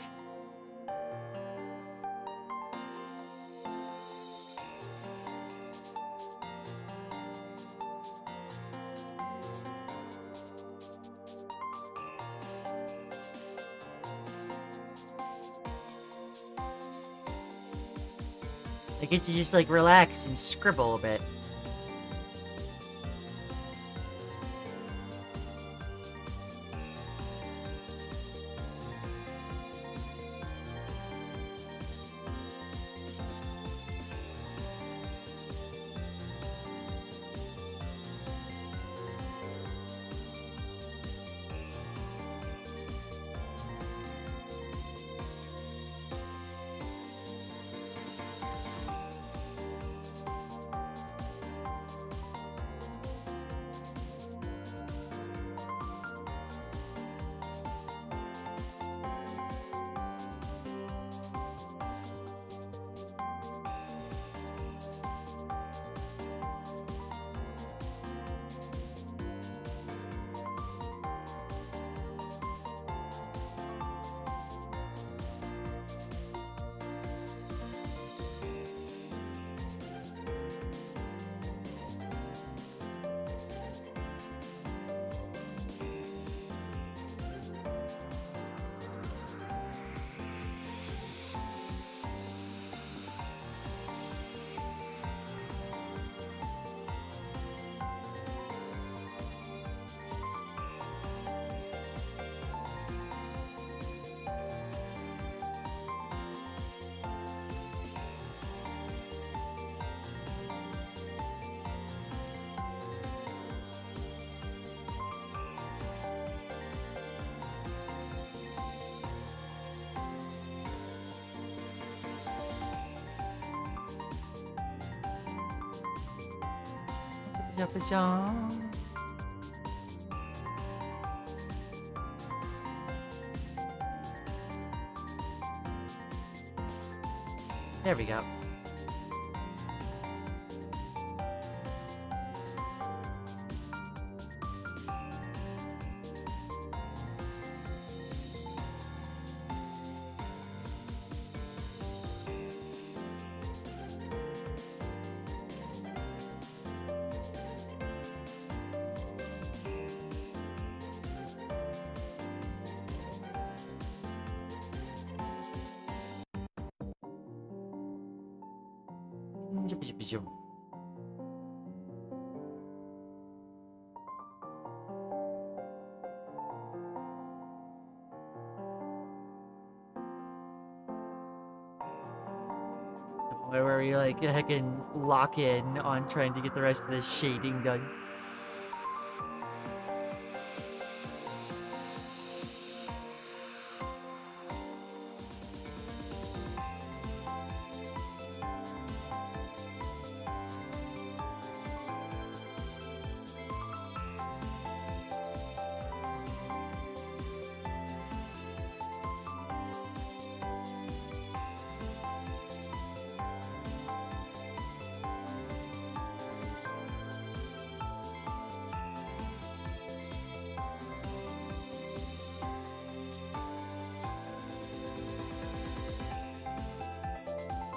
Speaker 1: I get to just, like, relax and scribble a bit. There we go. Where we like heckin' lock in on trying to get the rest of this shading done.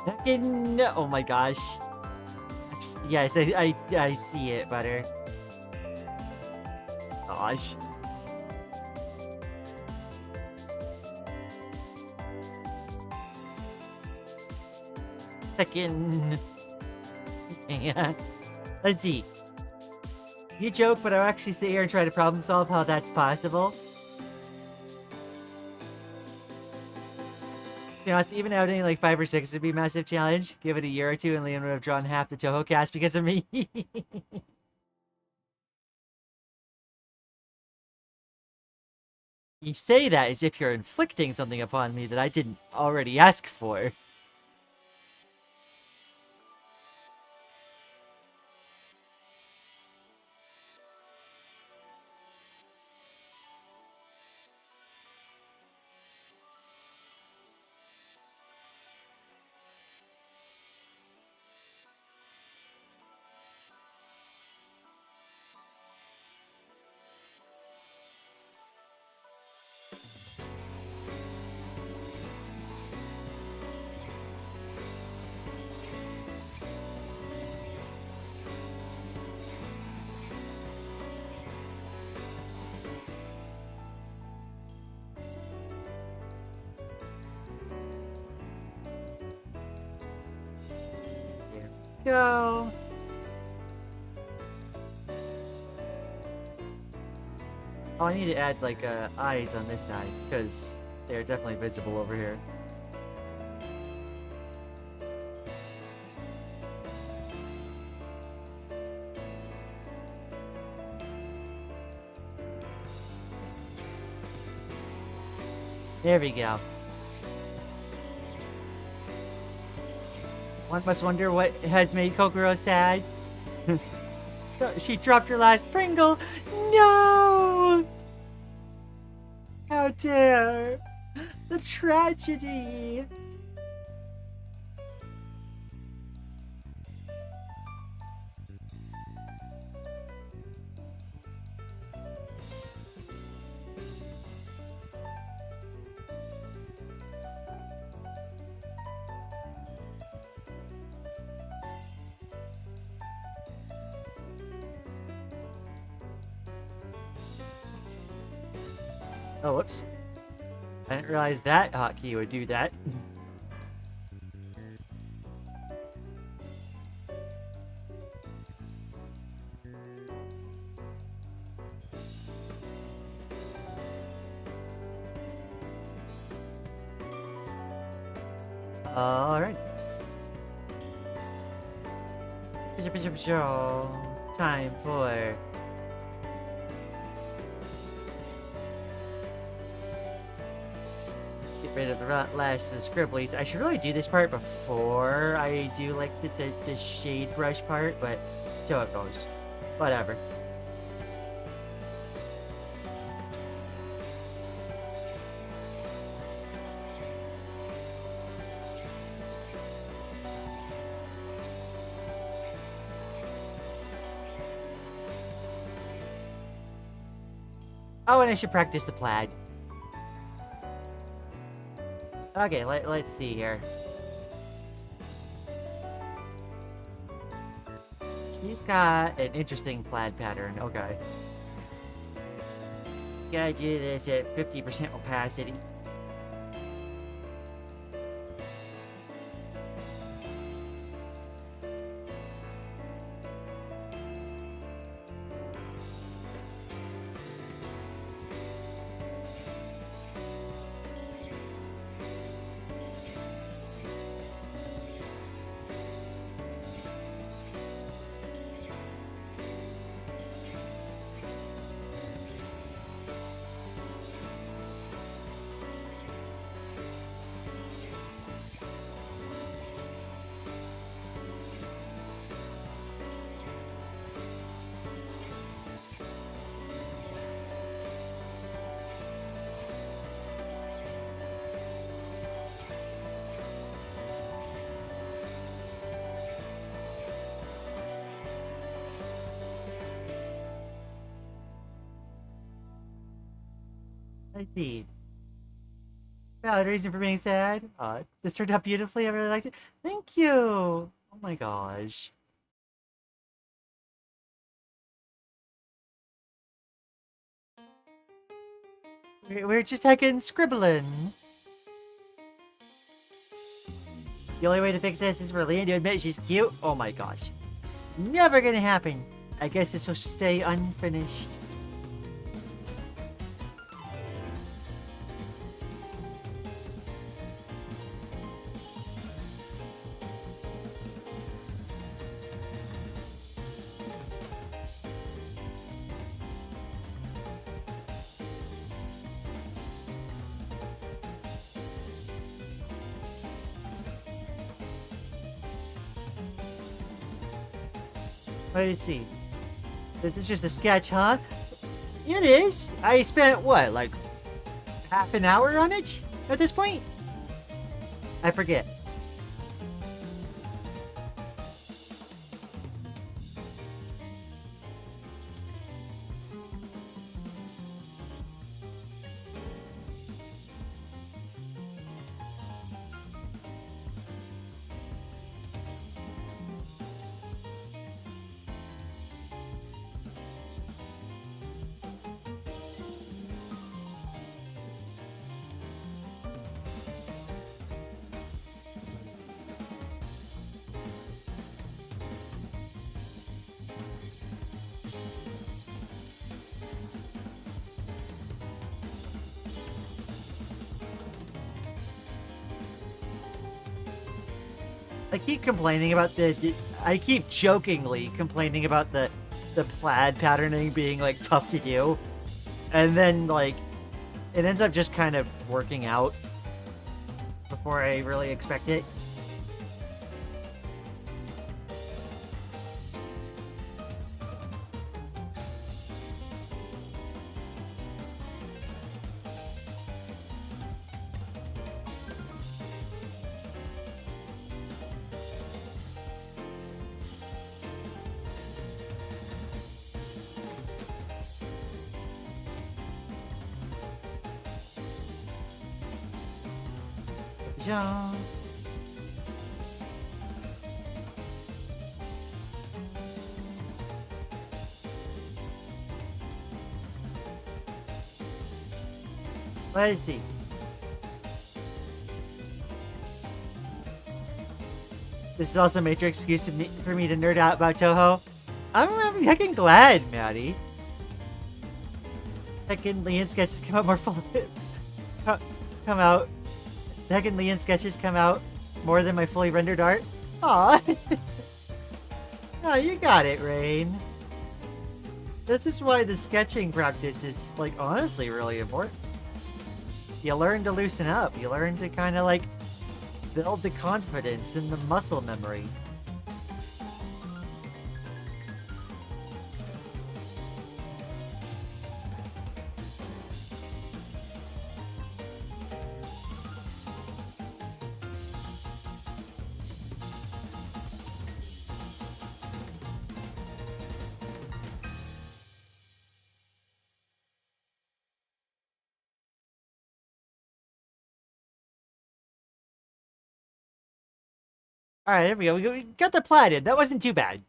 Speaker 1: Heckin' oh my gosh. Yes, I see it, Butter. Gosh. Heckin'. Yeah. Let's see. You joke, but I'll actually sit here and try to problem solve how that's possible. To be honest, even outing like 5 or 6 would be a massive challenge. Give it a year or two and Lian would have drawn half the Toho cast because of me. You say that as if you're inflicting something upon me that I didn't already ask for. Go. Oh, I need to add like eyes on this side because they're definitely visible over here. There we go. One must wonder what has made Kokoro sad. She dropped her last Pringle. No! How dare! The tragedy! Oh, whoops. I didn't realize that hotkey would do that. Alright. Time for... get rid of the last of the scribblies. I should really do this part before I do like the shade brush part, but so it goes. Whatever. Oh, and I should practice the plaid. Okay, let's see here. He's got an interesting plaid pattern. Okay. Gotta do this at 50% opacity. I see. Valid reason for being sad. This turned out beautifully. I really liked it. Thank you. Oh my gosh. We're just heckin' scribbling. The only way to fix this is for Lian to admit she's cute. Oh my gosh. Never gonna happen. I guess this will stay unfinished. Let me see. This is just a sketch, huh? It is. I spent, what, like half an hour on it at this point? I forget. I keep complaining about I keep jokingly complaining about the plaid patterning being like tough to do, and then like it ends up just kind of working out before I really expect it. Jump. Let's see. This is also a major excuse for me to nerd out about Toho. I'm heckin' glad, Maddie. Heckin' Lian sketches come out more full. Come out. The heckin' Lian sketches come out more than my fully rendered art. Aw. Oh, you got it, Rain. This is why the sketching practice is, like, honestly really important. You learn to loosen up. You learn to kind of, like, build the confidence and the muscle memory. Alright, there we go. We got the platted. That wasn't too bad.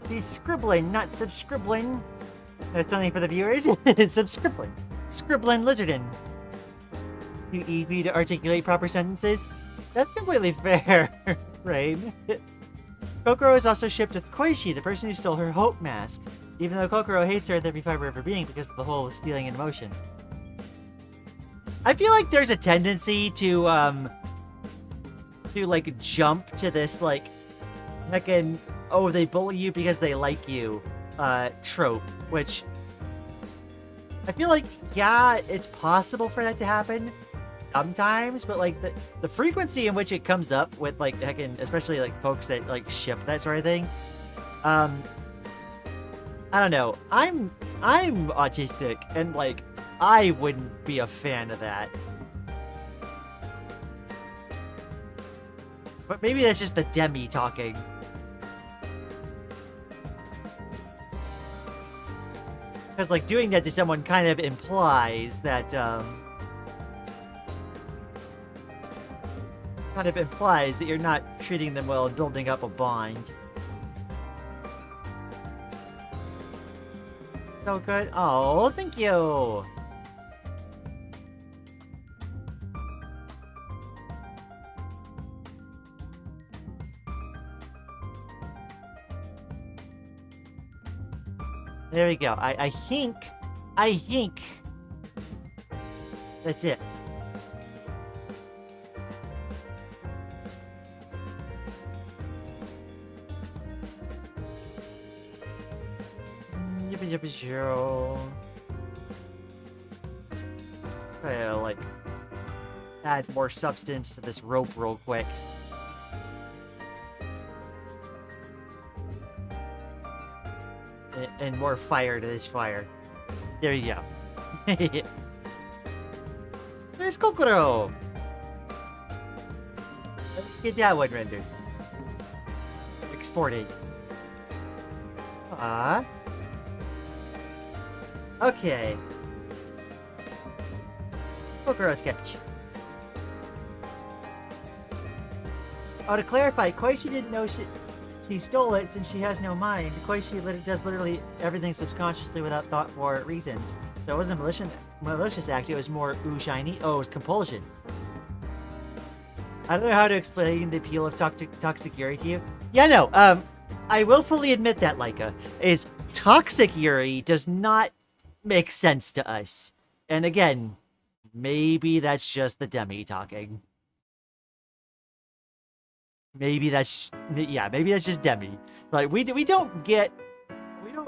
Speaker 1: She's scribbling, not subscribbling. That's only for the viewers. Subscribbling. Scribbling lizardin. Too easy to articulate proper sentences. That's completely fair, right? Kokoro is also shipped with Koishi, the person who stole her hope mask. Even though Kokoro hates her with every fiber of her being because of the whole stealing in emotion. I feel like there's a tendency to like jump to this like heckin' oh, they bully you because they like you trope, which I feel like, yeah, it's possible for that to happen sometimes, but like the frequency in which it comes up with like heckin', especially like folks that like ship that sort of thing, I don't know. I'm autistic and like I wouldn't be a fan of that. But maybe that's just the Demi talking. Because, like, doing that to someone kind of implies that, you're not treating them well and building up a bond. So good. Oh, thank you! There we go. I think that's it. Yippee zero. Try to like add more substance to this rope real quick. And more fire to this fire. There you go. There's Kokoro! Let's get that one rendered. Exported. Okay. Kokoro sketch. Oh, to clarify, Koichi didn't know she stole it since she has no mind. Koichi does literally everything subconsciously without thought for reasons. So it wasn't a malicious act, it was more ooh shiny. Oh, it was compulsion. I don't know how to explain the appeal of toxic Yuri to you. Yeah, no, I will fully admit that, Laika, is toxic Yuri does not make sense to us. And again, maybe that's just the Demi talking. Maybe that's just Demi. Like we don't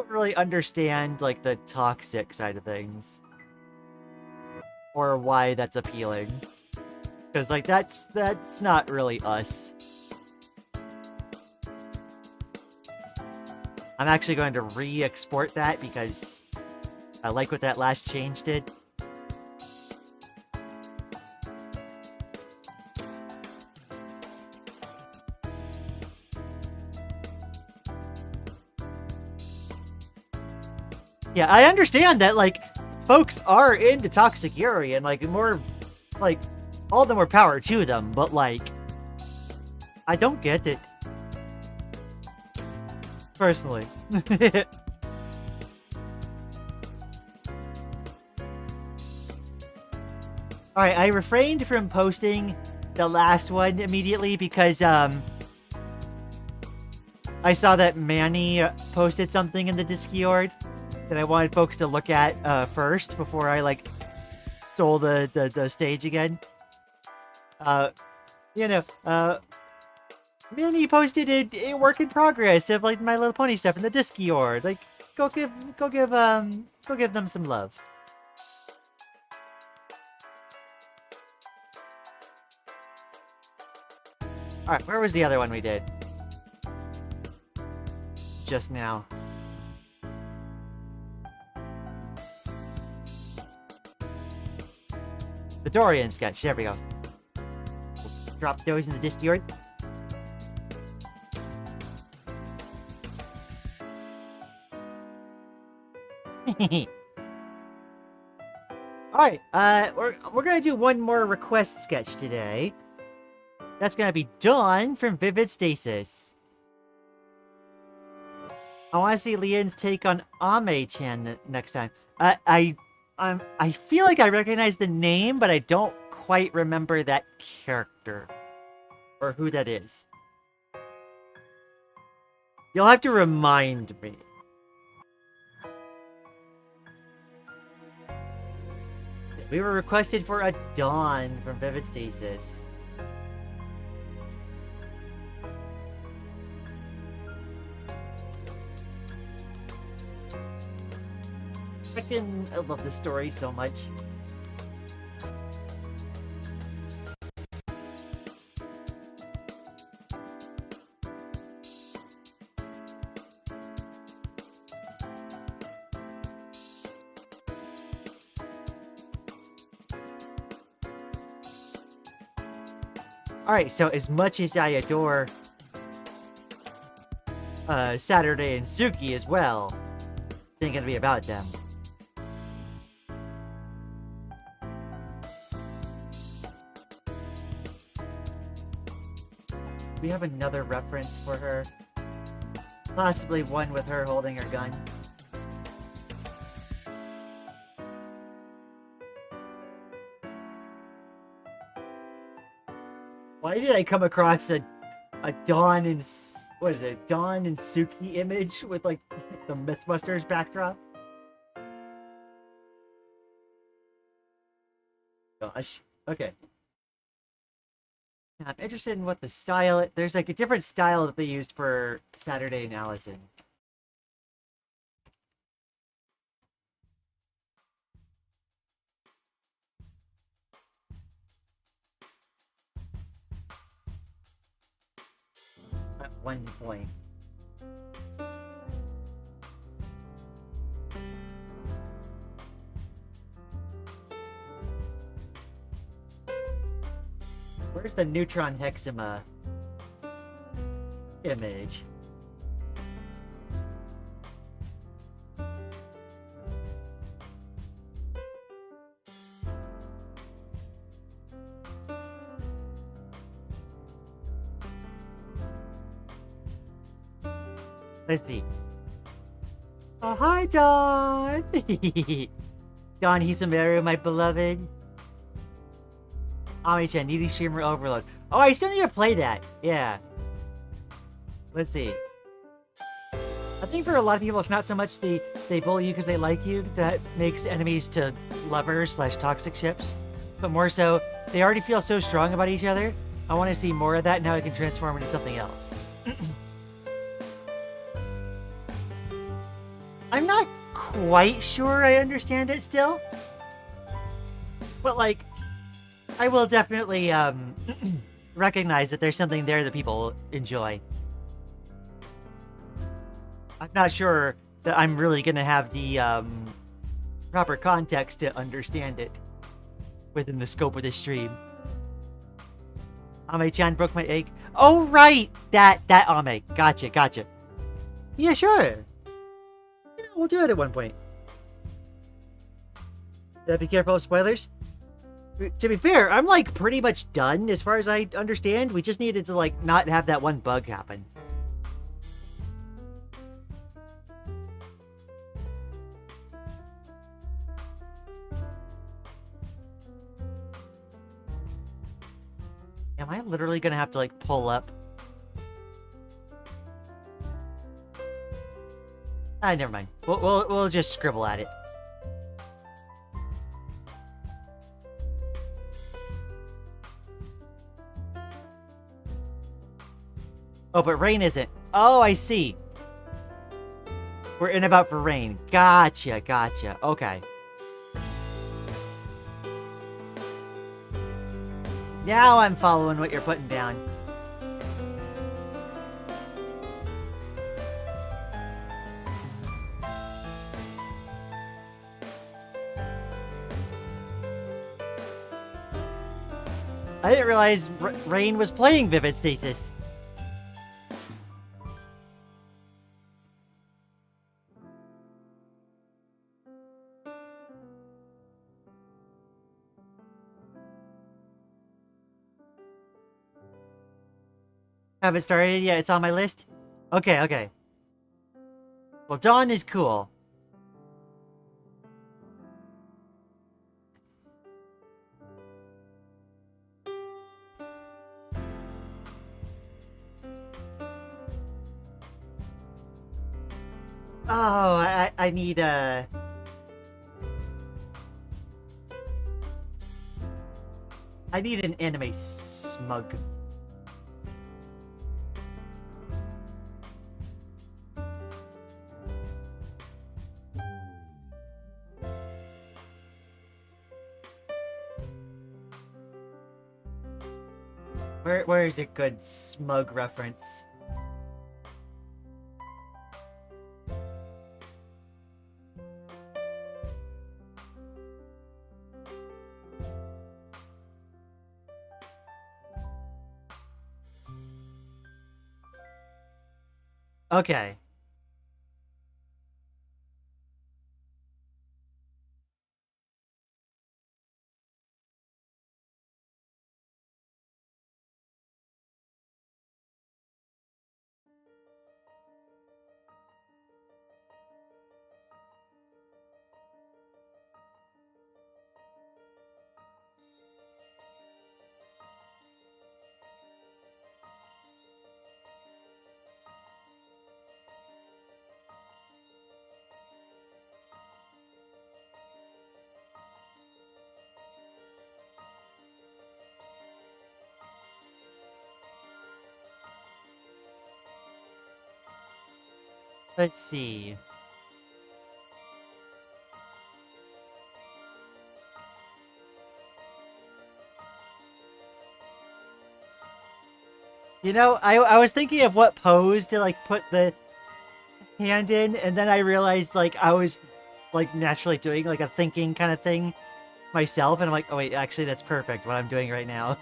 Speaker 1: really understand like the toxic side of things, or why that's appealing, because like that's not really us. I'm actually going to re-export that because I like what that last change did. Yeah, I understand that, like, folks are into toxic Yuri, and, like, more, like, all the more power to them, but, like, I don't get it. Personally. Alright, I refrained from posting the last one immediately because, I saw that Manny posted something in the Discord that I wanted folks to look at first before I like stole the stage again. Manny posted a work in progress of like My Little Pony stuff in the Discord. Like, go give them some love. All right, where was the other one we did just now? The Dorian sketch. There we go. Drop those in the Discord. Alright, we're gonna do one more request sketch today. That's gonna be Dawn from Vivid Stasis. I want to see Lian's take on Ame-chan next time. I feel like I recognize the name, but I don't quite remember that character or who that is. You'll have to remind me. We were requested for a Dawn from Vivid Stasis. I love this story so much. Alright, so as much as I adore Saturday and Suki as well, it ain't gonna be about them. We have another reference for her. Possibly one with her holding her gun. Why did I come across a Dawn and what is it? Dawn and Suki image with like the Mythbusters backdrop? Gosh. Okay. I'm interested in what the style... There's like a different style that they used for Saturday and Allison. At one point. Where's the neutron hexima image? Let's see. Oh, hi, Dawn! Dawn Hisamaru, my beloved. Ami-chan, needy streamer overload. Oh, I still need to play that. Yeah. Let's see. I think for a lot of people, it's not so much they bully you because they like you that makes enemies to lovers / toxic ships, but more so they already feel so strong about each other. I want to see more of that. Now I can transform into something else. I'm not quite sure I understand it still, but like, I will definitely recognize that there's something there that people enjoy. I'm not sure that I'm really going to have the proper context to understand it within the scope of this stream. Ame-chan broke my egg. Oh, right! That Ame. Gotcha. Yeah, sure. Yeah, we'll do it at one point. Be careful of spoilers. To be fair, I'm like pretty much done as far as I understand. We just needed to like not have that one bug happen. Am I literally gonna have to like pull up? Never mind. We'll just scribble at it. Oh, but rain isn't. Oh, I see. We're in about for rain. Gotcha. Okay. Now I'm following what you're putting down. I didn't realize Rain was playing Vivid Stasis. Haven't started yet. It's on my list. Okay, okay. Well, Dawn is cool. Oh, I need I need an anime smug. Where is a good smug reference? Okay. Let's see. You know, I was thinking of what pose to like put the hand in, and then I realized like I was like naturally doing like a thinking kind of thing myself, and I'm like, oh wait, actually that's perfect what I'm doing right now.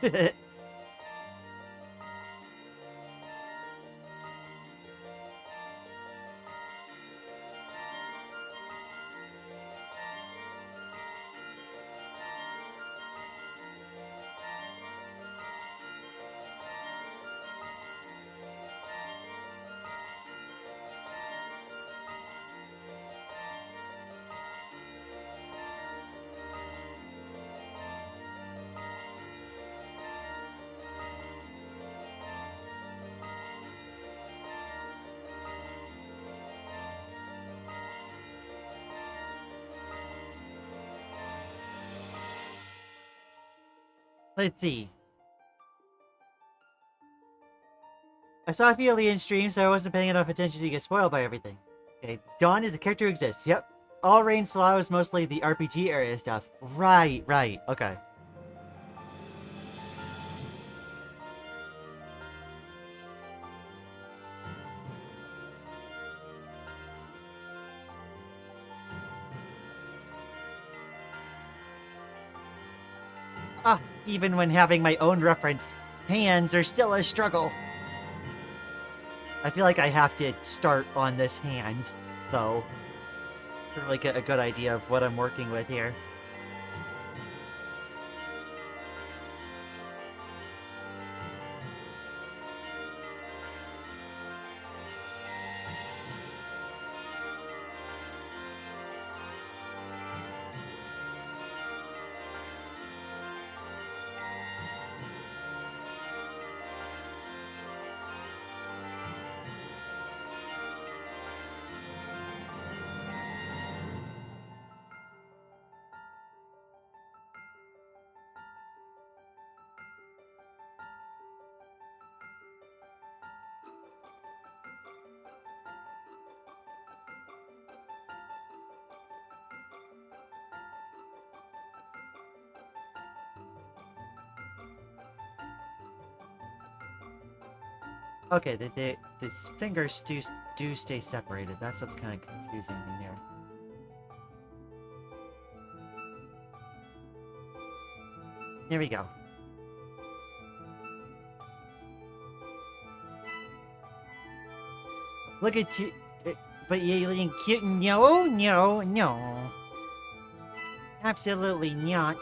Speaker 1: Let's see. I saw a few Lian streams, so I wasn't paying enough attention to get spoiled by everything. Okay, Dawn is a character who exists. Yep. All Rain Slough is mostly the RPG area stuff. Right, right. Okay. Ah, even when having my own reference, hands are still a struggle. I feel like I have to start on this hand, though, to really get a good idea of what I'm working with here. Okay, the fingers do stay separated. That's what's kind of confusing me here. Here we go. Look at you, but you cute. No, no, no. Absolutely not.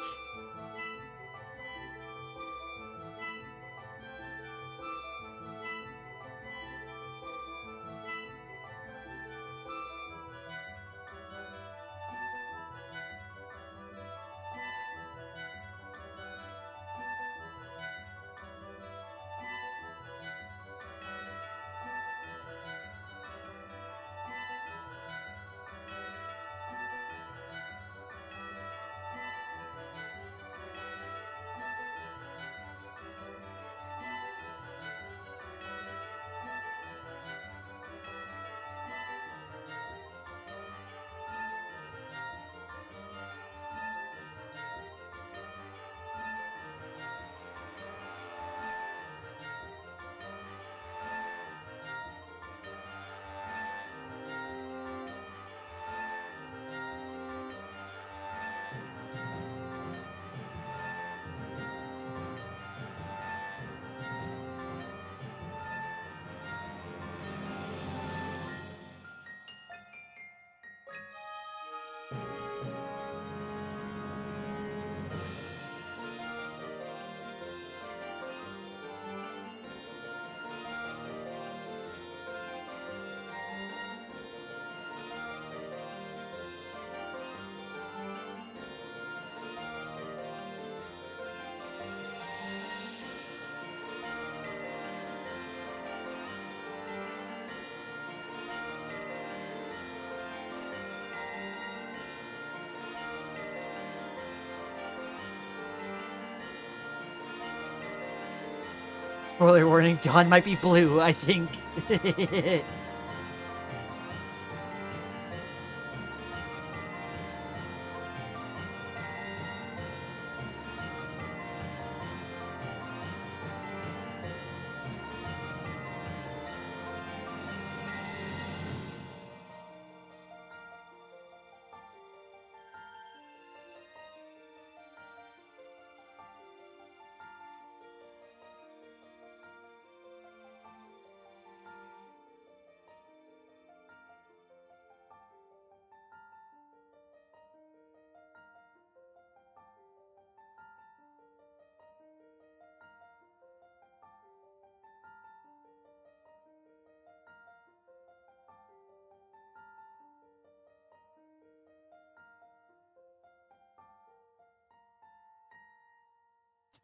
Speaker 1: Spoiler warning, Dawn might be blue, I think.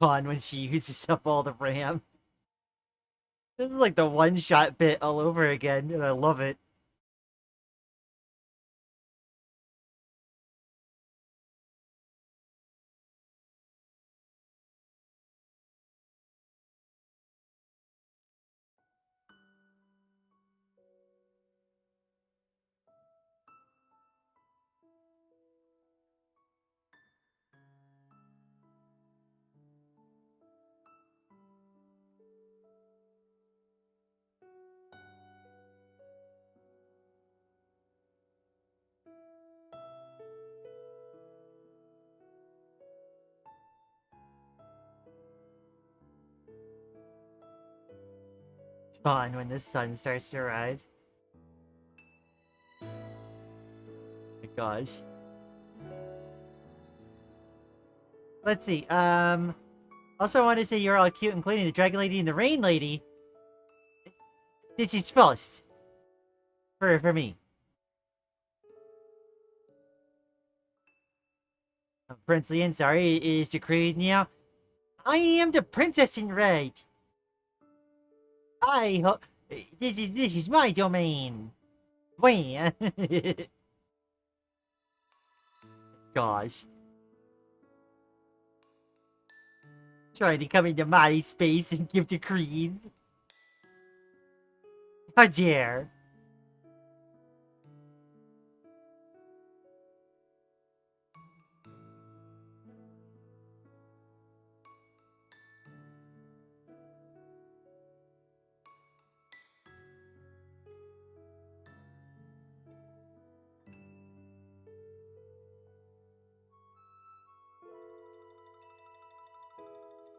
Speaker 1: Dawn when she uses up all the RAM. This is like the one-shot bit all over again, and I love it. Dawn when the sun starts to rise. Oh my gosh. Let's see. Also, I want to say you're all cute, including the Dragon Lady and the Rain Lady. This is false. For me. Prince Lian, sorry, is decreed now. I am the princess in red. I hope this is my domain. Wait. Gosh. Trying to come into my space and give decrees. How dare.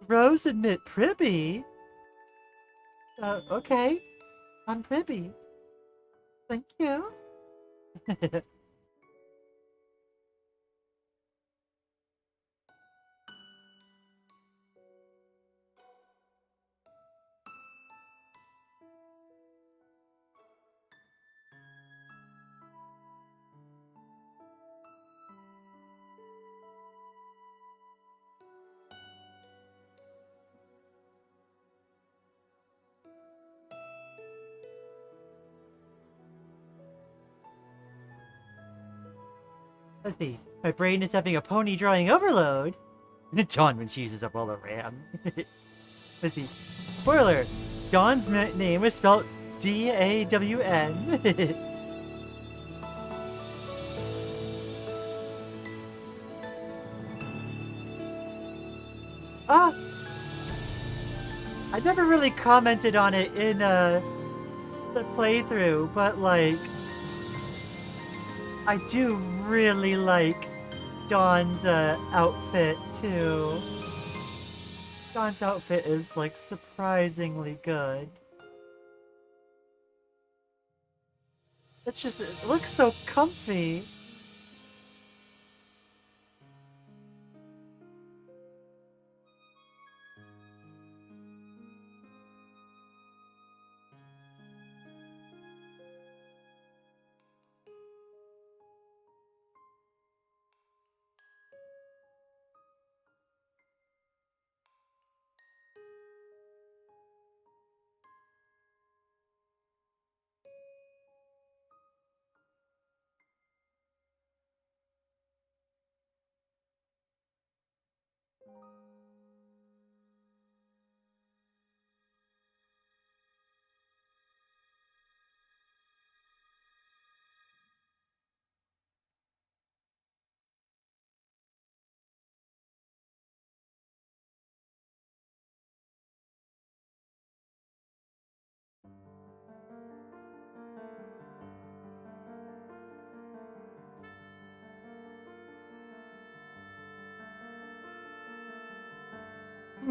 Speaker 1: Rose admit Pribby? Okay. I'm Pribby. Thank you. Let's see. My brain is having a pony drawing overload. Dawn when she uses up all the RAM. Let's see. Spoiler. Dawn's name is spelled D-A-W-N. Ah! I never really commented on it in the playthrough, but like, I do really like Dawn's outfit too. Dawn's outfit is like surprisingly good. It's just, it looks so comfy.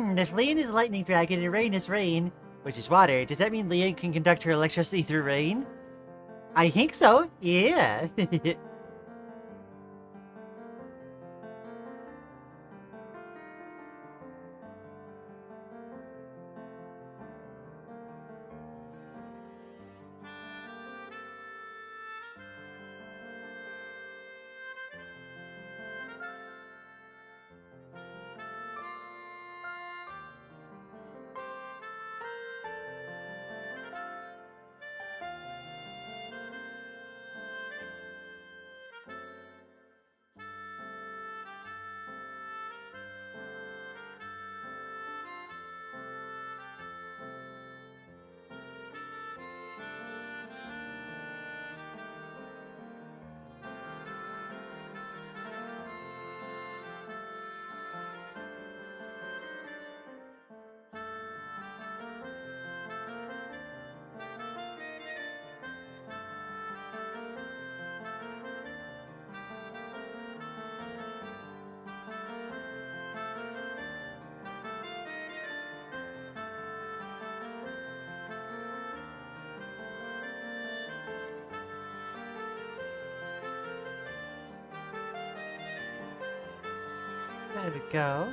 Speaker 1: If Lian is a lightning dragon and rain is rain, which is water, does that mean Lian can conduct her electricity through rain? I think so, yeah. There we go.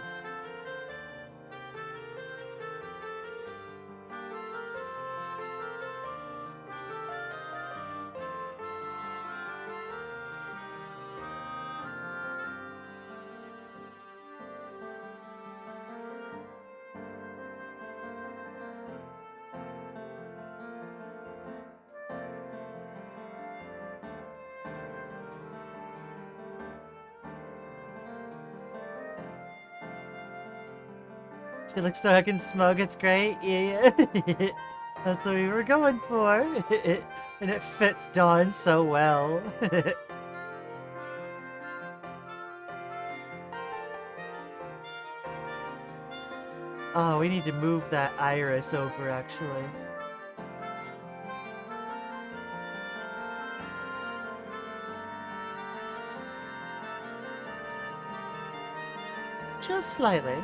Speaker 1: She looks so heckin' smug, it's great. Yeah. That's what we were going for. And it fits Dawn so well. Oh, we need to move that iris over, actually. Just slightly.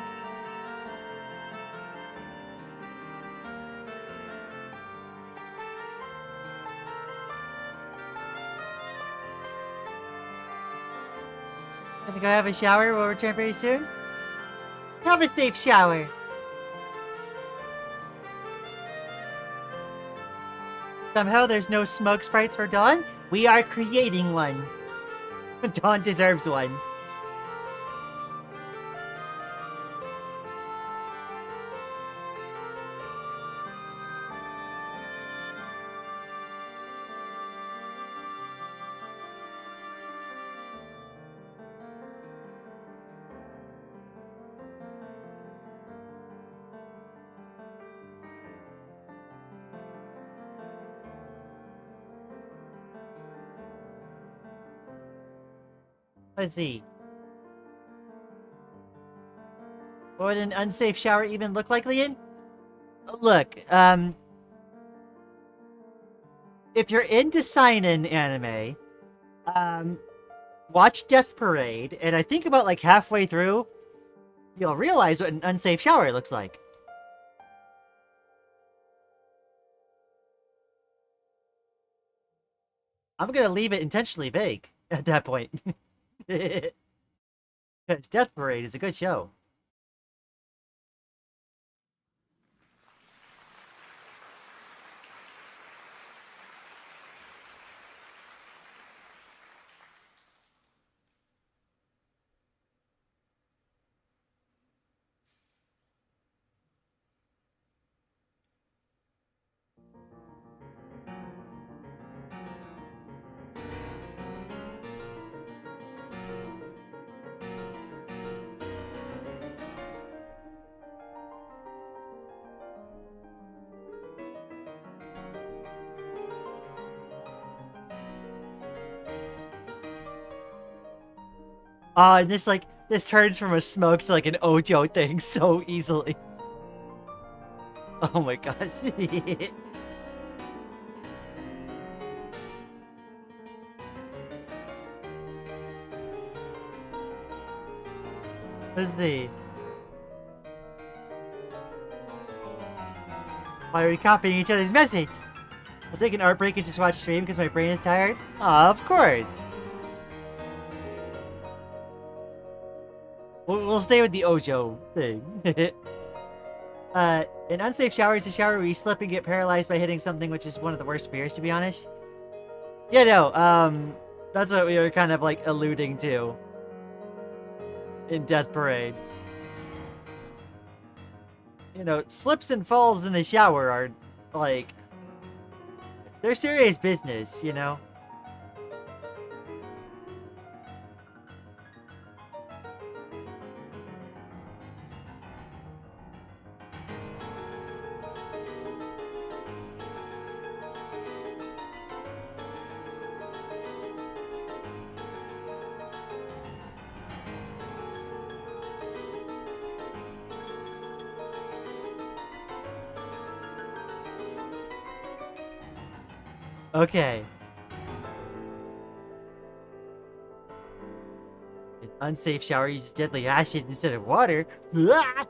Speaker 1: Gonna go have a shower. We'll return very soon. Have a safe shower. Somehow there's no smoke sprites for Dawn. We are creating one. Dawn deserves one. Let's see. What would an unsafe shower even look like, Lian? Look, if you're into seinen anime, watch Death Parade, and I think about like halfway through, you'll realize what an unsafe shower looks like. I'm gonna leave it intentionally vague at that point. Because Death Parade is a good show. And this turns from a smoke to like an Ojo thing so easily. Oh my gosh. Let's see. Why are we copying each other's message? I'll take an art break and just watch stream because my brain is tired? Of course! We'll stay with the Ojo thing. An unsafe shower is a shower where you slip and get paralyzed by hitting something, which is one of the worst fears, to be honest. Yeah, no, that's what we were kind of, like, alluding to in Death Parade. You know, slips and falls in the shower are, like, they're serious business, you know? Okay. An unsafe shower uses deadly acid instead of water. Ah!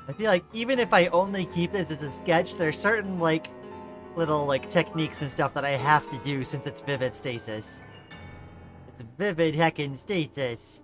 Speaker 1: I feel like even if I only keep this as a sketch, there's certain, like, little, like, techniques and stuff that I have to do since it's vivid stasis. It's vivid heckin' stasis.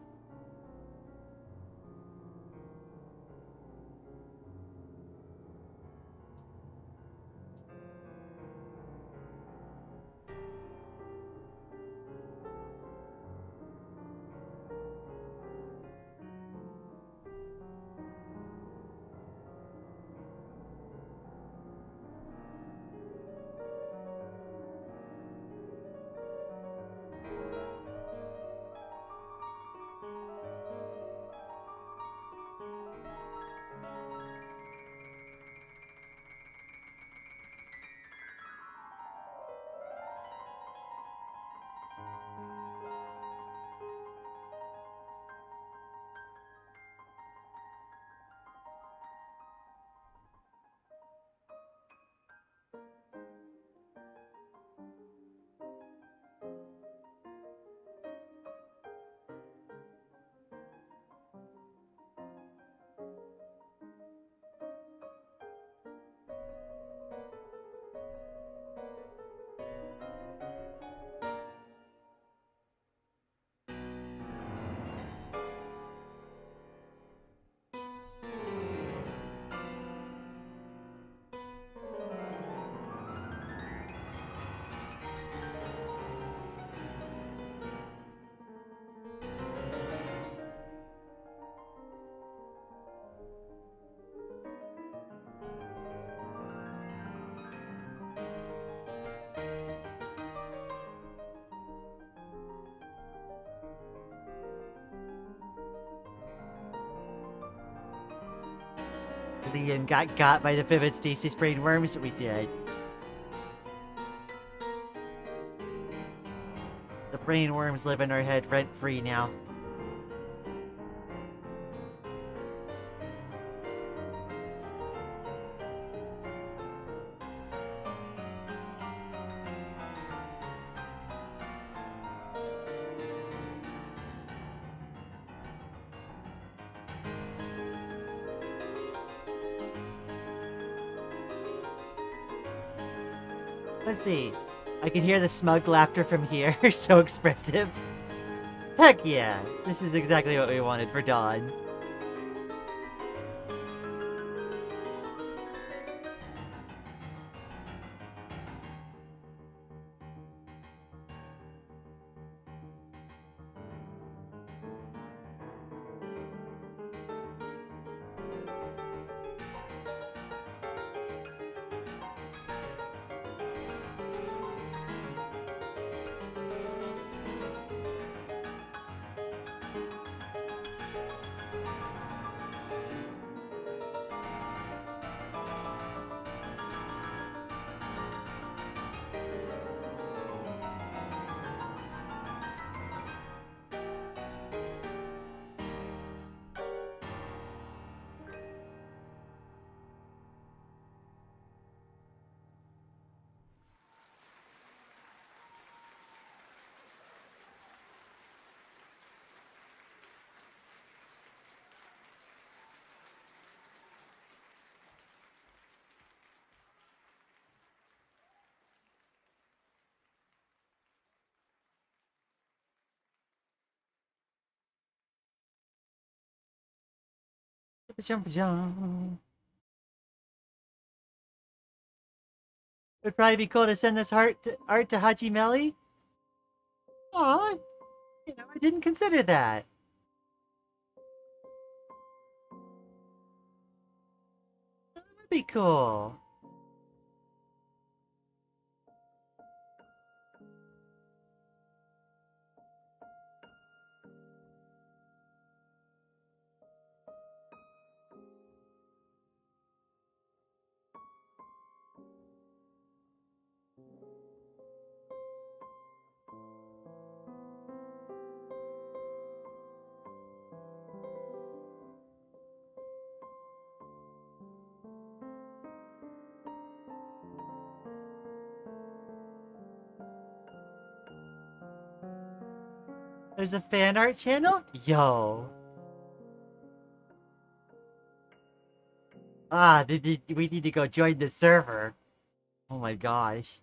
Speaker 1: Lian got by the vivid stasis brain worms? We did. The brain worms live in our head rent-free now. Let's see. I can hear the smug laughter from here. So expressive. Heck yeah! This is exactly what we wanted for Dawn. Jump, jump. It'd probably be cool to send this art to Hachi Melly. Aw, I didn't consider that. That would be cool. There's a fan art channel? Yo. Ah, we need to go join the server. Oh my gosh.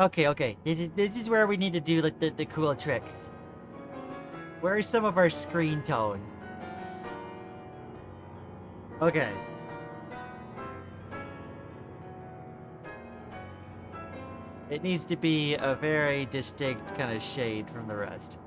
Speaker 1: Okay. This is where we need to do like the cool tricks. Where is some of our screen tone? Okay. It needs to be a very distinct kind of shade from the rest.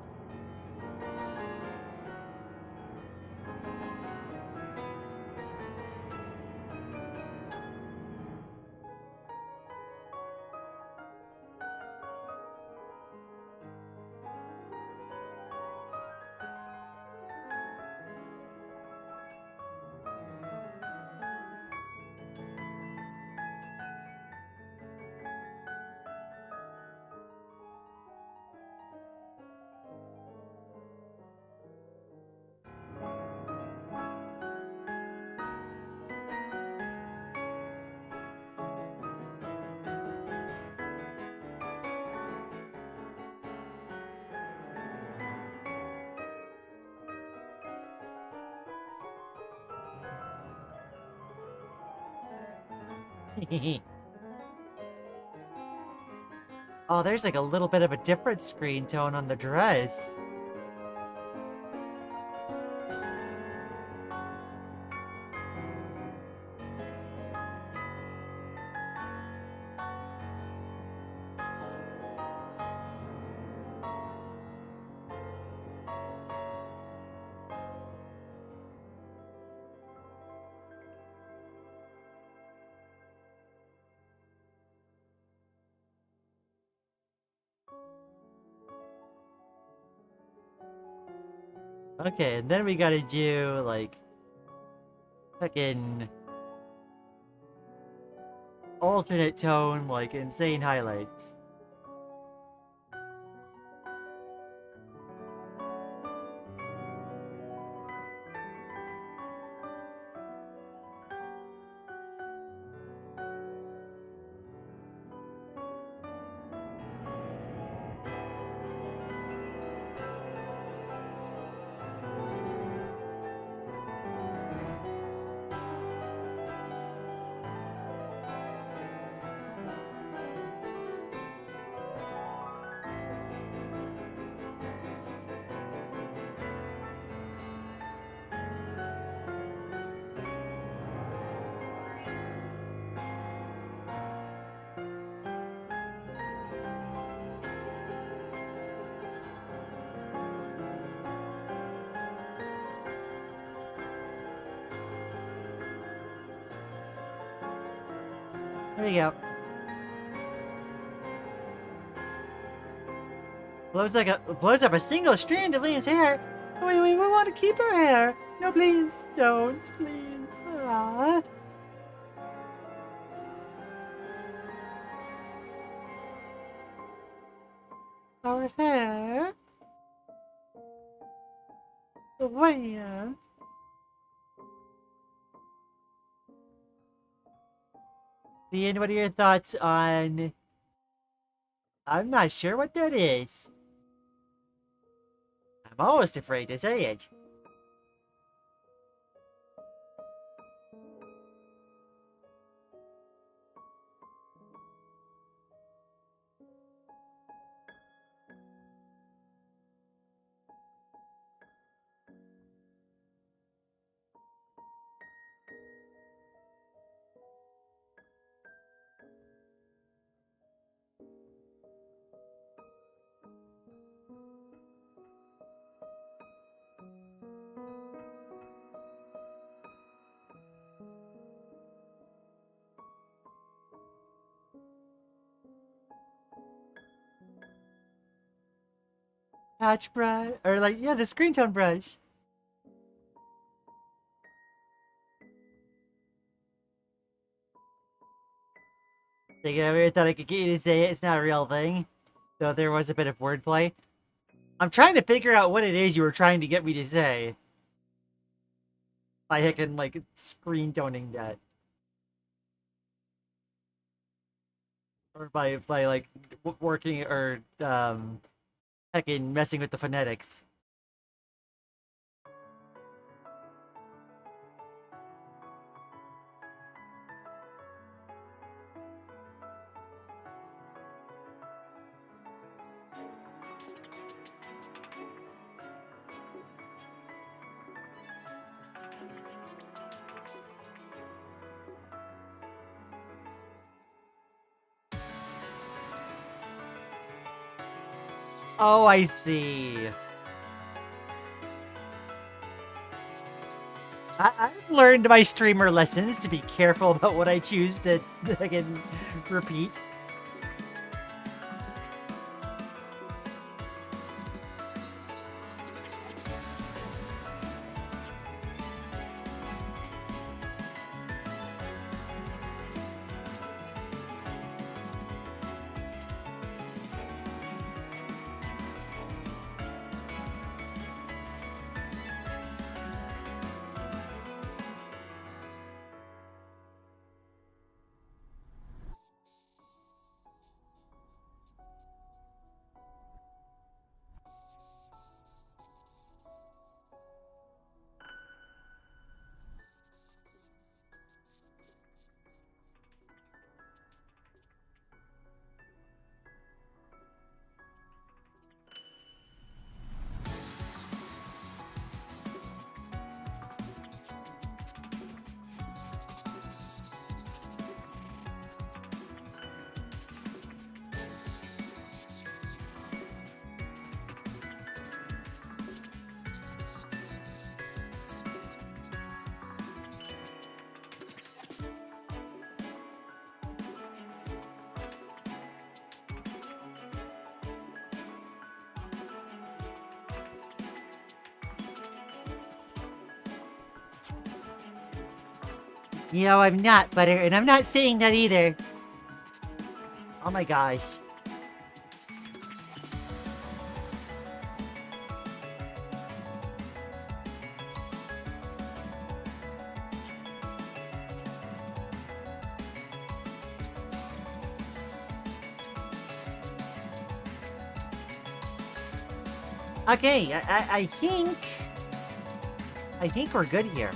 Speaker 1: Oh, there's like a little bit of a different screen tone on the dress. Okay, and then we gotta do, like, fucking alternate tone, like, insane highlights. There we go. Blows up a single strand of Lian's hair. Wait, we want to keep her hair. No, please, don't, please. Aww. Our hair. Lian. Lian, what are your thoughts on... I'm not sure what that is. I'm almost afraid to say it. Patch brush, or like, yeah, the screen tone brush. Thinking of it, thought I could get you to say it. It's not a real thing. Though there was a bit of wordplay. I'm trying to figure out what it is you were trying to get me to say. By heckin' like screen toning that. Or by like working or heckin' messing with the phonetics. Oh, I see. I've learned my streamer lessons to be careful about what I choose to again repeat. You know, I'm not, Butter, and I'm not saying that either. Oh my gosh. Okay, I think we're good here.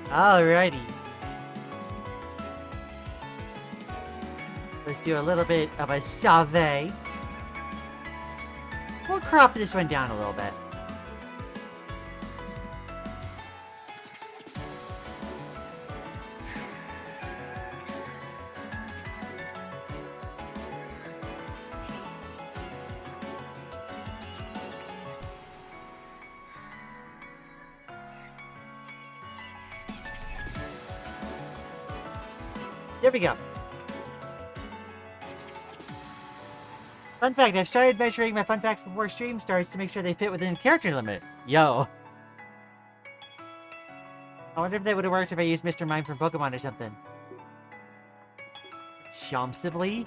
Speaker 1: Alrighty. Let's do a little bit of a sauve. We'll crop this one down a little bit. There we go. Fun fact, I've started measuring my fun facts before stream starts to make sure they fit within the character limit. Yo. I wonder if that would have worked if I used Mr. Mime from Pokemon or something. Chomsibly?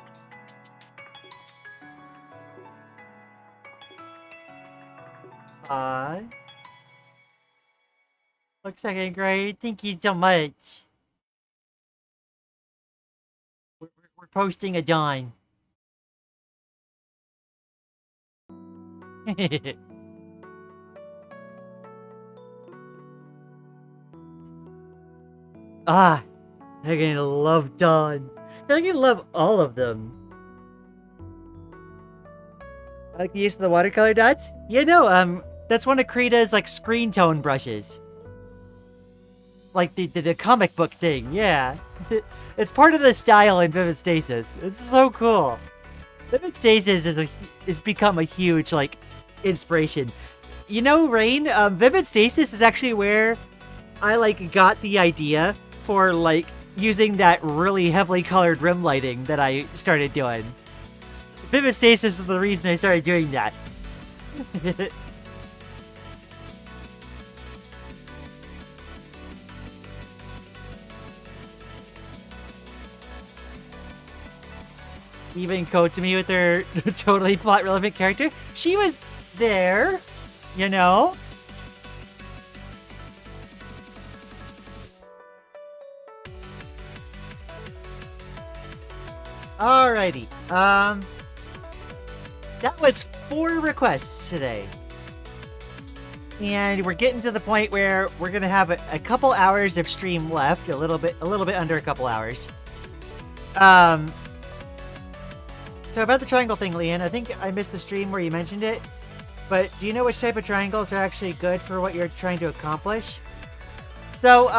Speaker 1: Looks like a great. Thank you so much. We're posting a Dawn. Ah, they're gonna love Dawn. They're gonna love all of them. I like the use of the watercolor dots. Yeah, no, that's one of Krita's like screen tone brushes. Like the comic book thing, yeah. It's part of the style in Vivid Stasis. It's so cool. Vivid Stasis is become a huge like inspiration. You know, Rain, Vivid Stasis is actually where I like got the idea for like using that really heavily colored rim lighting that I started doing. Vivid Stasis is the reason I started doing that. Even Kotami with her totally plot relevant character. She was there, you know? Alrighty. That was 4 requests today. And we're getting to the point where we're gonna have a couple hours of stream left, a little bit under a couple hours. So about the triangle thing, Lian, I think I missed the stream where you mentioned it, but do you know which type of triangles are actually good for what you're trying to accomplish? So,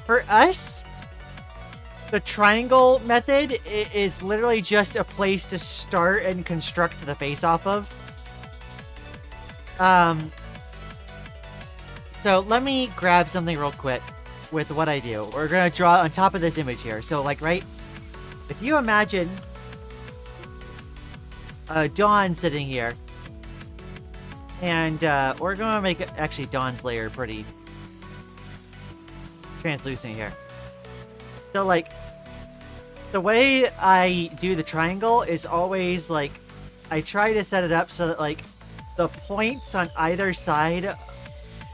Speaker 1: for us, the triangle method is literally just a place to start and construct the face off of. So let me grab something real quick with what I do. We're gonna draw on top of this image here. So like, right, if you imagine Dawn sitting here, and we're gonna make actually Dawn's layer pretty translucent here. So like, the way I do the triangle is always like, I try to set it up so that like the points on either side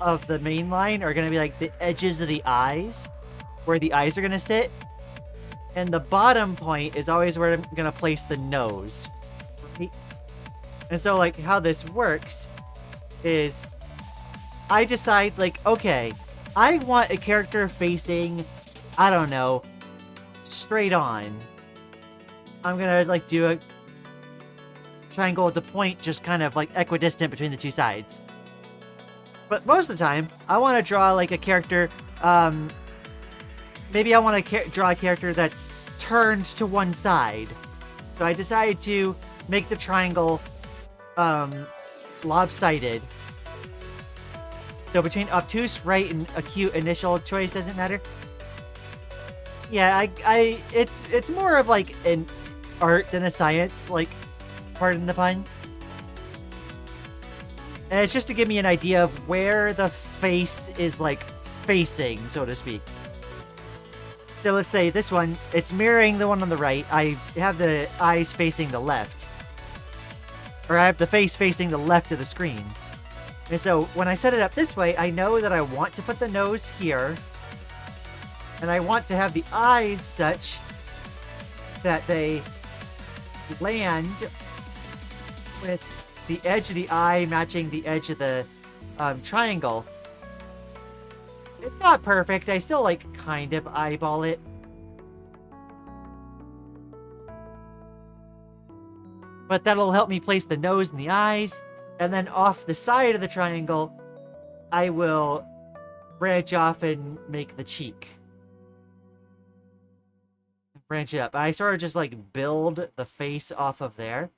Speaker 1: of the main line are gonna be like the edges of the eyes, where the eyes are gonna sit, and the bottom point is always where I'm gonna place the nose. And so like how this works is I decide like, okay, I want a character facing, I don't know, straight on. I'm gonna like do a triangle with the point just kind of like equidistant between the two sides. But most of the time, I want to draw like a character, maybe I want to draw a character that's turned to one side. So I decided to make the triangle lopsided. So between obtuse, right, and acute initial choice doesn't matter. Yeah, it's more of like an art than a science, like, pardon the pun. And it's just to give me an idea of where the face is like facing, so to speak. So let's say this one, it's mirroring the one on the right. I have the eyes facing the left. Or I have the face facing the left of the screen. And so when I set it up this way, I know that I want to put the nose here. And I want to have the eyes such that they land with the edge of the eye matching the edge of the triangle. It's not perfect. I still like kind of eyeball it. but that'll help me place the nose and the eyes. And then off the side of the triangle, I will branch off and make the cheek. Branch it up. I sort of just like build the face off of there.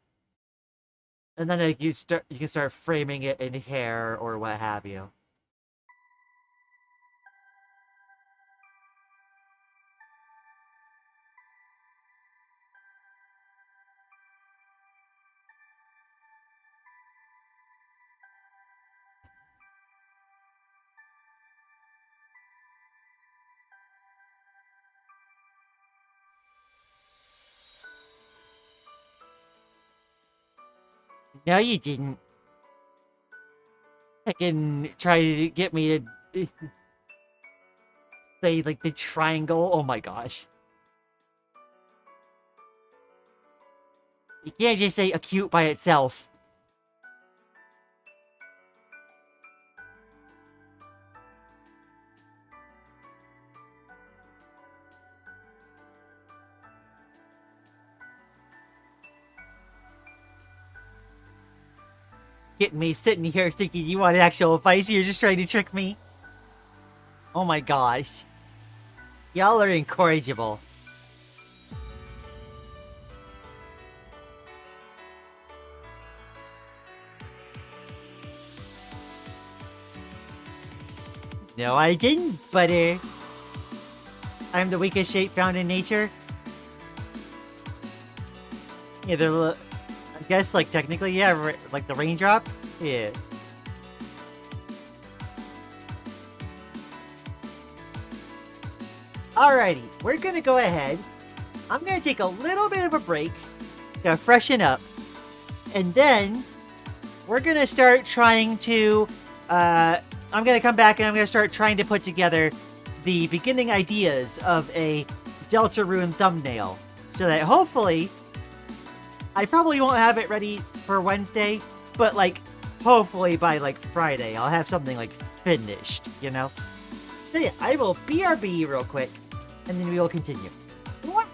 Speaker 1: And then you can start framing it in hair or what have you. No, you didn't. I can try to get me to say, like, the triangle. Oh my gosh. You can't just say acute by itself. Getting me sitting here thinking you want actual advice, you're just trying to trick me. Oh my gosh. Y'all are incorrigible. No, I didn't, but I'm the weakest shape found in nature. Yeah, I guess, like, technically, yeah, like the raindrop? Yeah. Alrighty, we're gonna go ahead. I'm gonna take a little bit of a break to freshen up. And then, we're gonna start trying to, I'm gonna come back and I'm gonna start trying to put together the beginning ideas of a Deltarune thumbnail. So that hopefully, I probably won't have it ready for Wednesday, but, like, hopefully by, like, Friday, I'll have something, like, finished, you know? So yeah, I will BRB real quick, and then we will continue. What?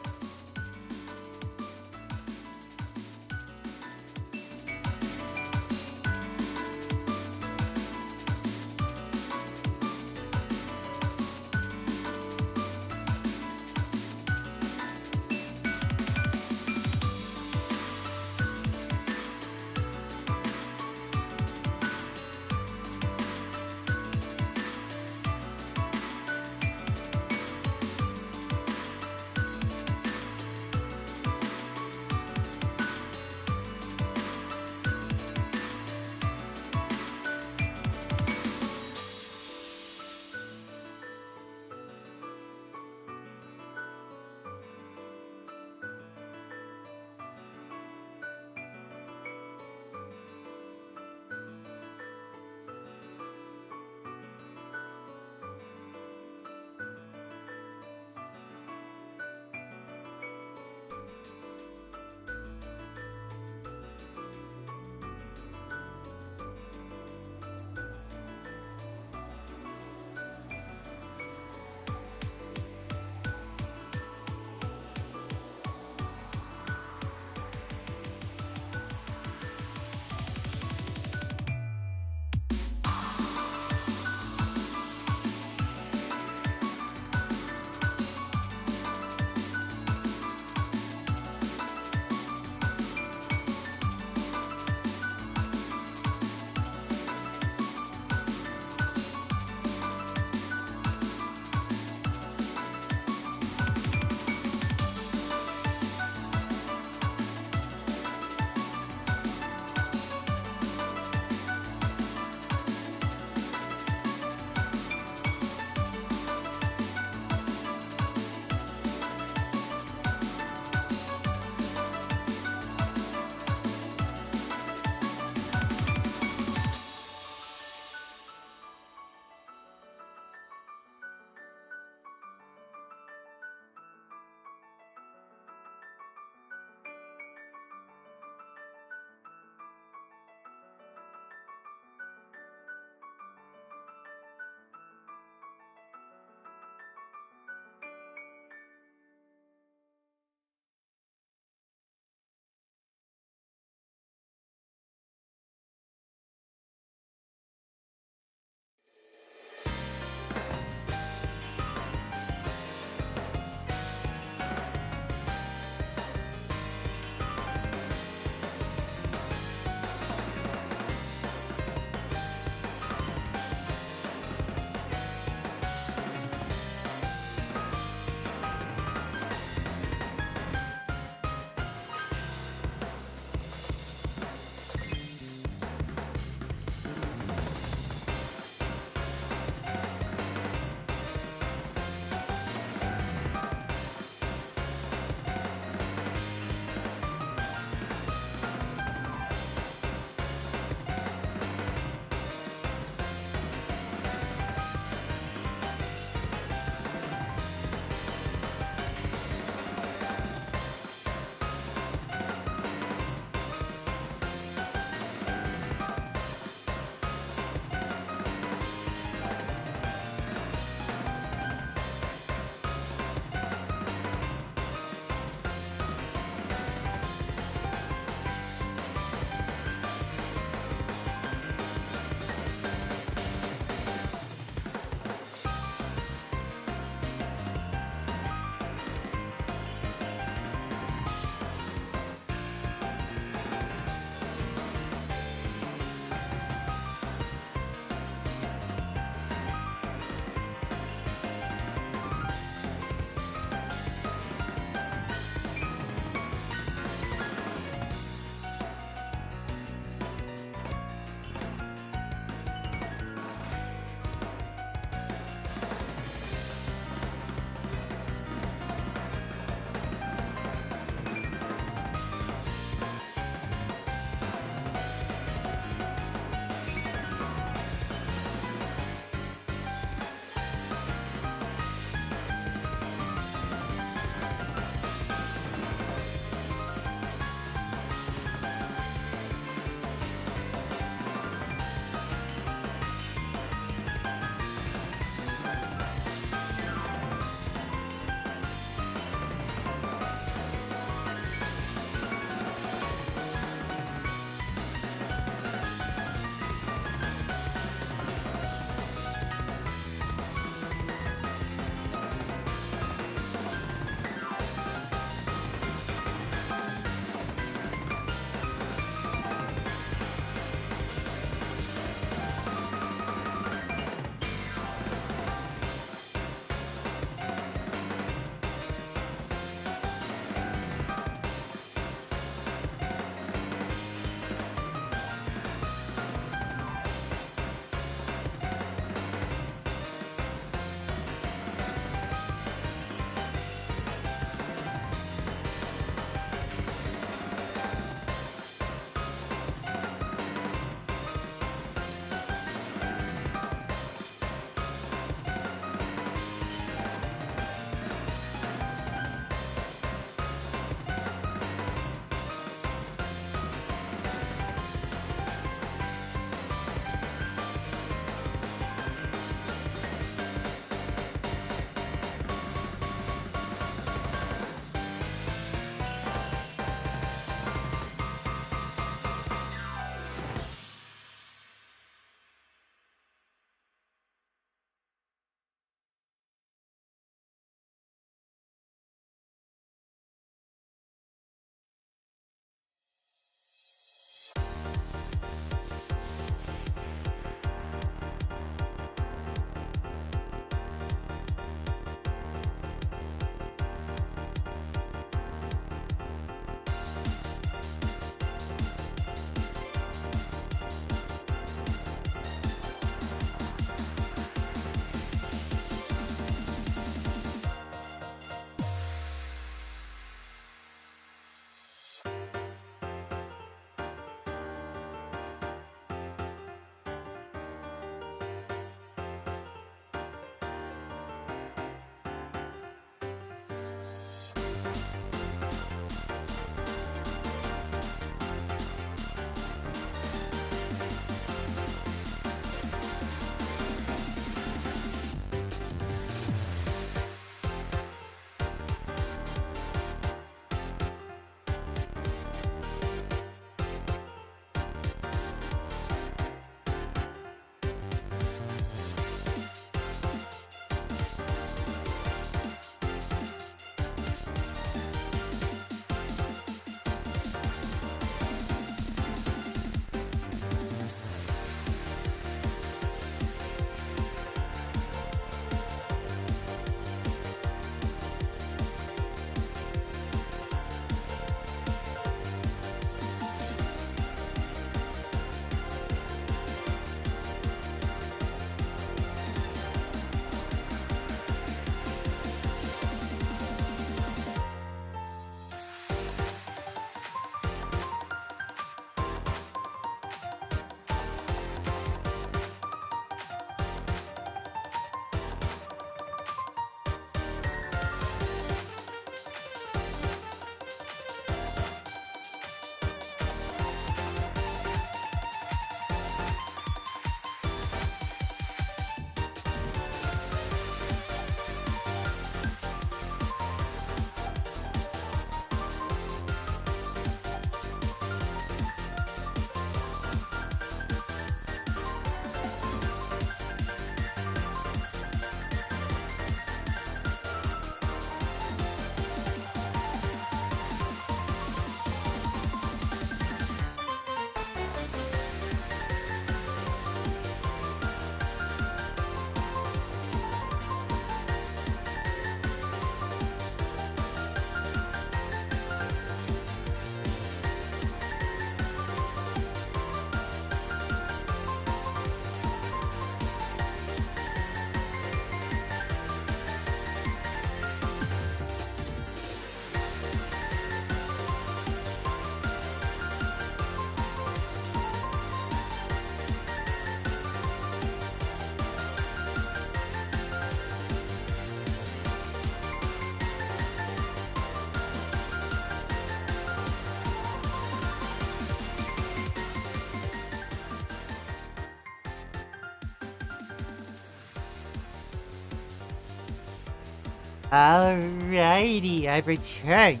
Speaker 1: Alrighty, I've returned.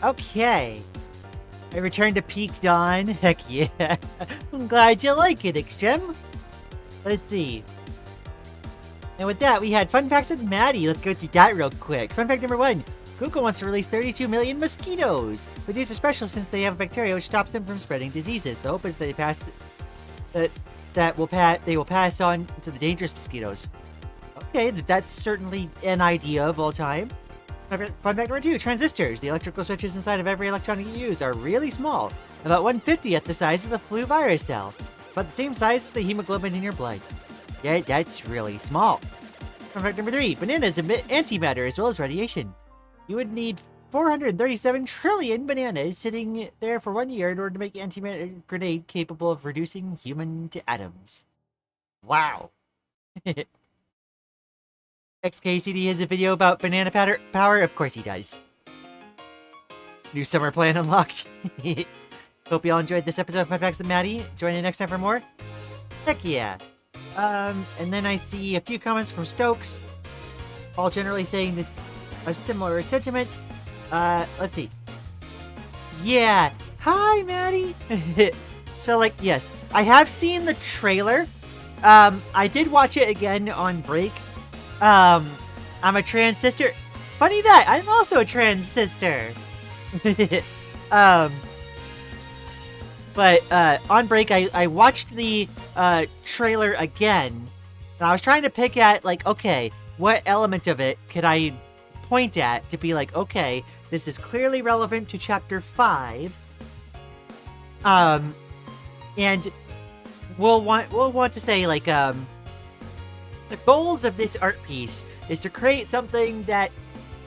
Speaker 1: Okay. I returned to Peak Dawn. Heck yeah. I'm glad you like it, Extreme. Let's see. And with that, we had fun facts with Maddie. Let's go through that real quick. Fun fact number 1. Google wants to release 32 million mosquitoes. But these are special since they have a bacteria which stops them from spreading diseases. The hope is that they will pass on to the dangerous mosquitoes. Okay, that's certainly an idea of all time. Fun fact number 2, transistors. The electrical switches inside of every electronic you use are really small, about 1/50th the size of the flu virus cell, about the same size as the hemoglobin in your blood. Yeah, that's really small. Fun fact number 3, bananas emit antimatter as well as radiation. You would need 437 trillion bananas sitting there for 1 year in order to make an antimatter grenade capable of reducing human to atoms. Wow. XKCD has a video about banana power? Of course he does. New summer plan unlocked. Hope you all enjoyed this episode of Fun Facts with Maddie. Join in next time for more? Heck yeah. And then I see a few comments from Stokes, all generally saying this a similar sentiment. Let's see. Yeah. Hi, Maddie. So, like, yes, I have seen the trailer. I did watch it again on break. I'm a trans sister. Funny that, I'm also a trans sister. But on break, I watched the trailer again, and I was trying to pick at, like, okay, what element of it could I point at to be like, okay, this is clearly relevant to Chapter 5, and we'll want to say, like, the goals of this art piece is to create something that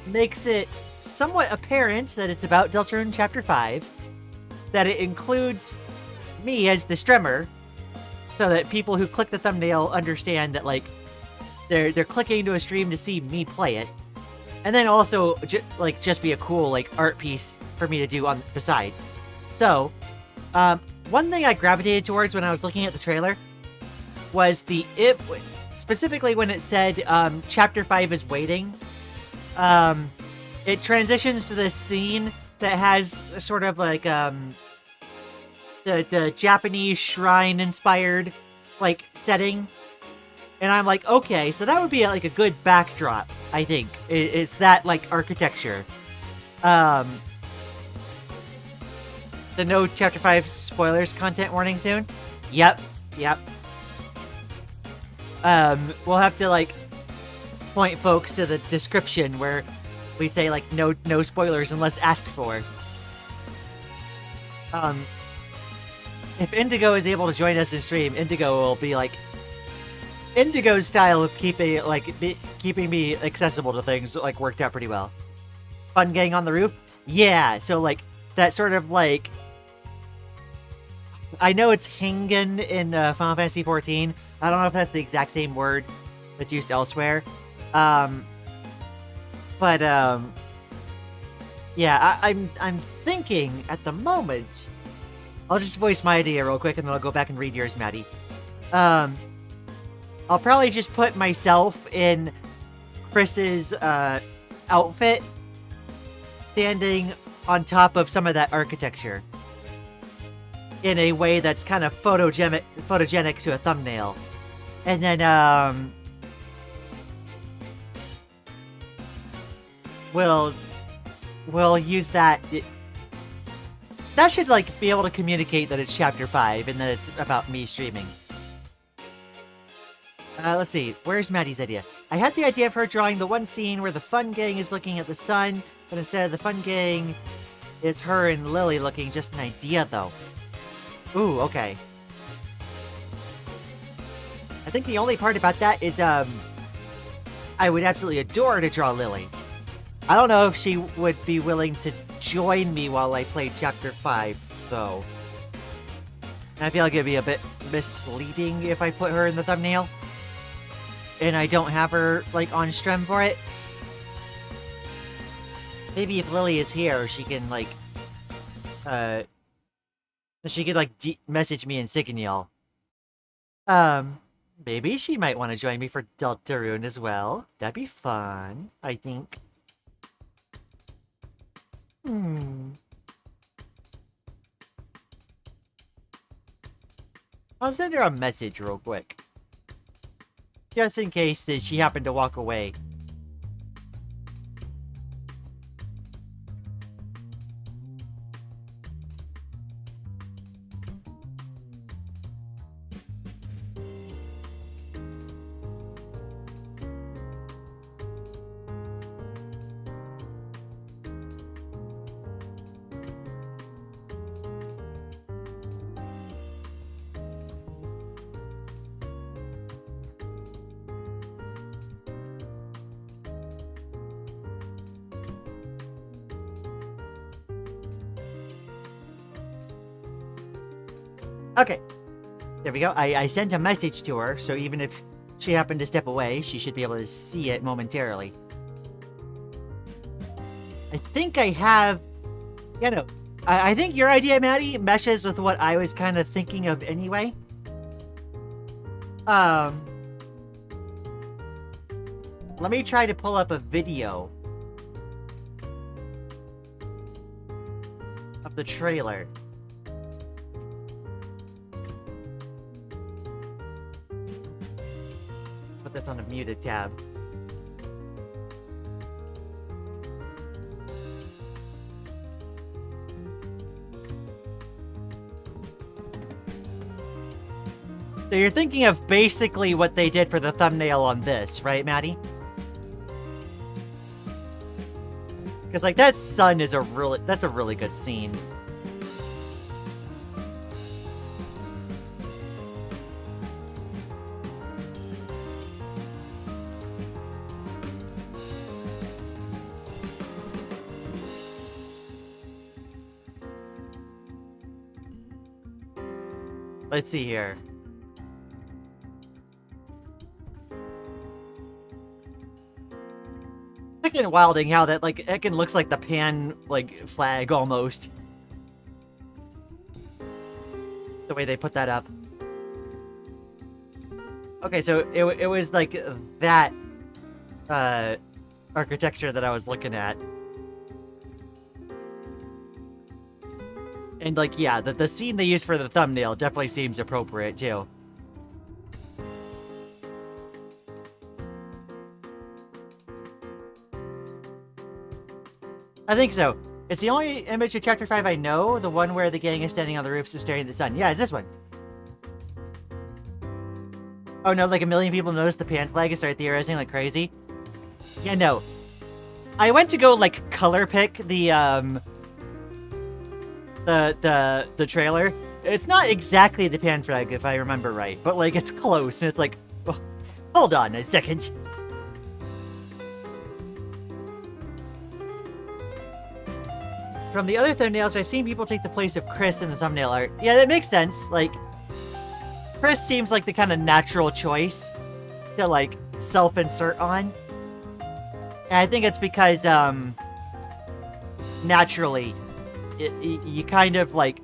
Speaker 1: makes it somewhat apparent that it's about Deltarune Chapter 5, that it includes me as the streamer, so that people who click the thumbnail understand that, like, they're clicking to a stream to see me play it, and then also just be a cool, like, art piece for me to do on besides. So, one thing I gravitated towards when I was looking at the trailer was specifically when it said Chapter 5 is waiting. It transitions to this scene that has a sort of like the Japanese shrine inspired, like, setting, and I'm like, okay, so that would be like a good backdrop. I think is that, like, architecture. The no Chapter 5 spoilers content warning soon. Yep. We'll have to, like, point folks to the description where we say, like, no spoilers unless asked for. If Indigo is able to join us in stream, Indigo will be, like, Indigo's style of keeping me accessible to things, like, worked out pretty well. Fun gang on the roof? Yeah, so, like, that sort of, like, I know it's heccin in Final Fantasy XIV. I don't know if that's the exact same word that's used elsewhere. Yeah, I'm thinking at the moment. I'll just voice my idea real quick, and then I'll go back and read yours, Maddie. I'll probably just put myself in Chris's outfit, standing on top of some of that architecture in a way that's kind of photogenic to a thumbnail. And then, we'll use that. That should, like, be able to communicate that it's Chapter 5 and that it's about me streaming. Let's see. Where's Maddie's idea? I had the idea of her drawing the one scene where the fun gang is looking at the sun, but instead of the fun gang, it's her and Lily looking. Just an idea, though. Ooh, okay. I think the only part about that is, I would absolutely adore to draw Lily. I don't know if she would be willing to join me while I play Chapter 5, though. I feel like it'd be a bit misleading if I put her in the thumbnail, and I don't have her, like, on stream for it. Maybe if Lily is here, she can, like, message me in Signal. Maybe she might want to join me for Deltarune as well. That'd be fun, I think. I'll send her a message real quick. Just in case that she happened to walk away. Okay. There we go. I sent a message to her, so even if she happened to step away, she should be able to see it momentarily. I think I have... Yeah, no. I think your idea, Maddie, meshes with what I was kind of thinking of anyway. Let me try to pull up a video of the trailer. Put this on a muted tab. So you're thinking of basically what they did for the thumbnail on this, right, Maddie? Because like that sun is that's a really good scene. Let's see here. Freaking wilding how that like heccin looks like the pan like flag almost. The way they put that up. Okay, so it was like that architecture that I was looking at. And like yeah, the scene they used for the thumbnail definitely seems appropriate too. I think so. It's the only image of Chapter 5 I know, the one where the gang is standing on the roofs and staring at the sun. Yeah, it's this one. Oh no, like a million people noticed the pan flag and started theorizing like crazy. Yeah, no. I went to go like color pick the trailer. It's not exactly the pan flag if I remember right, but like it's close and it's like, oh, hold on a second. From the other thumbnails, I've seen people take the place of Chris in the thumbnail art. Yeah, that makes sense. Like, Chris seems like the kind of natural choice to, like, self-insert on. And I think it's because, naturally, you kind of, like,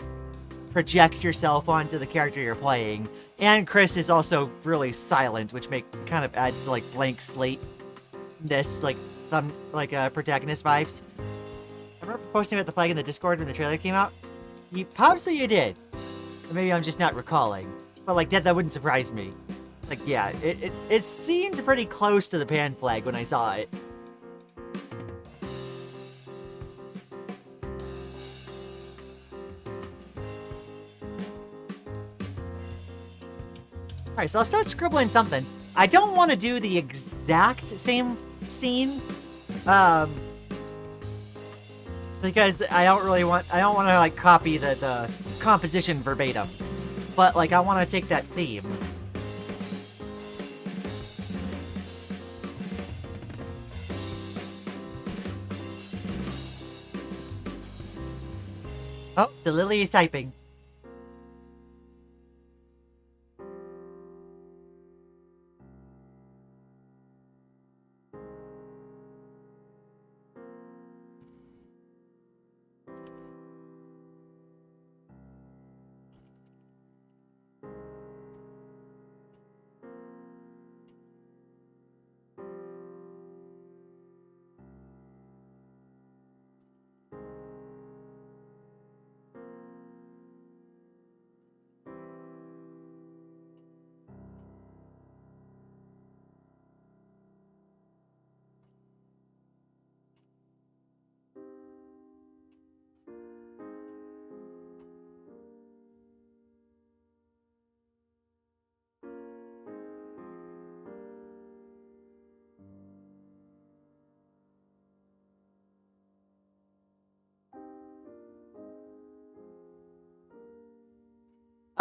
Speaker 1: project yourself onto the character you're playing. And Chris is also really silent, which kind of adds to, like, blank slate-ness, like, protagonist vibes. I remember posting about the flag in the Discord when the trailer came out. Possibly you did. Or maybe I'm just not recalling. But like that wouldn't surprise me. Like yeah, it seemed pretty close to the pan flag when I saw it. Alright, so I'll start scribbling something. I don't want to do the exact same scene. Because I don't want to like copy the composition verbatim, but like I want to take that theme. Oh, the Lily is typing.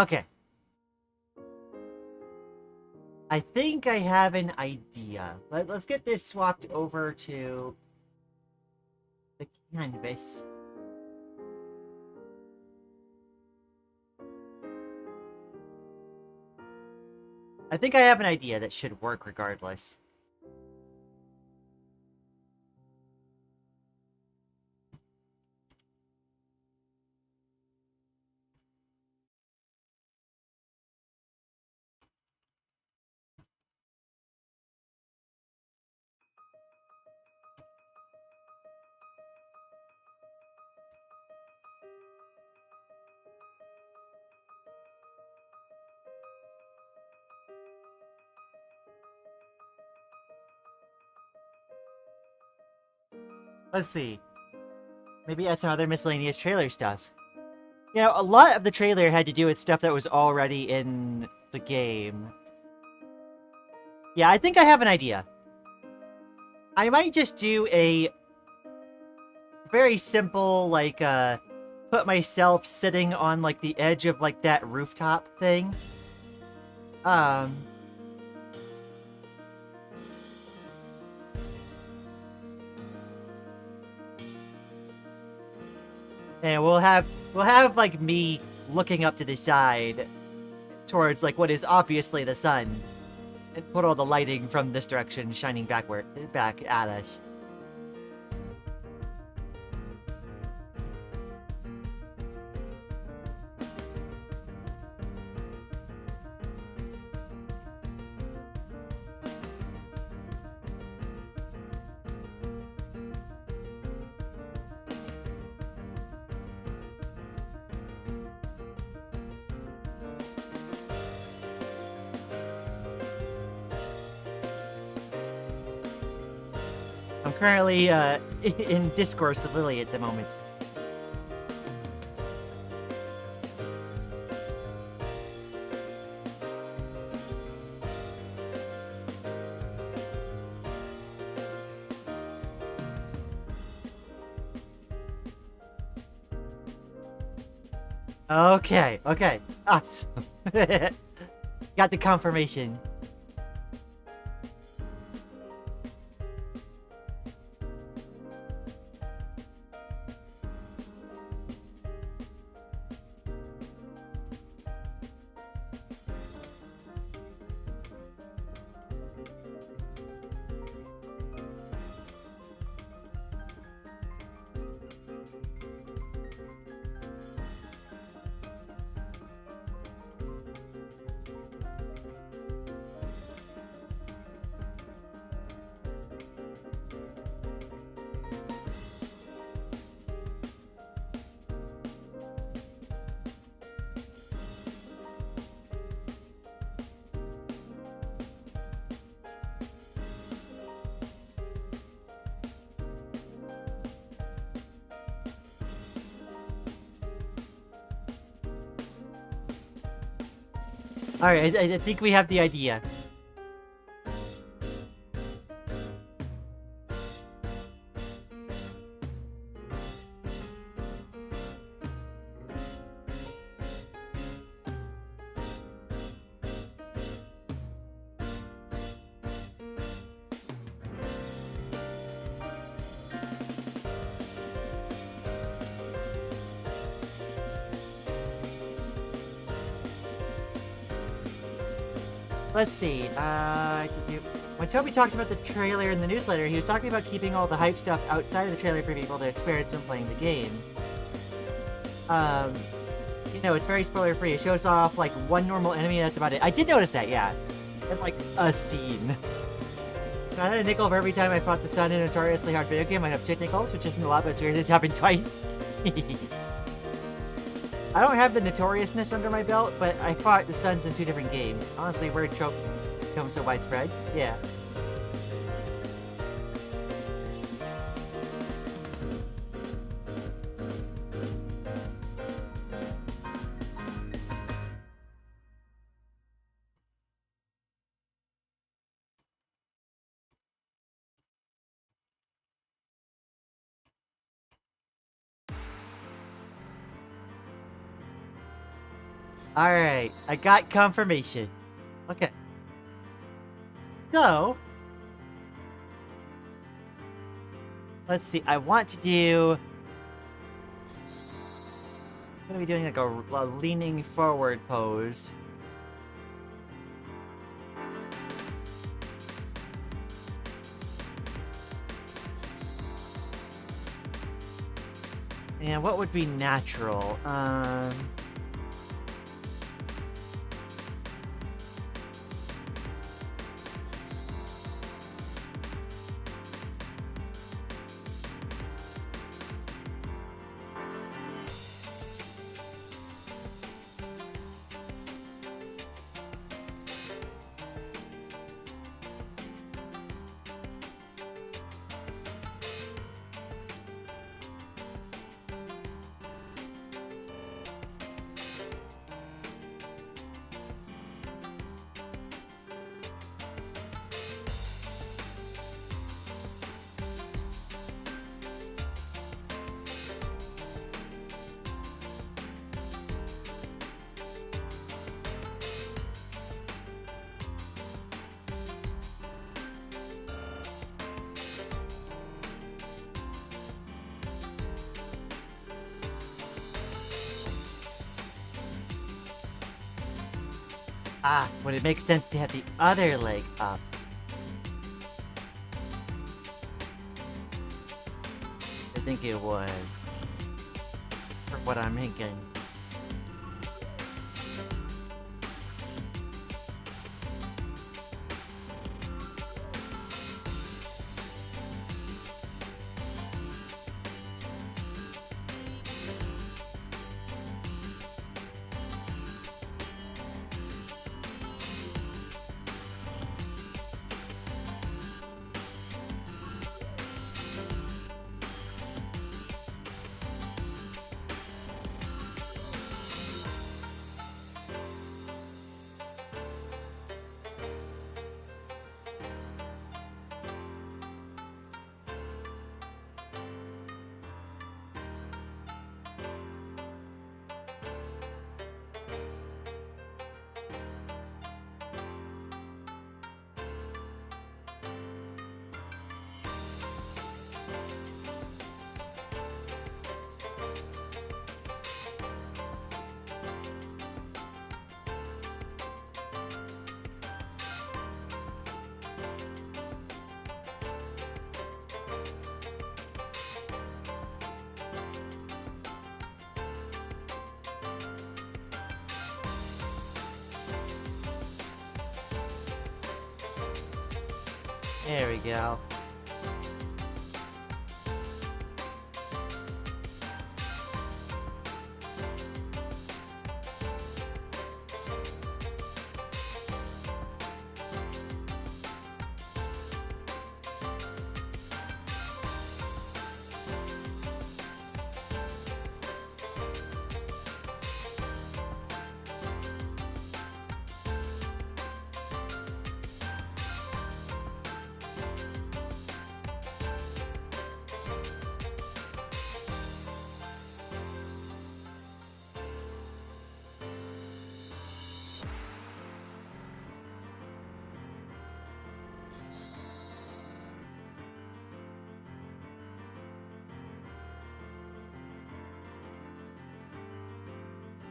Speaker 1: Okay. I think I have an idea. Let's get this swapped over to the canvas. I think I have an idea that should work regardless. Let's see. Maybe add some other miscellaneous trailer stuff. You know, a lot of the trailer had to do with stuff that was already in the game. Yeah, I think I have an idea. I might just do a very simple, like, put myself sitting on, like, the edge of, like, that rooftop thing. And we'll have like me looking up to the side towards like what is obviously the sun, and put all the lighting from this direction shining back at us. I'm currently in discourse with Lily at the moment. Okay, okay. Awesome. Got the confirmation. Alright, I think we have the idea. Let's see, when Toby talked about the trailer in the newsletter, he was talking about keeping all the hype stuff outside of the trailer for people to experience when playing the game. You know, it's very spoiler-free. It shows off, like, one normal enemy, and that's about it. I did notice that, yeah. And, like, a scene. I had a nickel for every time I fought the sun in a notoriously hard video game. I have 2 nickels, which isn't a lot, but it's weird. It's happened twice. I don't have the notoriousness under my belt, but I fought the Suns in 2 different games. Honestly, word trope becomes so widespread. Yeah. Alright, I got confirmation. Okay. So, let's see. I want to do... I'm gonna be doing like a leaning forward pose. And what would be natural? Would it make sense to have the other leg up? I think it would. For what I'm thinking. There we go.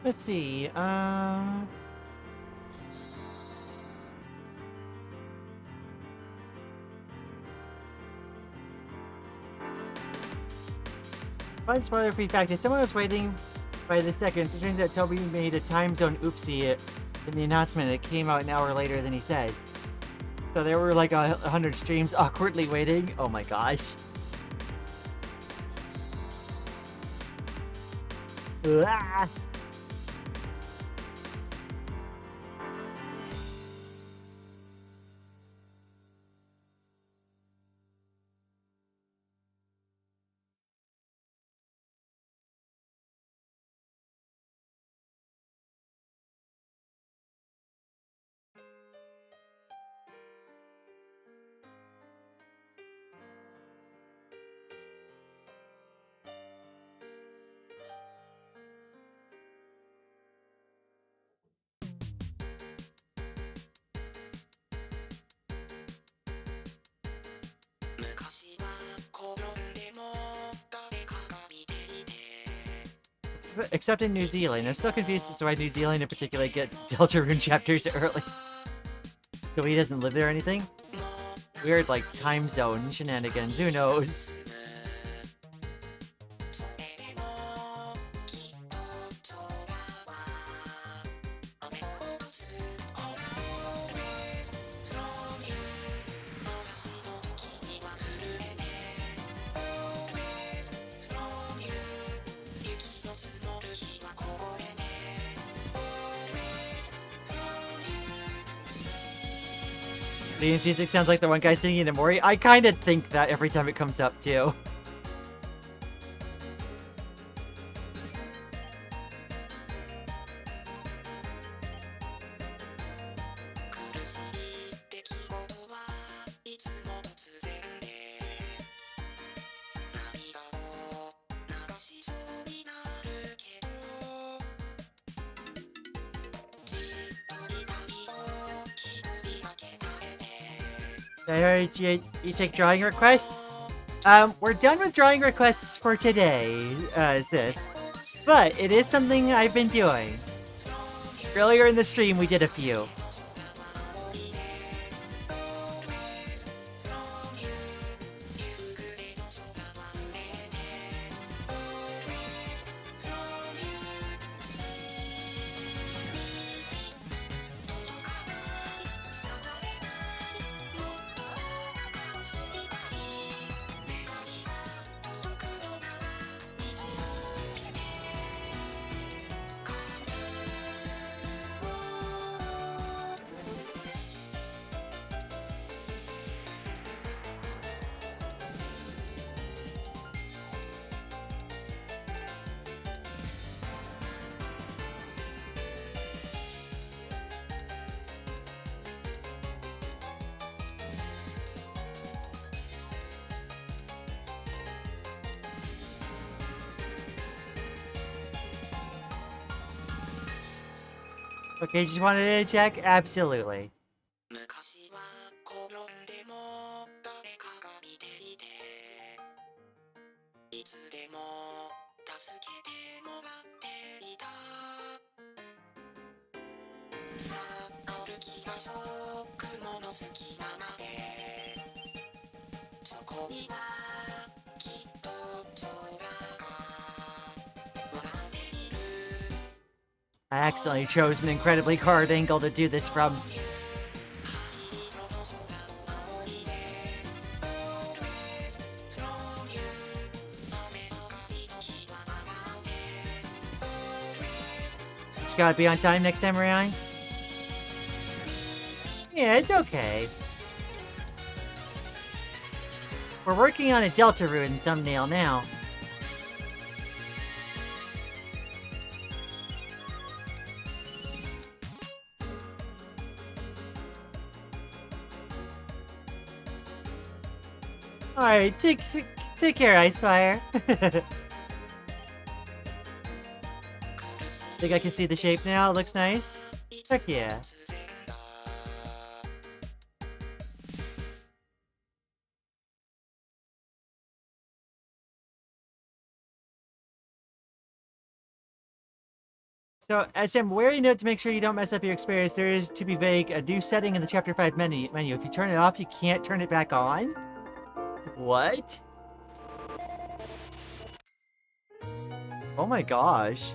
Speaker 1: Let's see, fun spoiler-free fact is someone was waiting by the seconds. It turns out Toby made a time zone oopsie in the announcement. It came out an hour later than he said. So there were like 100 streams awkwardly waiting. Oh my gosh. Ah! Except in New Zealand. I'm still confused as to why New Zealand in particular gets Deltarune chapters early. So he doesn't live there or anything? Weird, like, time zone shenanigans. Who knows? Lian's music sounds like the one guy singing in Mori. I kind of think that every time it comes up, too. I heard you take drawing requests? We're done with drawing requests for today, sis. But it is something I've been doing. Earlier in the stream, we did a few. Okay, just wanted to check? Absolutely. I accidentally chose an incredibly hard angle to do this from. Just gotta be on time next time around. Yeah, it's okay. We're working on a Deltarune thumbnail now. Alright, take care, Icefire. Think I can see the shape now? It looks nice? Heck yeah. So, as I'm wearing note to make sure you don't mess up your experience, there is, to be vague, a new setting in the Chapter 5 menu. If you turn it off, you can't turn it back on? What? Oh my gosh.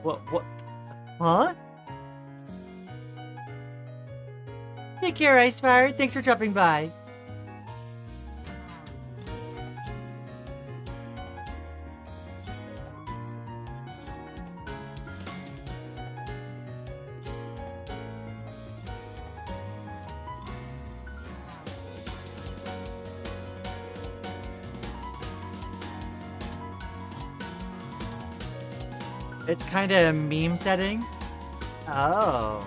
Speaker 1: What? Huh? Take care, Icefire. Thanks for dropping by. It's kind of a meme setting. Oh.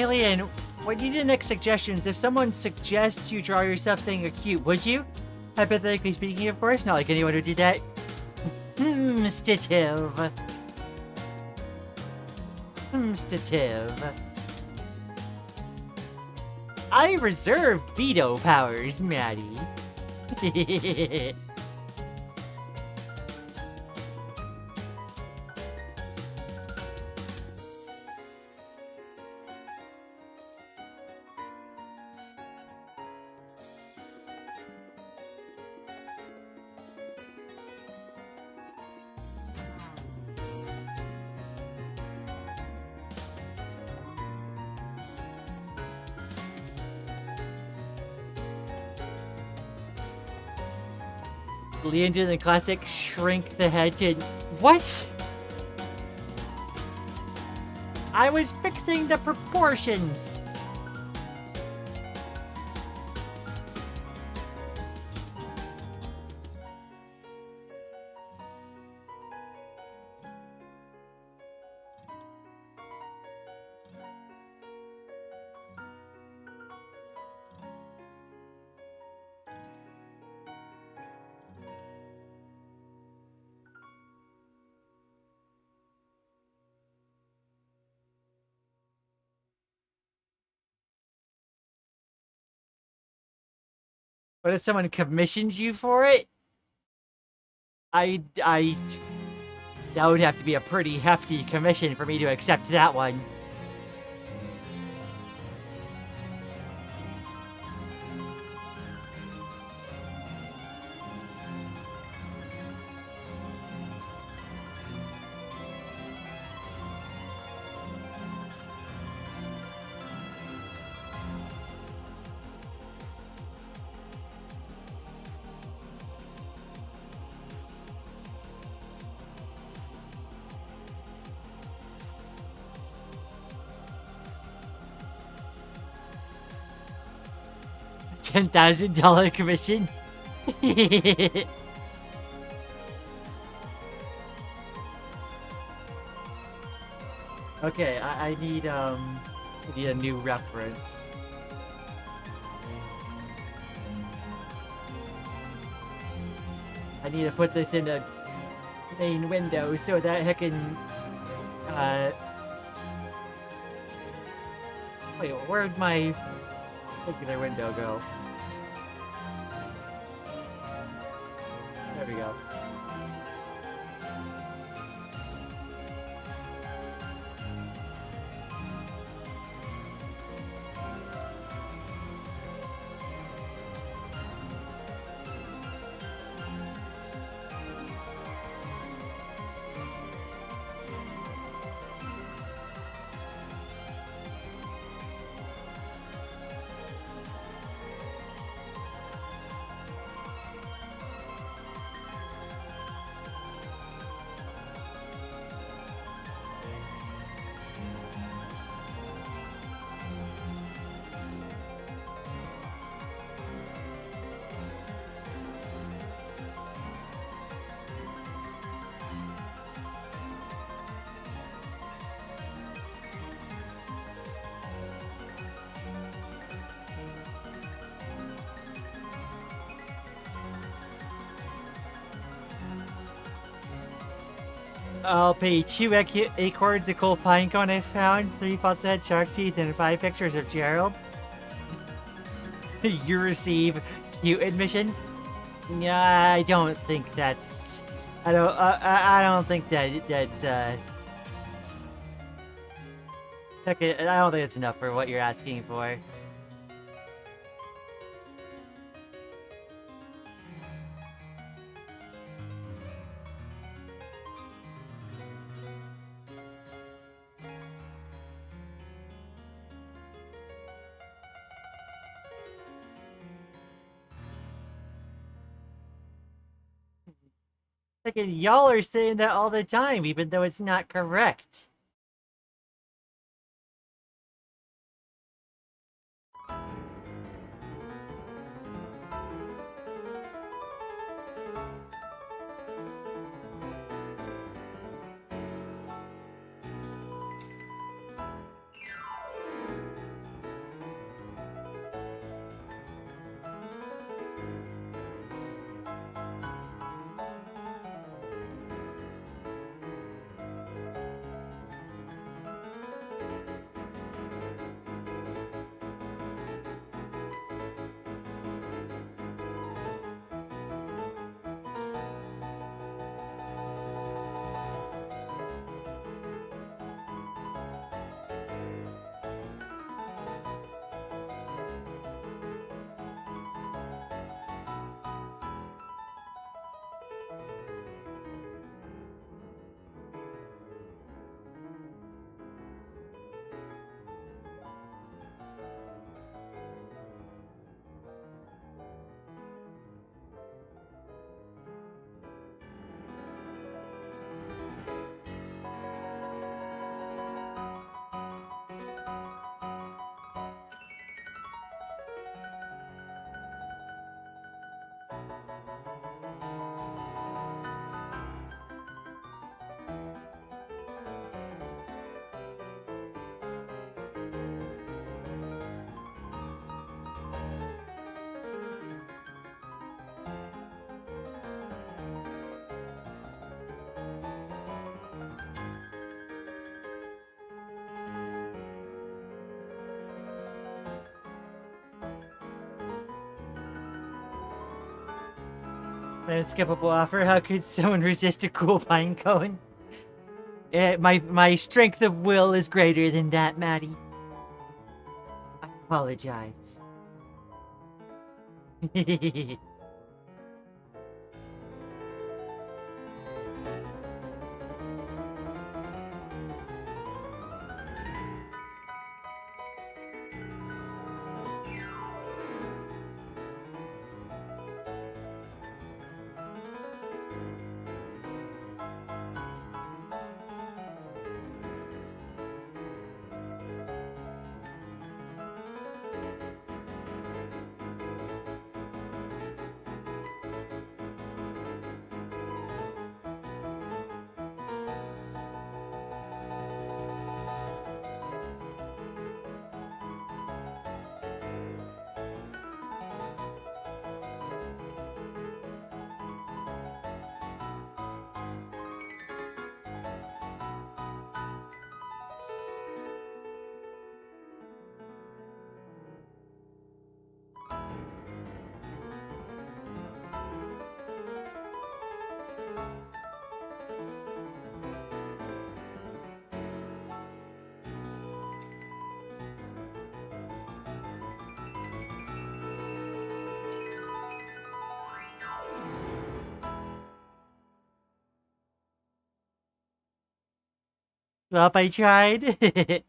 Speaker 1: Lian, when you do next suggestions, if someone suggests you draw yourself saying you're cute, would you? Hypothetically speaking, of course, not like anyone who did that. Stative. Stative. I reserve veto powers, Maddie. Lian did the classic shrink the head to... What? I was fixing the proportions. What if someone commissions you for it? That would have to be a pretty hefty commission for me to accept that one. $10,000 commission. Okay, I need a new reference. I need to put this in a main window so that I can wait, where'd my regular window go? There we go. I'll pay 2 acorns, a cool pine cone I found, 3 fossil head shark teeth, and 5 pictures of Gerald. You receive cute admission. Yeah, I don't think that's. I don't think that's. Okay, I don't think it's enough for what you're asking for. Like, y'all are saying that all the time, even though it's not correct. Unskippable offer. How could someone resist a cool pine cone? My strength of will is greater than that, Maddie. I apologize. Well, I tried. It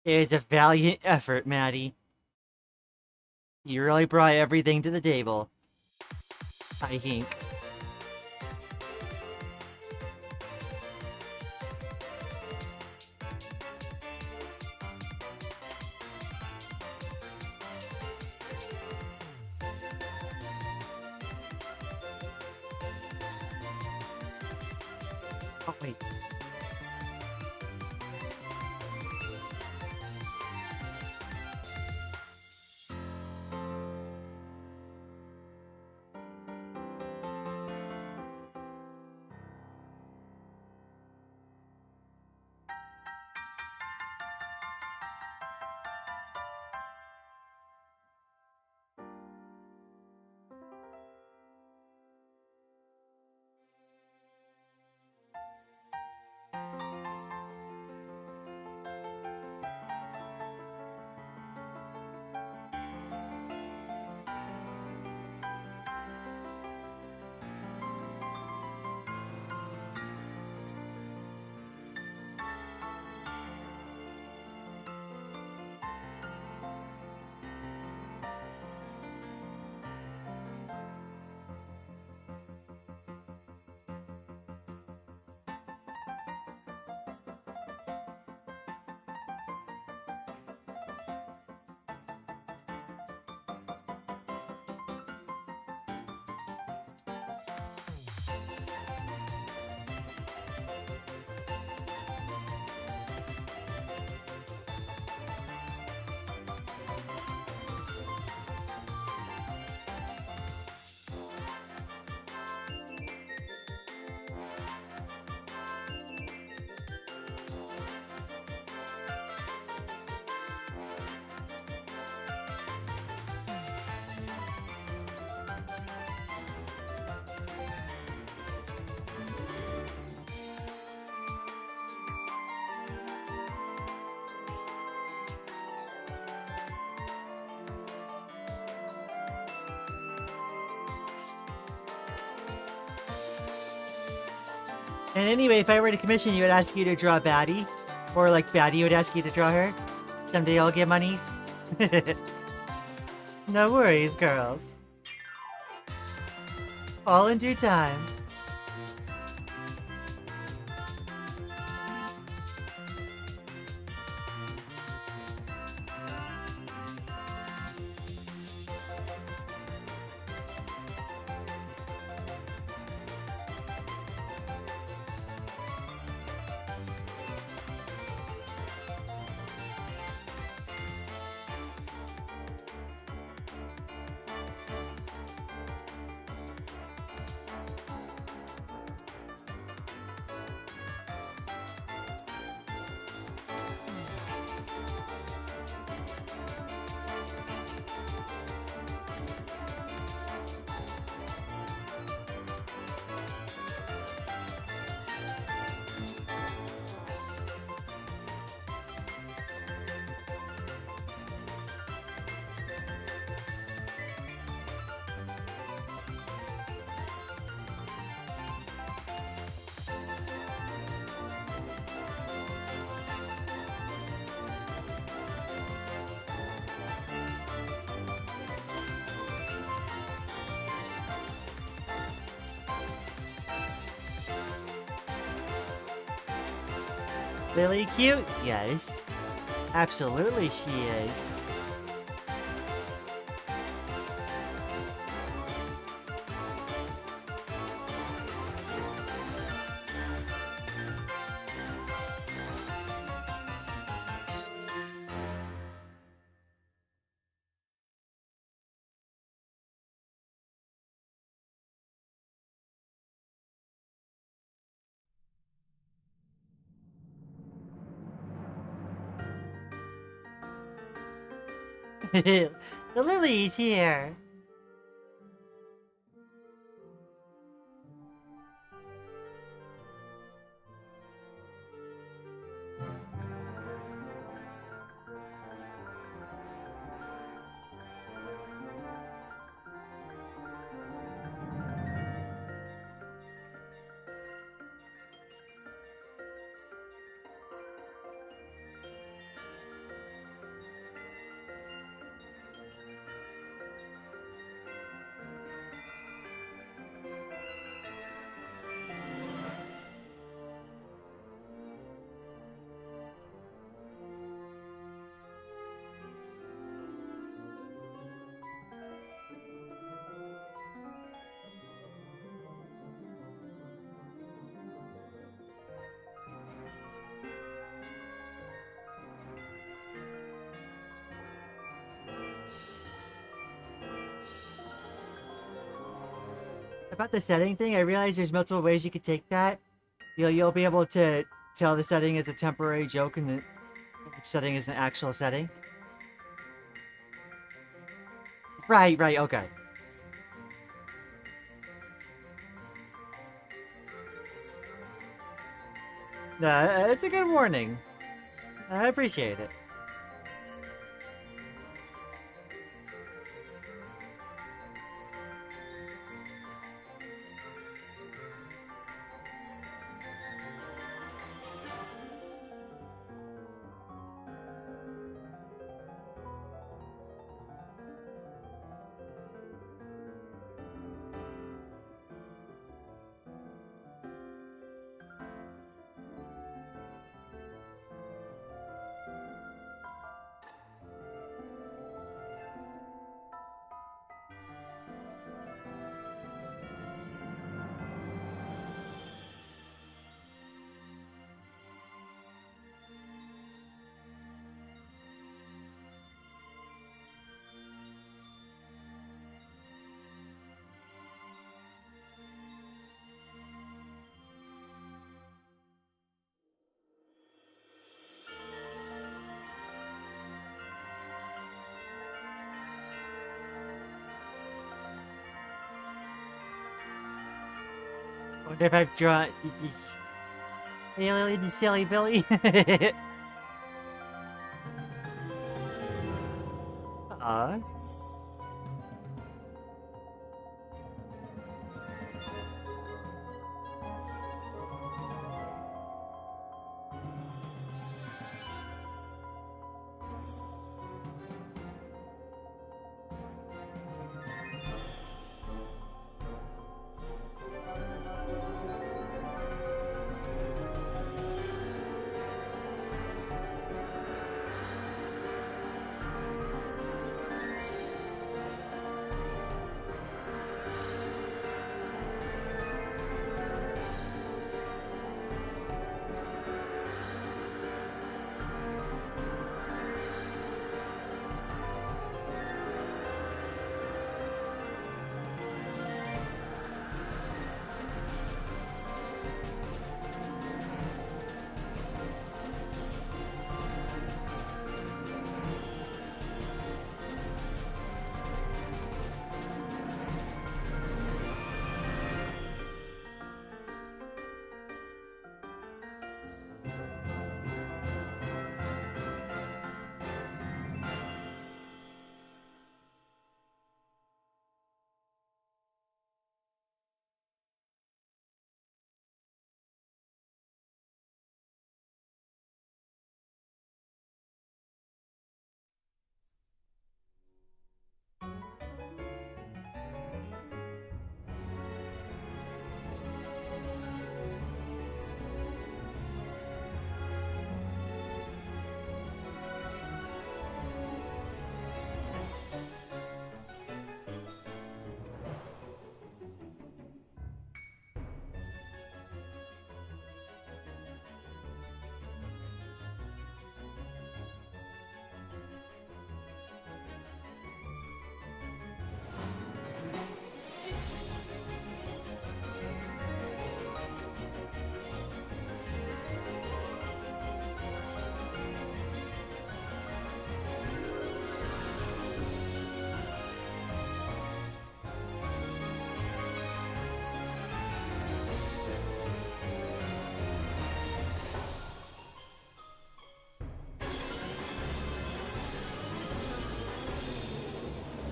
Speaker 1: was a valiant effort, Maddie. You really brought everything to the table. I think. Oh, wait. And anyway, if I were to commission you, I'd ask you to draw Batty. Or like Batty would ask you to draw her. Someday I'll get monies. No worries, girls. All in due time. Lily cute? Yes. Absolutely she is. The Lily's here. About the setting thing, I realize there's multiple ways you could take that. You'll be able to tell the setting is a temporary joke and the setting is an actual setting. Right, okay. No, it's a good warning. I appreciate it. Wonder if I've drawn. Hey, Lily, you silly Billy. Aw.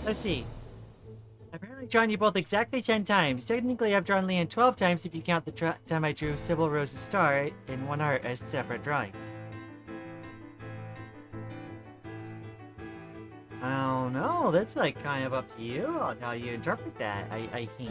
Speaker 1: Let's see. I've apparently drawn you both exactly 10 times. Technically, I've drawn Lian 12 times if you count the time I drew Sybil Rose's star in one art as separate drawings. I don't know. That's like kind of up to you on how you interpret that, I think.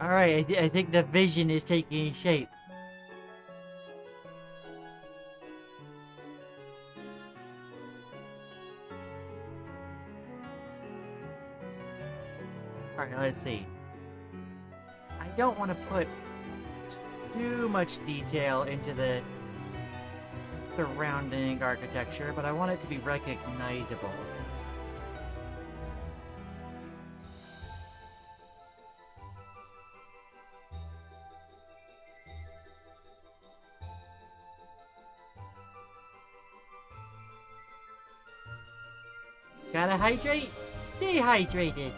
Speaker 1: Alright, I think the vision is taking shape. Alright, let's see. I don't want to put too much detail into the surrounding architecture, but I want it to be recognizable. Gotta hydrate? Stay hydrated!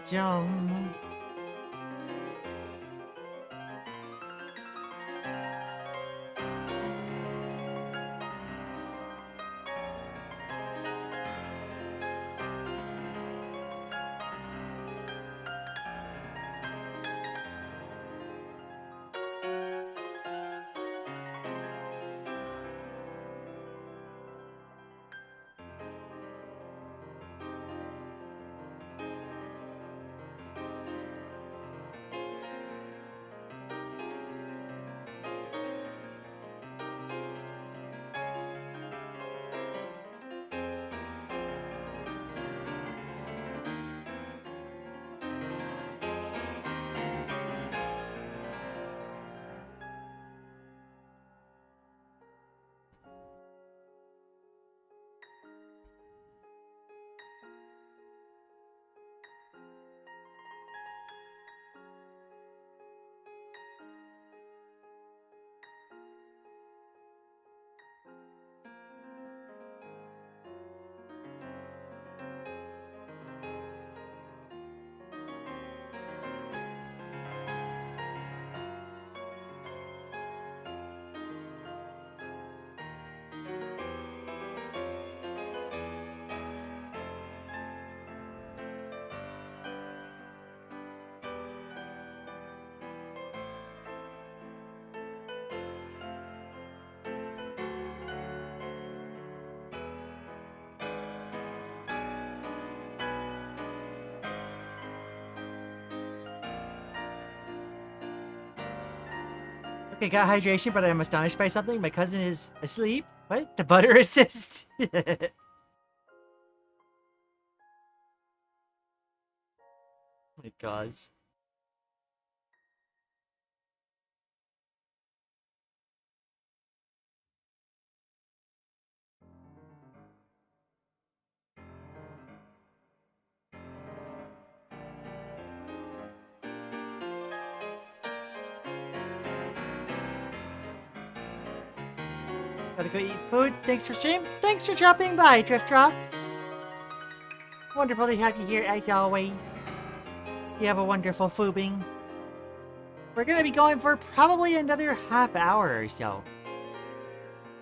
Speaker 1: Jump. Okay, got hydration, but I'm astonished by something. My cousin is asleep. What? The butter assist? My gosh. Gotta go eat food. Thanks for stream. Thanks for dropping by, Driftdraft. Wonderful to have you here as always. You have a wonderful foobing. We're gonna be going for probably another half hour or so.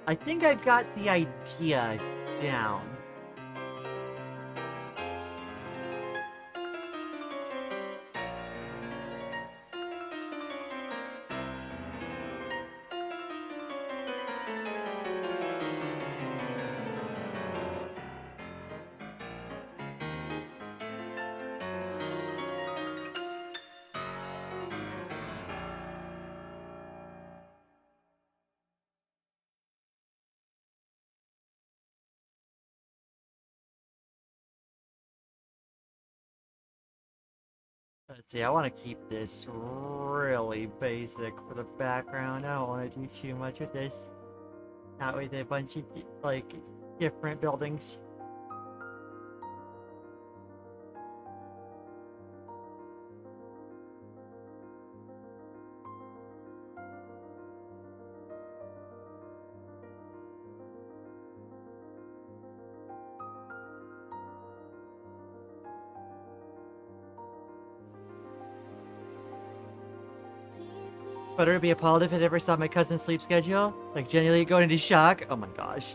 Speaker 1: I think I've got the idea down. Let's see, I want to keep this really basic for the background. I don't want to do too much with this. Not with a bunch of, like, different buildings. But it would be appalled if it ever saw my cousin's sleep schedule. Like, genuinely going into shock. Oh my gosh.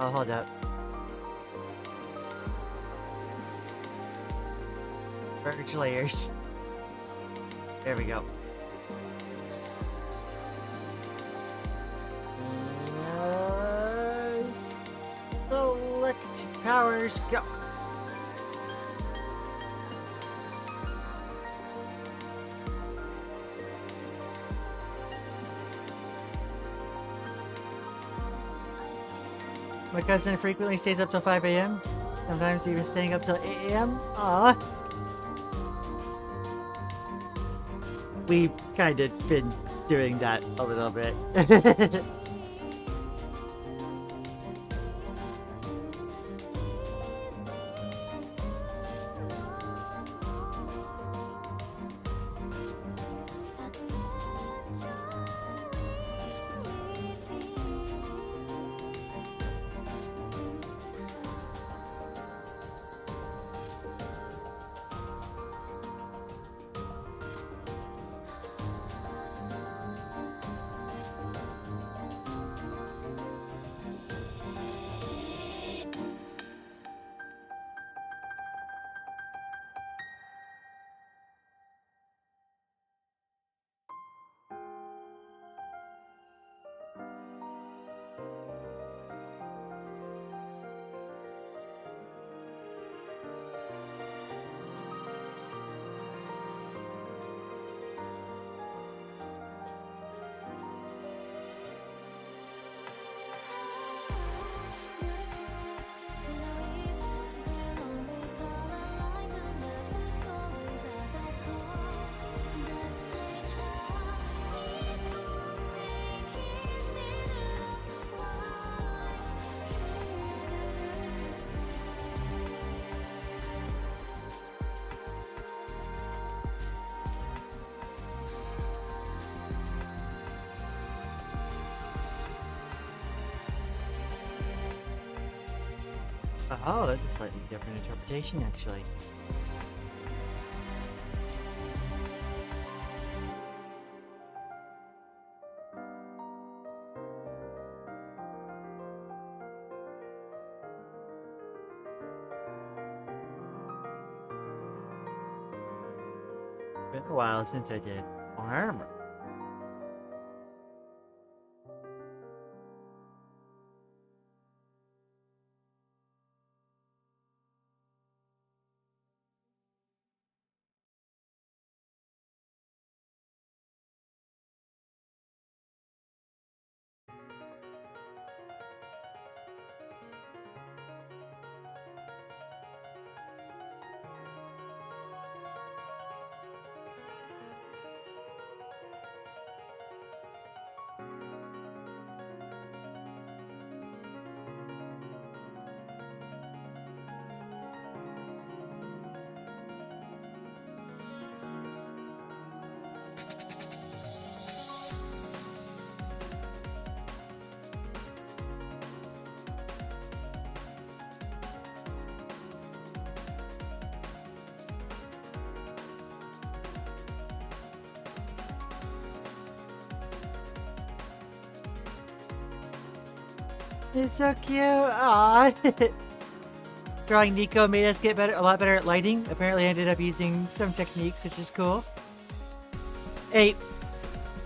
Speaker 1: Oh, hold up. Merge layers. There we go. Select powers, go. My cousin frequently stays up till 5 a.m. Sometimes even staying up till 8 a.m. Aww. We've kind of been doing that a little bit. Oh, that's a slightly different interpretation, actually. Been a while since I did armor. It's so cute. Aww. Drawing Nico made us get a lot better at lighting. Apparently I ended up using some techniques, which is cool. Hey,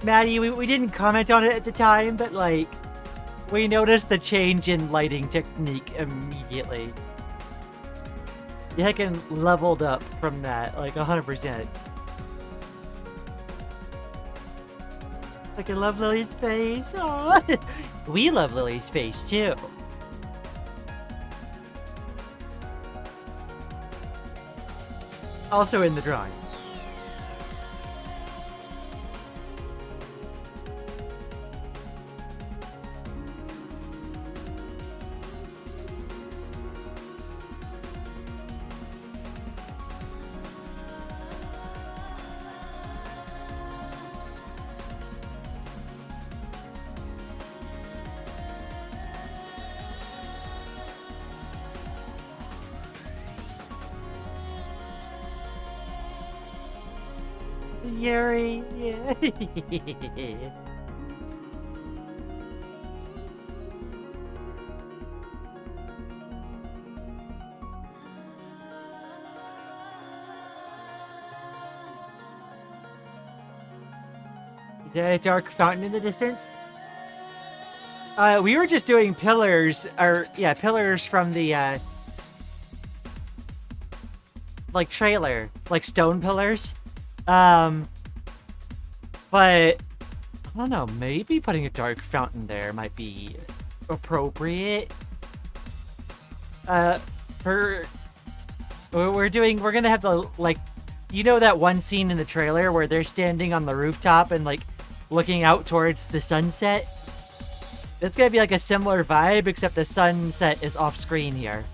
Speaker 1: Maddie, we didn't comment on it at the time, but like, we noticed the change in lighting technique immediately. The heccin leveled up from that, like 100%. Like, I love Lily's face. Aww. We love Lily's face, too. Also in the drawing. Yuri, yeah. Is there a dark fountain in the distance? We were just doing pillars, or yeah, pillars from the like trailer, like stone pillars. But I don't know, maybe putting a dark fountain there might be appropriate. We're gonna have the, like, you know that one scene in the trailer where they're standing on the rooftop and like looking out towards the sunset? It's gonna be like a similar vibe, except the sunset is off screen here.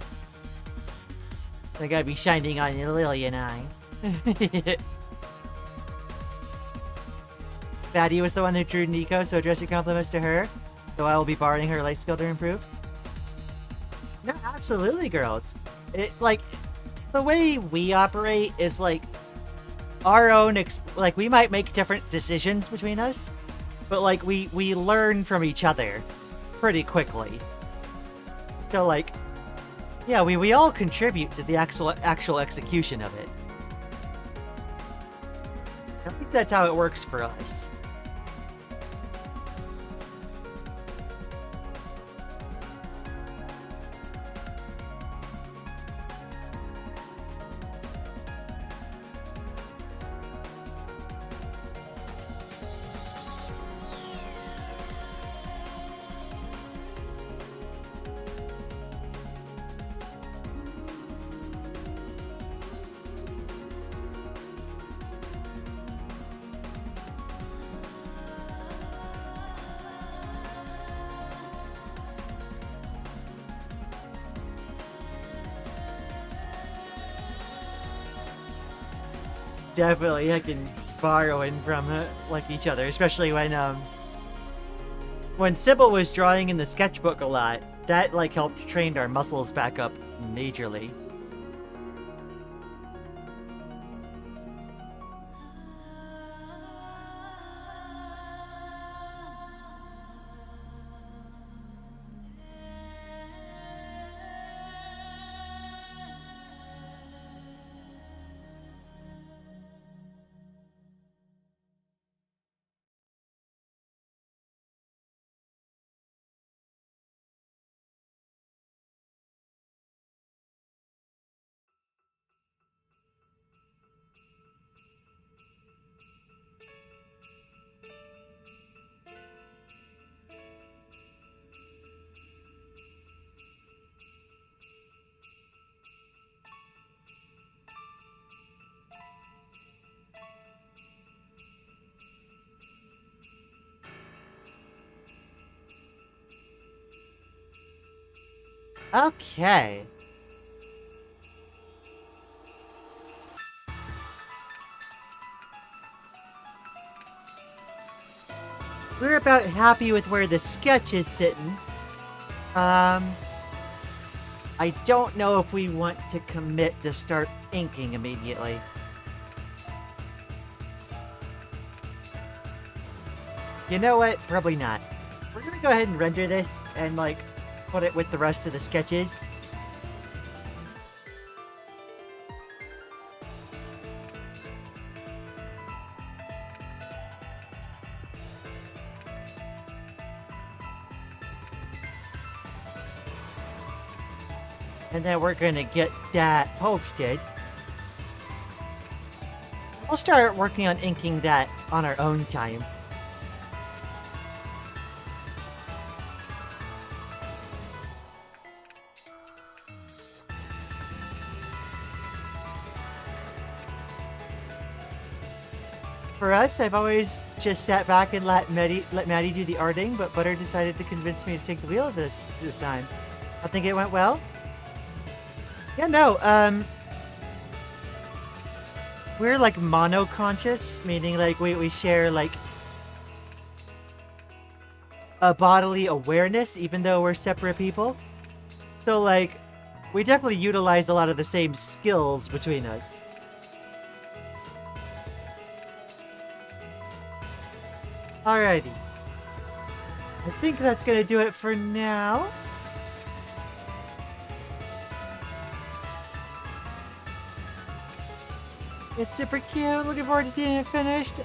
Speaker 1: They're gonna be shining on Lily and I. Fatty was the one who drew Nico, so address your compliments to her. So I will be borrowing her light skill to improve. No, absolutely, girls. It, like, the way we operate is like our own, like, we might make different decisions between us, but like we learn from each other pretty quickly. So like, yeah, we all contribute to the actual execution of it. At least that's how it works for us. Definitely, I can borrowing from like each other, especially when Sybil was drawing in the sketchbook a lot. That like helped train our muscles back up majorly. Okay. We're about happy with where the sketch is sitting. I don't know if we want to commit to start inking immediately. You know what? Probably not. We're gonna go ahead and render this and, like, put it with the rest of the sketches. And then we're gonna get that posted. We'll start working on inking that on our own time. For us, I've always just sat back and let Maddie do the arting, but Butter decided to convince me to take the wheel of this time. I think it went well. Yeah, no, we're like mono-conscious, meaning like we share like a bodily awareness, even though we're separate people. So like, we definitely utilize a lot of the same skills between us. Alrighty. I think that's gonna do it for now. It's super cute. Looking forward to seeing it finished.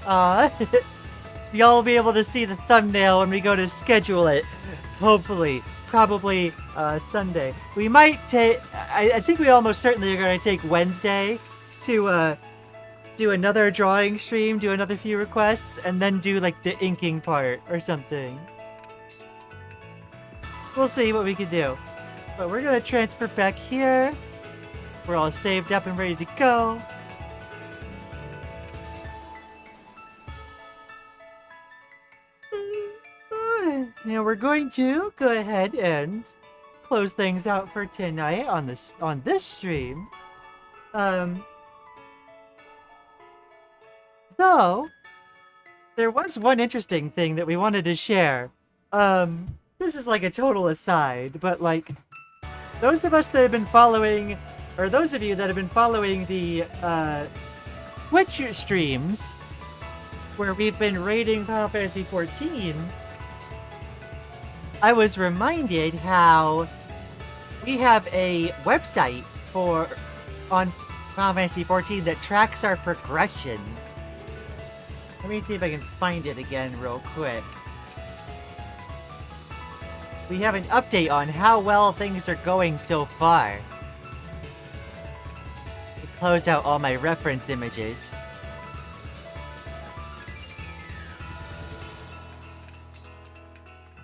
Speaker 1: Y'all will be able to see the thumbnail when we go to schedule it. Hopefully. Probably Sunday. We might take... I think we almost certainly are going to take Wednesday to do another drawing stream, do another few requests, and then do like the inking part or something. We'll see what we can do. But we're going to transfer back here. We're all saved up and ready to go. Now we're going to go ahead and close things out for tonight on this stream. Though there was one interesting thing that we wanted to share. This is like a total aside, but like those of us that have been following, or those of you that have been following the Twitch streams where we've been raiding Final Fantasy XIV, I was reminded how we have a website on Final Fantasy XIV that tracks our progression. Let me see if I can find it again real quick. We have an update on how well things are going so far. To close out all my reference images.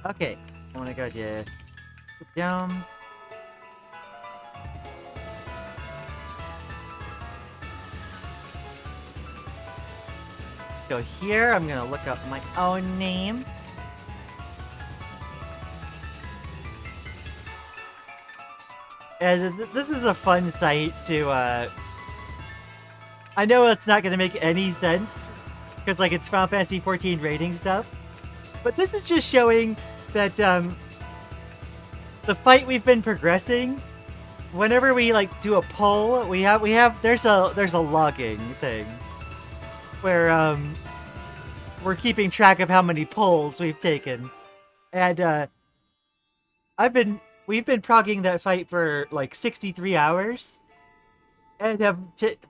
Speaker 1: Okay. I want to go to down. Go here. I'm gonna look up my own name. And this is a fun site to. I know it's not gonna make any sense because like it's Final Fantasy XIV rating stuff, but this is just showing that the fight we've been progressing whenever we like do a poll, there's a logging thing where we're keeping track of how many polls we've taken, and we've been progging that fight for like 63 hours, and have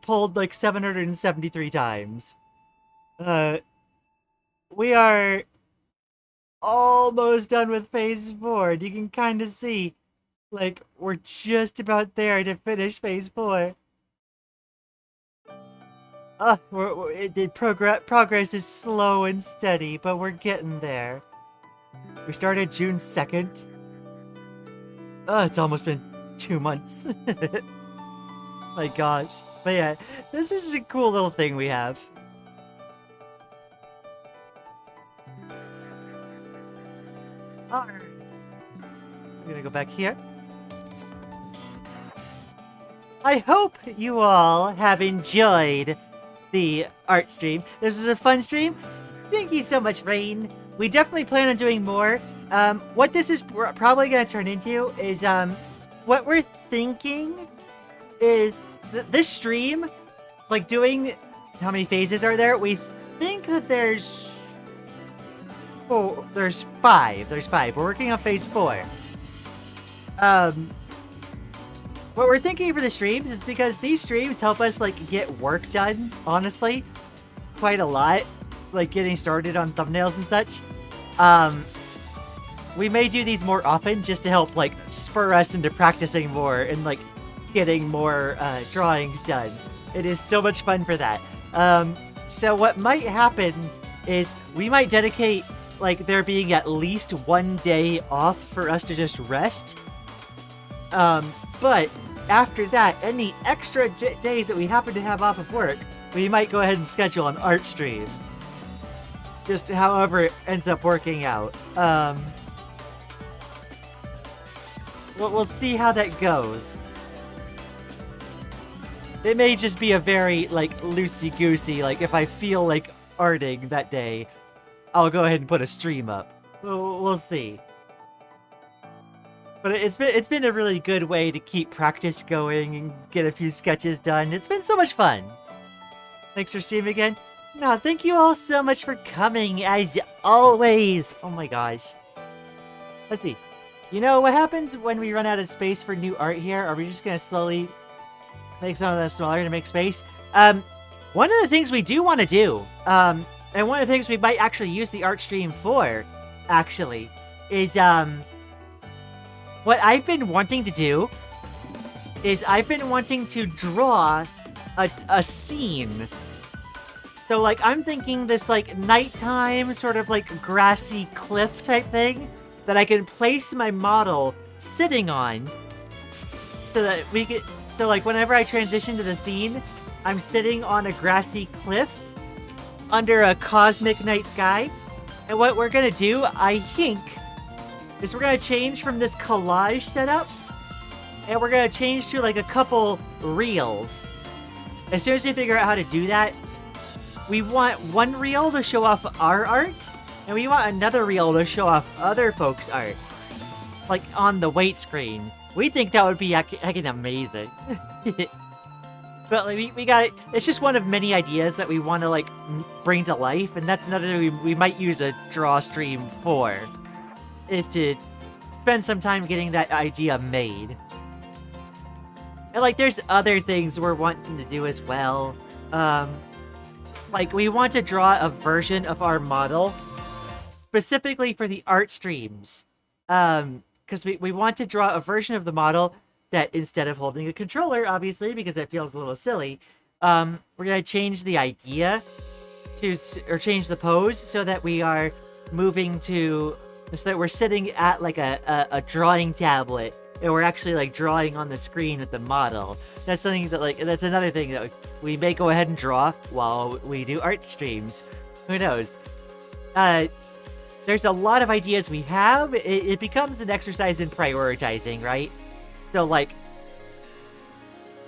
Speaker 1: polled like 773 times. We are almost done with phase 4, and you can kind of see, like, we're just about there to finish phase 4. Progress is slow and steady, but we're getting there. We started June 2nd. It's almost been 2 months. My gosh. But yeah, this is a cool little thing we have. Alright. I'm gonna go back here. I hope you all have enjoyed the art stream. This was a fun stream. Thank you so much, Rain. We definitely plan on doing more. What this is probably going to turn into is, what we're thinking is this stream, like doing, how many phases are there? We think that there's 5. There's 5. We're working on phase 4. What we're thinking for the streams is because these streams help us, like, get work done, honestly. Quite a lot. Like, getting started on thumbnails and such. We may do these more often just to help, like, spur us into practicing more and, like, getting more drawings done. It is so much fun for that. So what might happen is we might dedicate, like, there being at least 1 day off for us to just rest. But after that, any extra days that we happen to have off of work, we might go ahead and schedule an art stream. Just however it ends up working out. We'll see how that goes. It may just be a very, like, loosey-goosey, like, if I feel like arting that day, I'll go ahead and put a stream up. We'll see. But it's been a really good way to keep practice going and get a few sketches done. It's been so much fun. Thanks for streaming again. No, thank you all so much for coming, as always. Oh my gosh. Let's see. You know what happens when we run out of space for new art here? Are we just gonna slowly make some of that smaller to make space? One of the things we do want to do, and one of the things we might actually use the art stream for, actually, is what I've been wanting to do is I've been wanting to draw a scene. So, like, I'm thinking this, like, nighttime sort of, like, grassy cliff type thing that I can place my model sitting on so that we get... So, like, whenever I transition to the scene, I'm sitting on a grassy cliff under a cosmic night sky. And what we're gonna do, I think, is we're gonna change from this collage setup, and we're gonna change to, like, a couple reels. As soon as we figure out how to do that, we want one reel to show off our art, and we want another reel to show off other folks' art. Like, on the weight screen. We think that would be heckin' amazing. But, like, we got it. It's just one of many ideas that we want to, like, bring to life, and that's another thing we might use a draw stream for. Is to spend some time getting that idea made. And, like, there's other things we're wanting to do as well. Like, we want to draw a version of our model specifically for the art streams. Because we want to draw a version of the model that, instead of holding a controller, obviously, because that feels a little silly, we're going to change the idea or change the pose so that we are moving to... So that we're sitting at, like, a drawing tablet, and we're actually, like, drawing on the screen with the model. That's something that, like, that's another thing that we may go ahead and draw while we do art streams. Who knows? There's a lot of ideas we have. It becomes an exercise in prioritizing, right? So, like,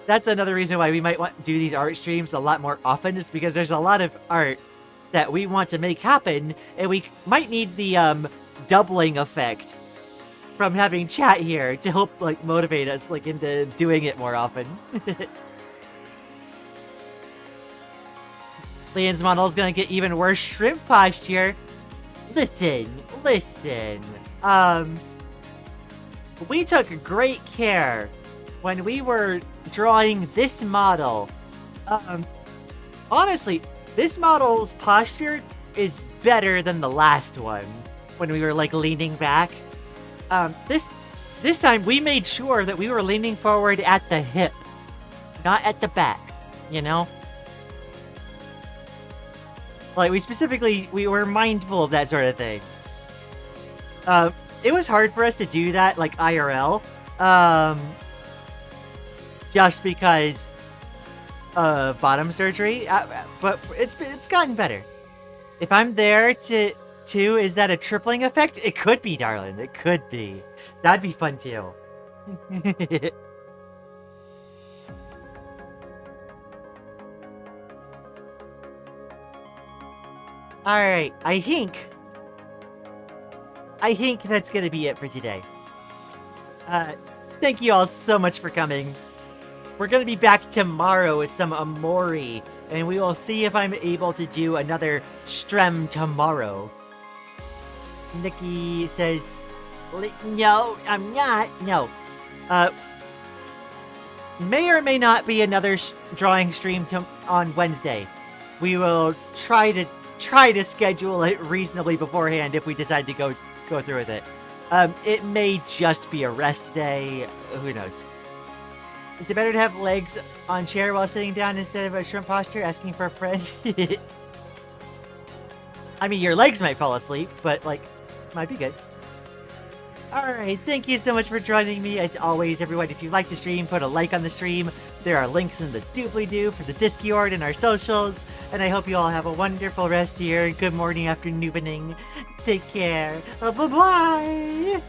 Speaker 1: that's another reason why we might want to do these art streams a lot more often, is because there's a lot of art that we want to make happen, and we might need the, doubling effect from having chat here to help like motivate us like into doing it more often. Lian's model is gonna get even worse shrimp posture. Listen. We took great care when we were drawing this model. Honestly, this model's posture is better than the last one when we were like leaning back. This time we made sure that we were leaning forward at the hip, not at the back, you know? Like, we were mindful of that sort of thing. It was hard for us to do that, like, IRL. Just because of bottom surgery. But it's gotten better. If I'm there too, is that a tripling effect? It could be, darling. It could be. That'd be fun, too. Alright, I think that's gonna be it for today. Thank you all so much for coming. We're gonna be back tomorrow with some Amori, and we will see if I'm able to do another Strem tomorrow. Nikki says, no, I'm not. No. May or may not be another drawing stream on Wednesday. We will try to schedule it reasonably beforehand if we decide to go through with it. It may just be a rest day. Who knows? Is it better to have legs on chair while sitting down instead of a shrimp posture? Asking for a friend. I mean, your legs might fall asleep, but like, might be good. Alright, thank you so much for joining me. As always, everyone, if you like the stream, put a like on the stream. There are links in the doobly-doo for the Discord and our socials. And I hope you all have a wonderful rest here. Good morning, afternoon, evening. Take care. Bye-bye.